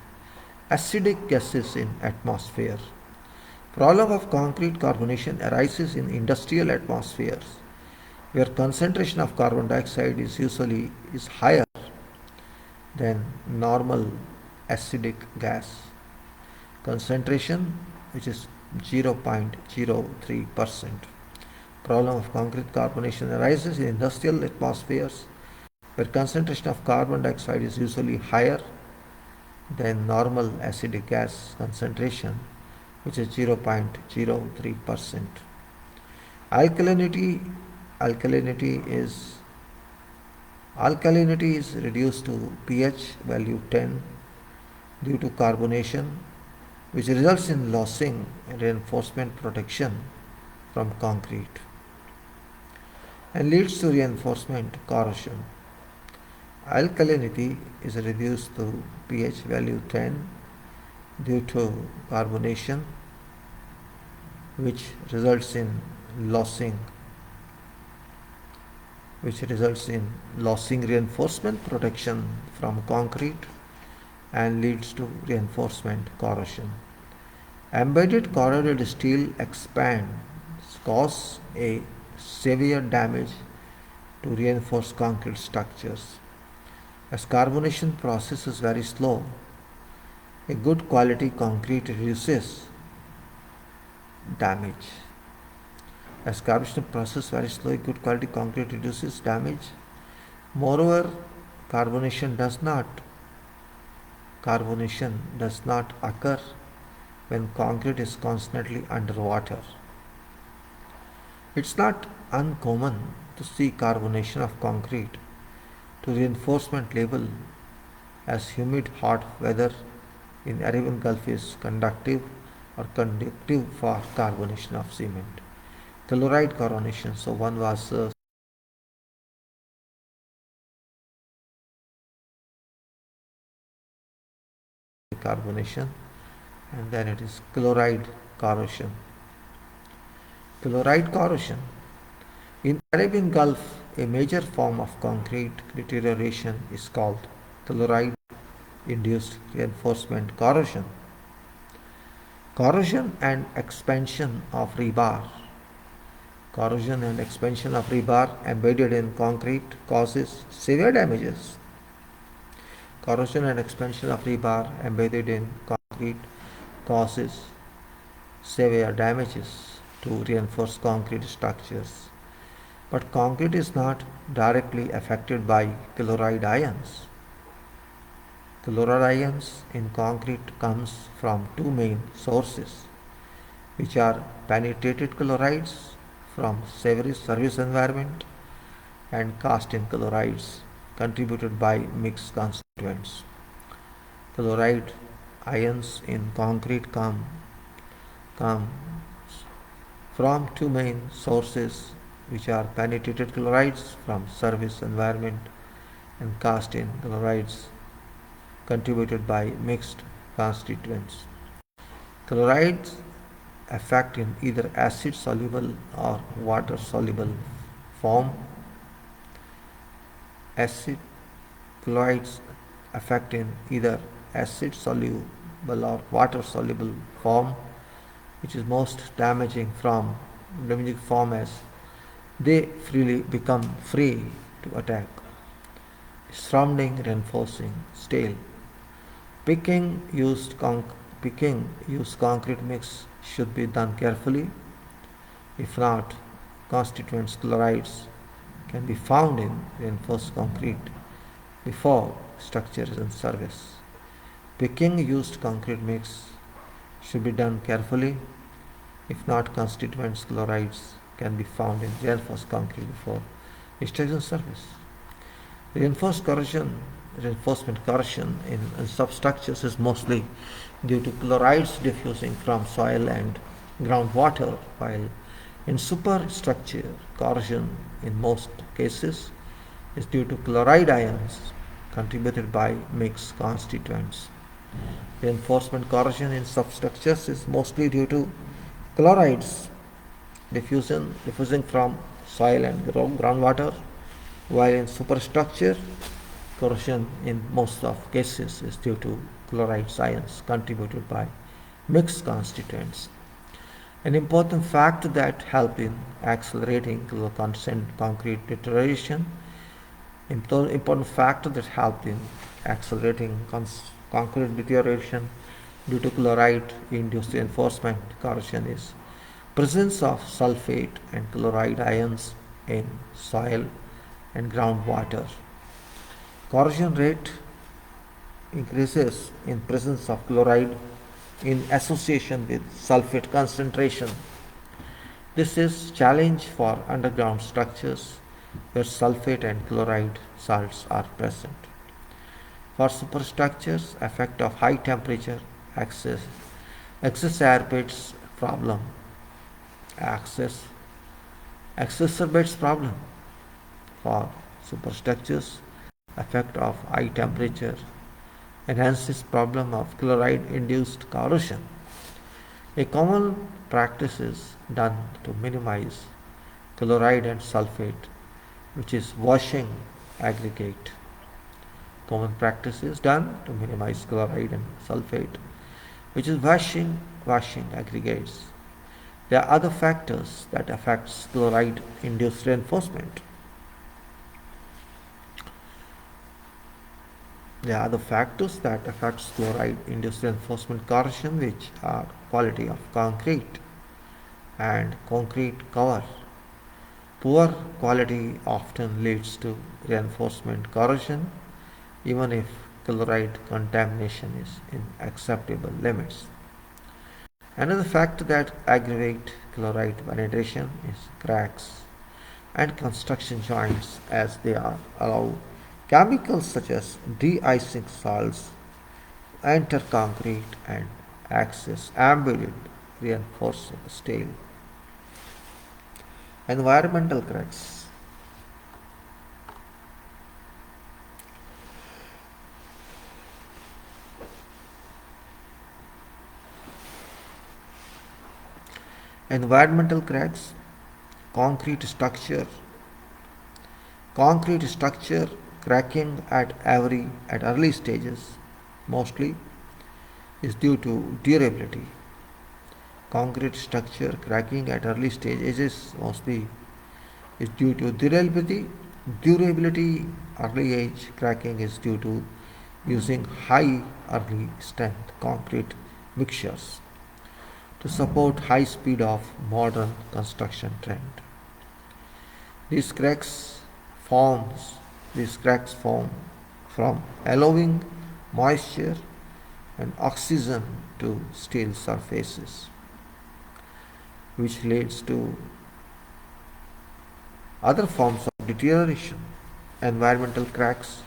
acidic gases in atmosphere. Problem of concrete carbonation arises in industrial atmospheres where concentration of carbon dioxide is higher than normal acidic gas concentration, which is 0.03%. Problem of concrete carbonation arises in industrial atmospheres where concentration of carbon dioxide is usually higher than normal acidic gas concentration, which is 0.03%. Alkalinity is reduced to pH value 10 due to carbonation, which results in losing reinforcement protection from concrete and leads to reinforcement corrosion. Alkalinity is reduced to pH value 10 due to carbonation, which results in losing reinforcement protection from concrete and leads to reinforcement corrosion. Embedded corroded steel expands, cause a severe damage to reinforced concrete structures. As carbonation process is very slow, a good quality concrete reduces damage. As carbonation process is very slow, a good quality concrete reduces damage. Moreover, carbonation does not occur when concrete is constantly underwater. It's not uncommon to see carbonation of concrete to reinforcement level as humid hot weather in Arabian Gulf is conductive for carbonation of cement. Chloride carbonation. So one was carbonation and then it is chloride corrosion. Chloride corrosion. In Arabian Gulf, a major form of concrete deterioration is called chloride-induced reinforcement corrosion. Corrosion and expansion of rebar. Corrosion and expansion of rebar embedded in concrete causes severe damages. Corrosion and expansion of rebar embedded in concrete causes severe damages to reinforced concrete structures. But concrete is not directly affected by chloride ions. Chloride ions in concrete comes from two main sources, which are penetrated chlorides from service environment and cast-in chlorides contributed by mixed constituents. Chloride ions in concrete come from two main sources, which are penetrated chlorides from surface environment, and cast in chlorides contributed by mixed constituents. Chlorides affect in either acid soluble or water soluble form. Acid chlorides affect in either acid soluble or water soluble form, which is most damaging form as they freely become free to attack. Surrounding reinforcing steel. Picking used concrete mix should be done carefully. If not, constituents chlorides can be found in reinforced concrete before structure is in service. Picking used concrete mix should be done carefully. If not, constituents chlorides can be found in reinforced concrete before structure is in service. Reinforcement corrosion in substructures is mostly due to chlorides diffusing from soil and groundwater, while in superstructure corrosion in most cases is due to chloride ions contributed by mixed constituents. Reinforcement corrosion in substructures is mostly due to chlorides diffusing from soil and groundwater, while in superstructure corrosion in most of cases is due to chloride ions contributed by mixed constituents. An important factor that helps in accelerating concrete deterioration. Important factor that helps in accelerating concrete deterioration due to chloride-induced reinforcement corrosion is presence of sulfate and chloride ions in soil and groundwater. Corrosion rate increases in presence of chloride in association with sulfate concentration. This is challenge for underground structures where sulfate and chloride salts are present. For superstructures, effect of high temperature exacerbates problem. For superstructures, effect of high temperature enhances problem of chloride-induced corrosion. A common practice is done to minimize chloride and sulfate, which is washing aggregate. Common practice is done to minimize chloride and sulfate, which is washing aggregates. There are other factors that affects chloride-induced reinforcement. There are other factors that affects chloride-induced reinforcement corrosion, which are quality of concrete and concrete cover. Poor quality often leads to reinforcement corrosion, even if chloride contamination is in acceptable limits. Another factor that aggravate chloride penetration is cracks and construction joints, as they allow chemicals such as de-icing salts enter concrete and access embedded reinforced steel. Environmental cracks. Environmental cracks, concrete structure cracking at early stages mostly is due to durability. Concrete structure cracking at early stages mostly is due to durability. Early age cracking is due to using high early strength concrete mixtures to support high speed of modern construction trend. These cracks form from allowing moisture and oxygen to steel surfaces, which leads to other forms of deterioration. Environmental cracks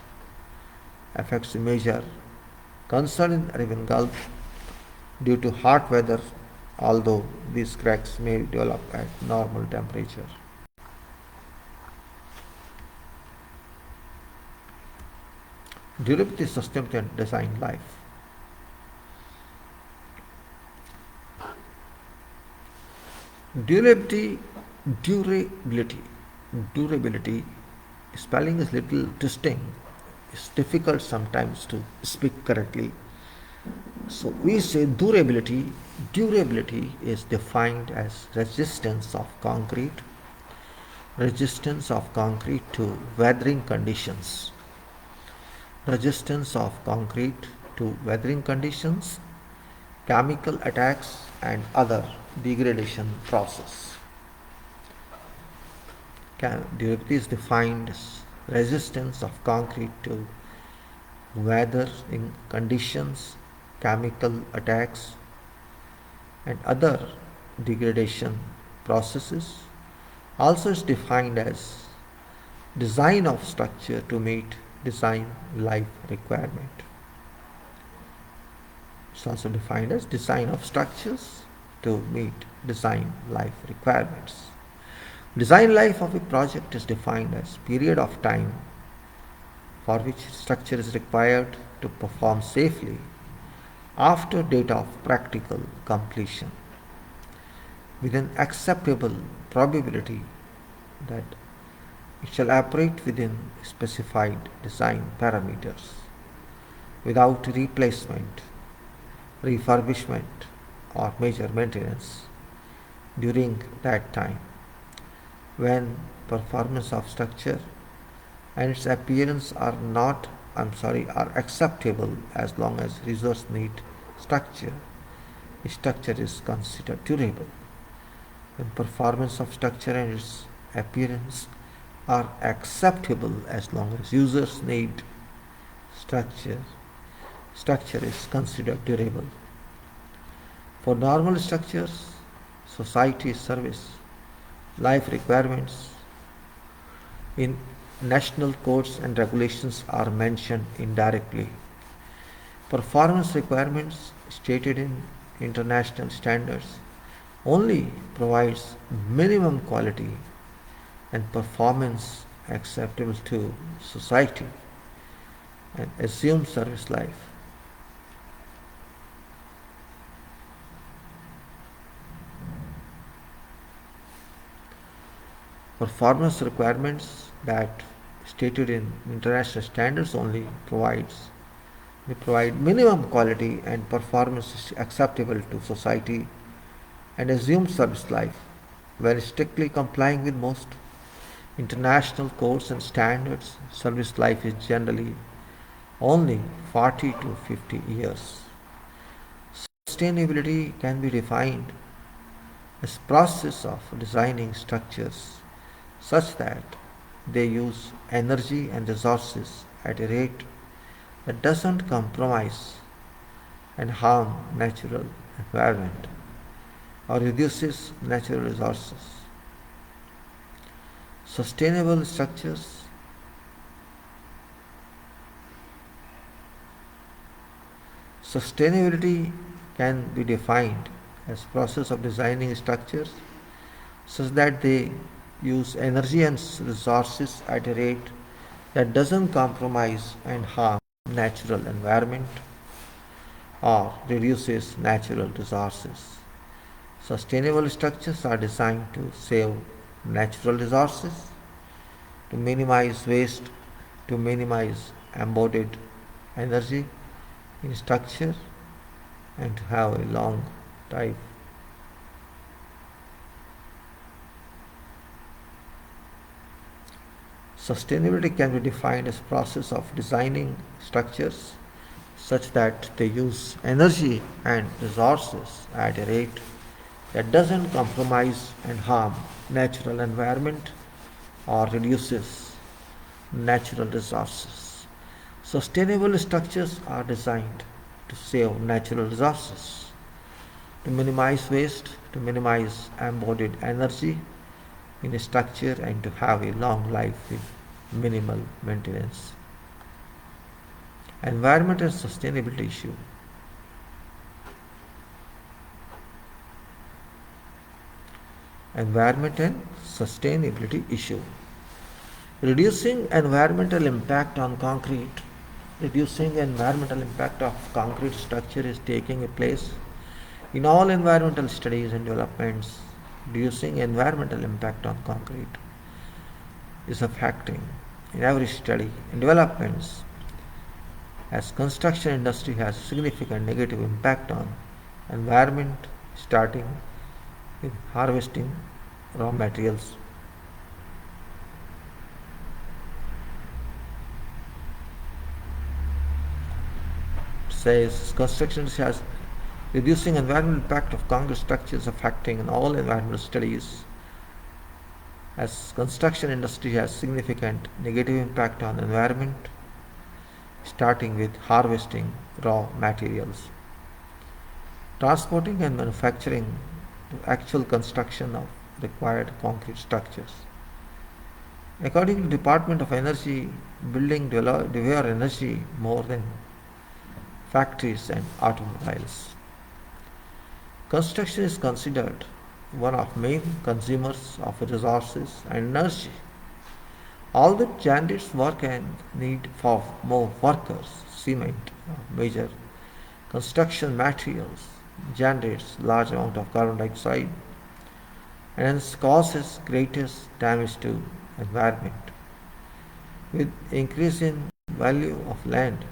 affects major concern in Arabian Gulf due to hot weather, although these cracks may develop at normal temperature. Durability, sustainability, and design life. Durability, durability, durability. Spelling is little twisting. It's difficult sometimes to speak correctly. So we say durability. Durability is defined as resistance of concrete to weathering conditions, resistance of concrete to weathering conditions, chemical attacks, and other degradation process. Durability is defined as resistance of concrete to weathering conditions, chemical attacks, and other degradation processes. Also is defined as design of structure to meet design life requirement. It's also defined as design of structures to meet design life requirements. Design life of a project is defined as period of time for which structure is required to perform safely after date of practical completion, with an acceptable probability that it shall operate within specified design parameters without replacement, refurbishment, or major maintenance during that time, when performance of structure and its appearance are acceptable as long as users need structure. The structure is considered durable. When performance of structure and its appearance are acceptable as long as users need structure, structure is considered durable. For normal structures, society service, life requirements in national codes and regulations are mentioned indirectly. Performance requirements stated in international standards only provides minimum quality and performance acceptable to society and assumed service life. Performance requirements that stated in international standards only provide minimum quality and performance acceptable to society and assumed service life, when strictly complying with most international codes and standards. Service life is generally only 40 to 50 years. Sustainability can be defined as process of designing structures such that they use energy and resources at a rate that doesn't compromise and harm natural environment or reduces natural resources. Sustainable structures Sustainability can be defined as process of designing structures such that they use energy and resources at a rate that doesn't compromise and harm natural environment or reduces natural resources. Sustainable structures are designed to save natural resources, to minimize waste, to minimize embodied energy in structure, and to have a long life. Sustainability can be defined as process of designing structures such that they use energy and resources at a rate that doesn't compromise and harm natural environment or reduces natural resources. Sustainable structures are designed to save natural resources, to minimize waste, to minimize embodied energy in a structure, and to have a long life with minimal maintenance. Environment and sustainability issue. Environment and sustainability issue. Reducing environmental impact on concrete Reducing environmental impact of concrete structure is taking place in all environmental studies and developments. Reducing environmental impact on concrete is affecting in every study and developments, as construction industry has significant negative impact on environment, starting with harvesting raw materials. Says construction has reducing environmental impact of concrete structures affecting in all environmental studies, as construction industry has significant negative impact on environment, starting with harvesting raw materials, transporting and manufacturing to actual construction of required concrete structures. According to Department of Energy, building devour energy more than factories and automobiles. Construction is considered one of main consumers of resources and energy. All that generates work and need for more workers, cement, major construction materials, generates large amount of carbon dioxide and hence causes greatest damage to environment. With increase in value of land,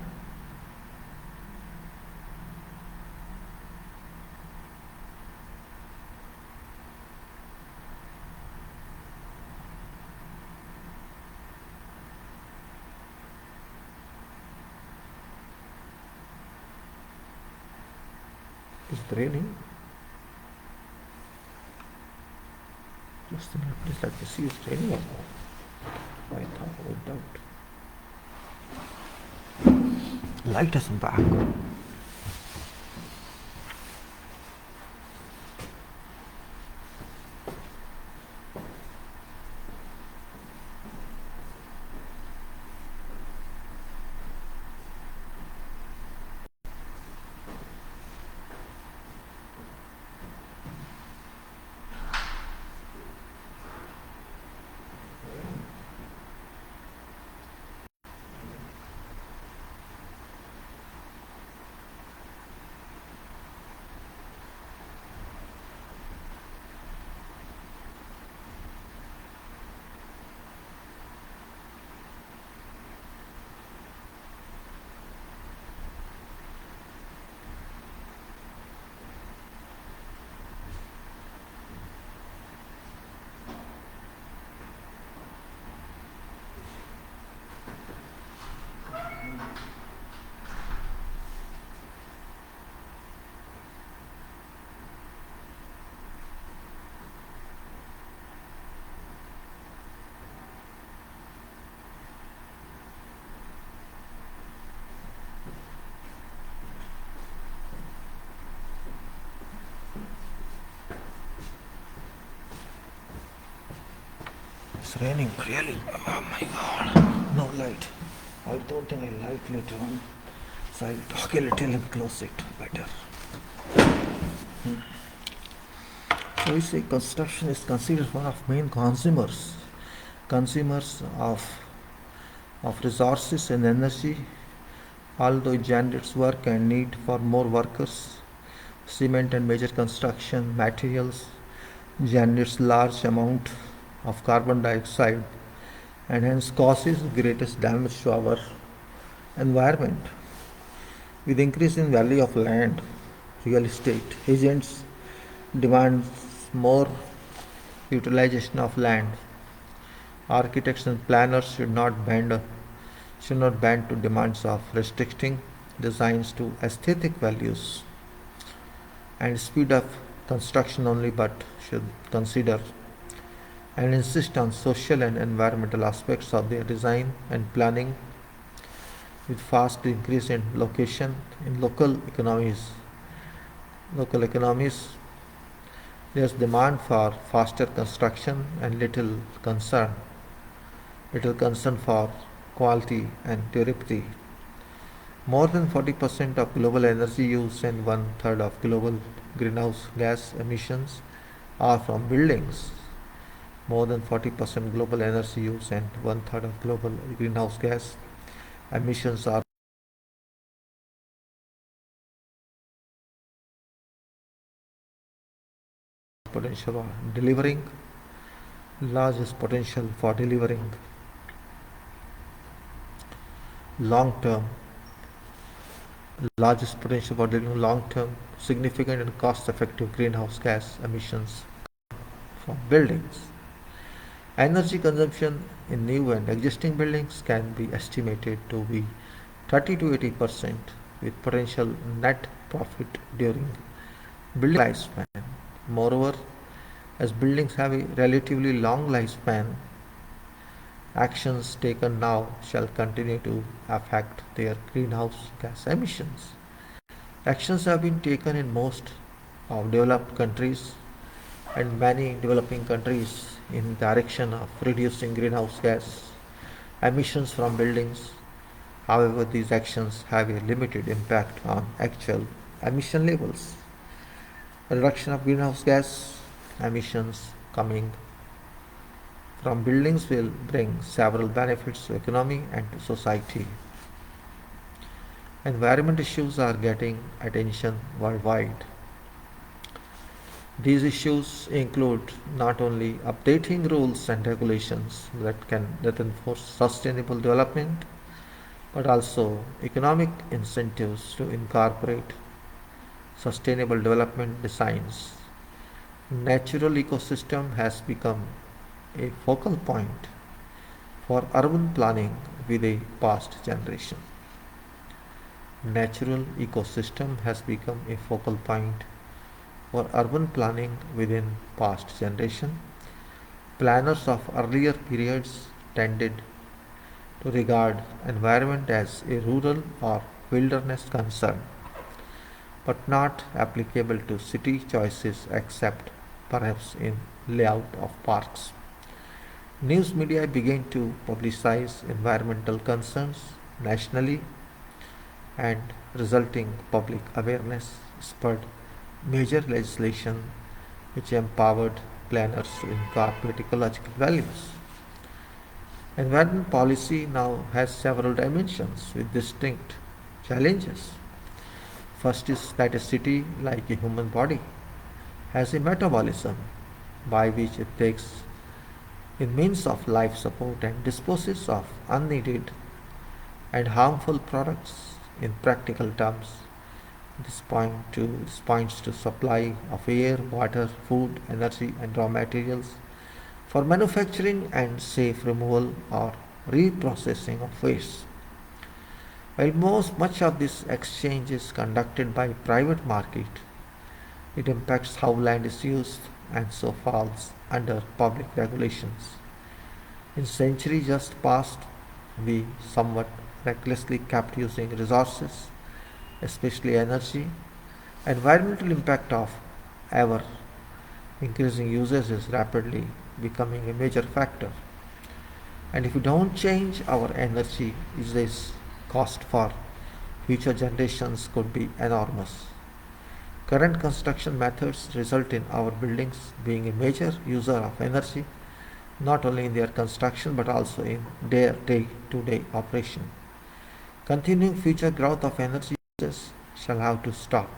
is it raining? Just a minute, please let me see it's raining or not. I thought I would doubt. Light isn't back. It's raining really. Oh my god. No light. I don't think I light later on. So I'll talk a little and close it better. So we say construction is considered one of main consumers of resources and energy, although it generates work and need for more workers. Cement and major construction materials generates large amount of carbon dioxide and hence causes greatest damage to our environment. With increase in value of land, real estate agents demand more utilization of land. Architects and planners should not bend to demands of restricting designs to aesthetic values and speed of construction only, but should consider and insist on social and environmental aspects of their design and planning. With fast increase in location in local economies, there's demand for faster construction and little concern for quality and durability. More than 40% of global energy use and one-third of global greenhouse gas emissions are from buildings. More than 40% global energy use and one-third of global greenhouse gas emissions are potential for delivering largest potential for delivering long-term largest potential for delivering long-term significant and cost-effective greenhouse gas emissions from buildings. Energy consumption in new and existing buildings can be estimated to be 30 to 80% with potential net profit during building lifespan. Moreover, as buildings have a relatively long lifespan, actions taken now shall continue to affect their greenhouse gas emissions. Actions have been taken in most of developed countries and many developing countries in direction of reducing greenhouse gas emissions from buildings. However, these actions have a limited impact on actual emission levels. A reduction of greenhouse gas emissions coming from buildings will bring several benefits to economy and to society. Environment issues are getting attention worldwide. These issues include not only updating rules and regulations that enforce sustainable development, but also economic incentives to incorporate sustainable development designs. Natural ecosystem has become a focal point for urban planning with a past generation. Natural ecosystem has become a focal point for urban planning within past generation. Planners of earlier periods tended to regard environment as a rural or wilderness concern, but not applicable to city choices except perhaps in layout of parks. News media began to publicize environmental concerns nationally, and resulting public awareness spurred major legislation which empowered planners to incorporate ecological values. Environment policy now has several dimensions with distinct challenges. First is that a city, like a human body, has a metabolism by which it takes in means of life support and disposes of unneeded and harmful products in practical terms. This points to supply of air, water, food, energy and raw materials for manufacturing and safe removal or reprocessing of waste. While much of this exchange is conducted by private market, it impacts how land is used and so falls under public regulations. In century just past, we somewhat recklessly kept using resources, especially energy. Environmental impact of ever increasing uses is rapidly becoming a major factor. And if we don't change our energy usage, cost for future generations could be enormous. Current construction methods result in our buildings being a major user of energy, not only in their construction but also in their day-to-day operation. Continuing future growth of energy uses shall have to stop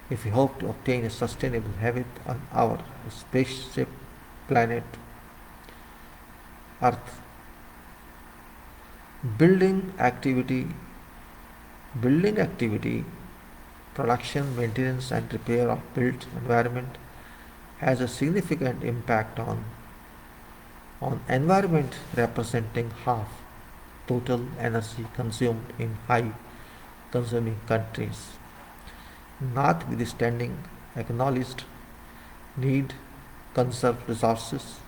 if we hope to obtain a sustainable habit on our spaceship planet Earth. Building activity, production, maintenance and repair of built environment has a significant impact on environment, representing half total energy consumed in high consuming countries. Notwithstanding acknowledged need to conserve resources,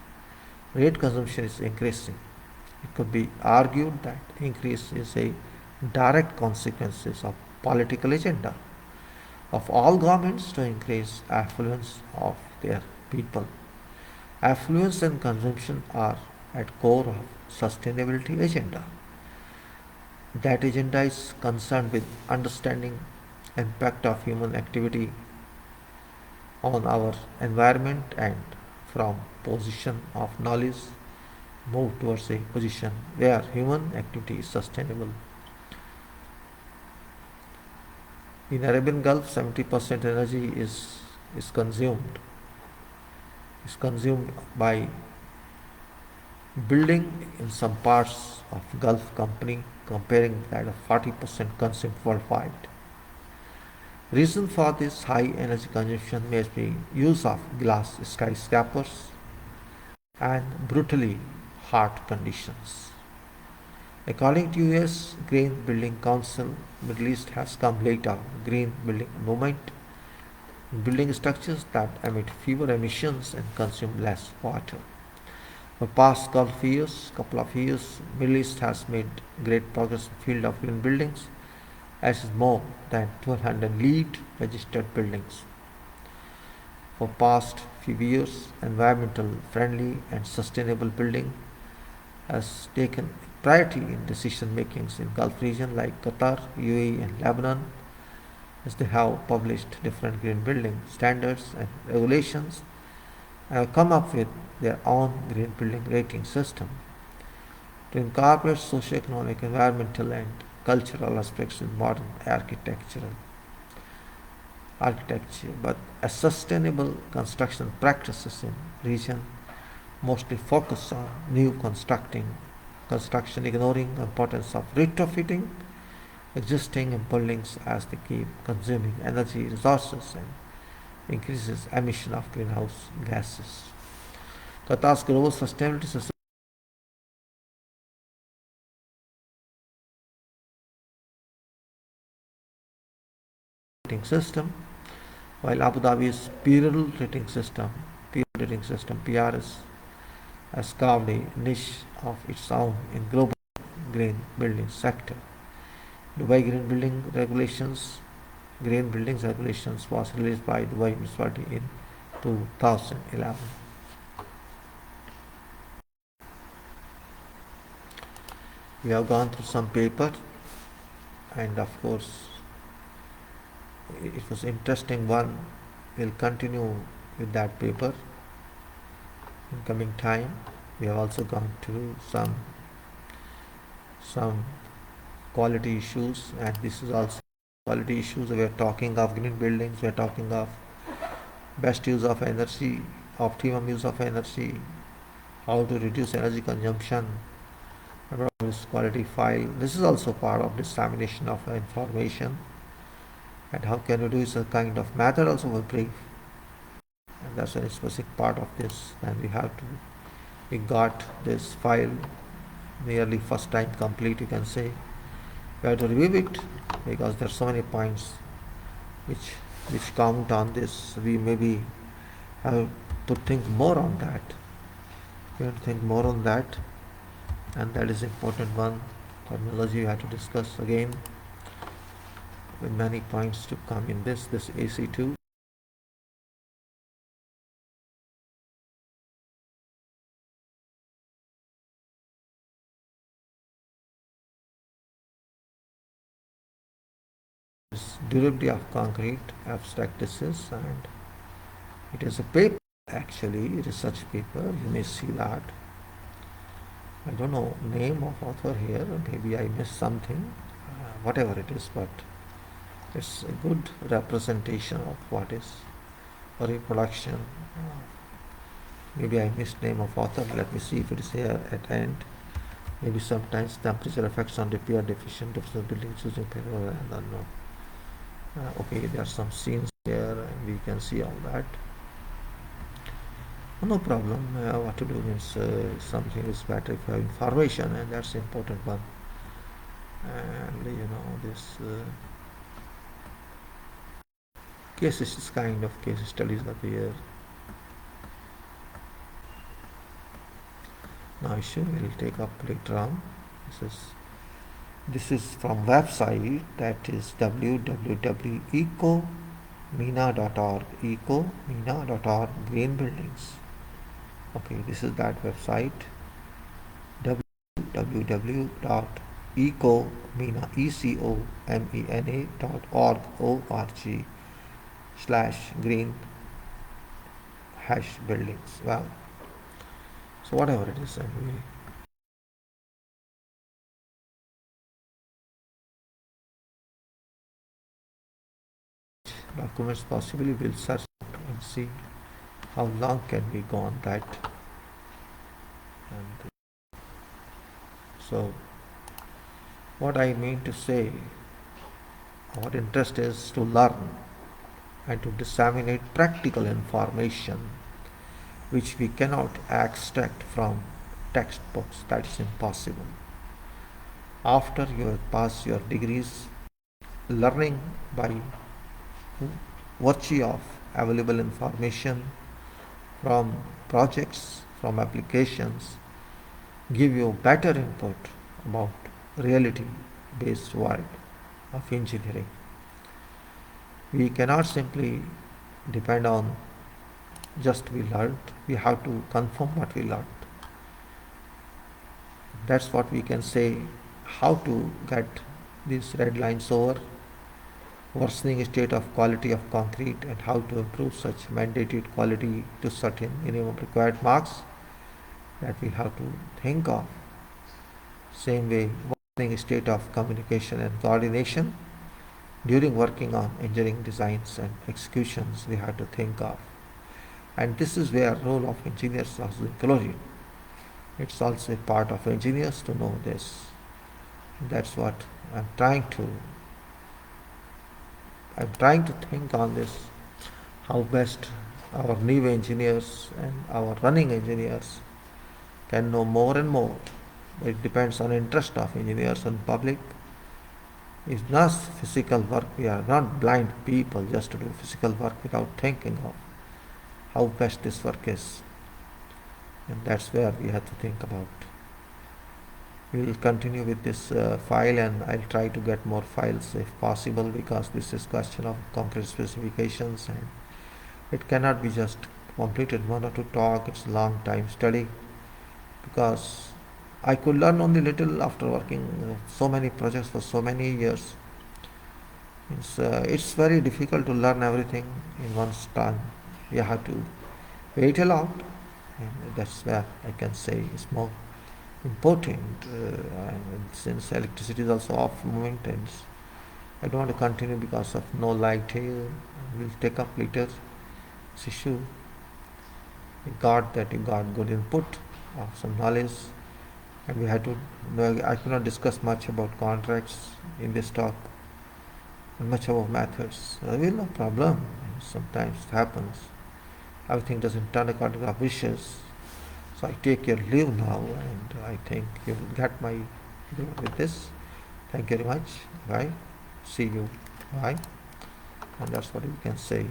rate consumption is increasing. It could be argued that increase is a direct consequence of political agenda of all governments to increase affluence of their people. Affluence and consumption are at core of sustainability agenda. That agenda is concerned with understanding impact of human activity on our environment and from position of knowledge move towards a position where human activity is sustainable. In Arabian Gulf, 70% energy is consumed is consumed by building in some parts of Gulf company, comparing that of 40% consumed worldwide. Reason for this high energy consumption may be use of glass skyscrapers and brutally hot conditions. According to US Green Building Council, Middle East has come later. Green building movement, building structures that emit fewer emissions and consume less water. For past couple of years, Middle East has made great progress in field of green buildings, as is more than 1,200 LEED registered buildings. For past few years, environmental friendly and sustainable building has taken priority in decision makings in Gulf region like Qatar, UAE and Lebanon, as they have published different green building standards and regulations and have come up with their own green building rating system to incorporate socio-economic, environmental and cultural aspects in modern architecture, but as sustainable construction practices in region mostly focus on new construction, ignoring the importance of retrofitting existing buildings as they keep consuming energy resources and increases emission of greenhouse gases. Qatar's global sustainability rating system, while Abu Dhabi's period rating system (PRS) has carved a niche of its own in global green building sector. Dubai Green Buildings Regulations was released by Dubai Municipality in 2011. We have gone through some paper, and of course it was interesting one. We'll continue with that paper in coming time. We have also gone through some quality issues, and this is also quality issues. We are talking of green buildings, we are talking of best use of energy, optimum use of energy, how to reduce energy consumption, this quality file. This is also part of dissemination of information, and how can we do is a kind of method also will brief, and that's a specific part of this. And we got this file nearly first time complete, you can say. We have to review it because there are so many points which count on this. We maybe have to think more on that. We have to think more on that, and that is important one. Terminology we have to discuss again, with many points to come in this AC2. Durability of concrete, abstract thesis, and it is a paper, actually research paper. You may see that. I don't know name of author here, maybe I missed something, whatever it is, but it's a good representation of what is a reproduction. Maybe I missed name of author. Let me see if it is here at end. Maybe sometimes temperature effects on repair deficient buildings using paper, I don't know. Okay, there are some scenes here and we can see all that. No problem. What to do means something is better if you have information, and that's the important one. And this cases, kind of case studies are here. Now issue we'll take up later on. This is from website, that is www.ecomina.org, ecomina.org, green buildings. Okay, this is that website, www.ecomina.org/green buildings. Well, so whatever it is, anyway. Documents possibly we'll search and see How long can we go on that? And so what I mean to say, our interest is to learn and to disseminate practical information which we cannot extract from textbooks. That is impossible. After you have passed your degrees, learning by virtue of available information from projects, from applications, give you better input about reality-based world of engineering. We cannot simply depend on just we learned. We have to confirm what we learned. That's what we can say, how to get these red lines over, worsening state of quality of concrete, and how to improve such mandated quality to certain minimum required marks that we have to think of. Same way, worsening state of communication and coordination during working on engineering designs and executions we have to think of. And this is where role of engineers also included. It's also a part of engineers to know this. That's what I'm trying to think on this, how best our new engineers and our running engineers can know more and more. It depends on interest of engineers and public. It's not physical work. We are not blind people just to do physical work without thinking of how best this work is. And that's where we have to think about. We will continue with this file, and I'll try to get more files if possible, because this is question of concrete specifications and it cannot be just completed one or two talk. It's a long time study, because I could learn only little after working so many projects for so many years. It's very difficult to learn everything in one time. You have to wait a lot, and that's where I can say is more important. And since electricity is also off moment, and I don't want to continue because of no light here. We'll take up later this issue. You got good input of some knowledge, and we had to I cannot discuss much about contracts in this talk and much about methods. No problem. Sometimes it happens. Everything doesn't turn according to our wishes. So I take your leave now, and I think you will get my leave with this. Thank you very much. Bye. See you. Bye. And that's what we can say.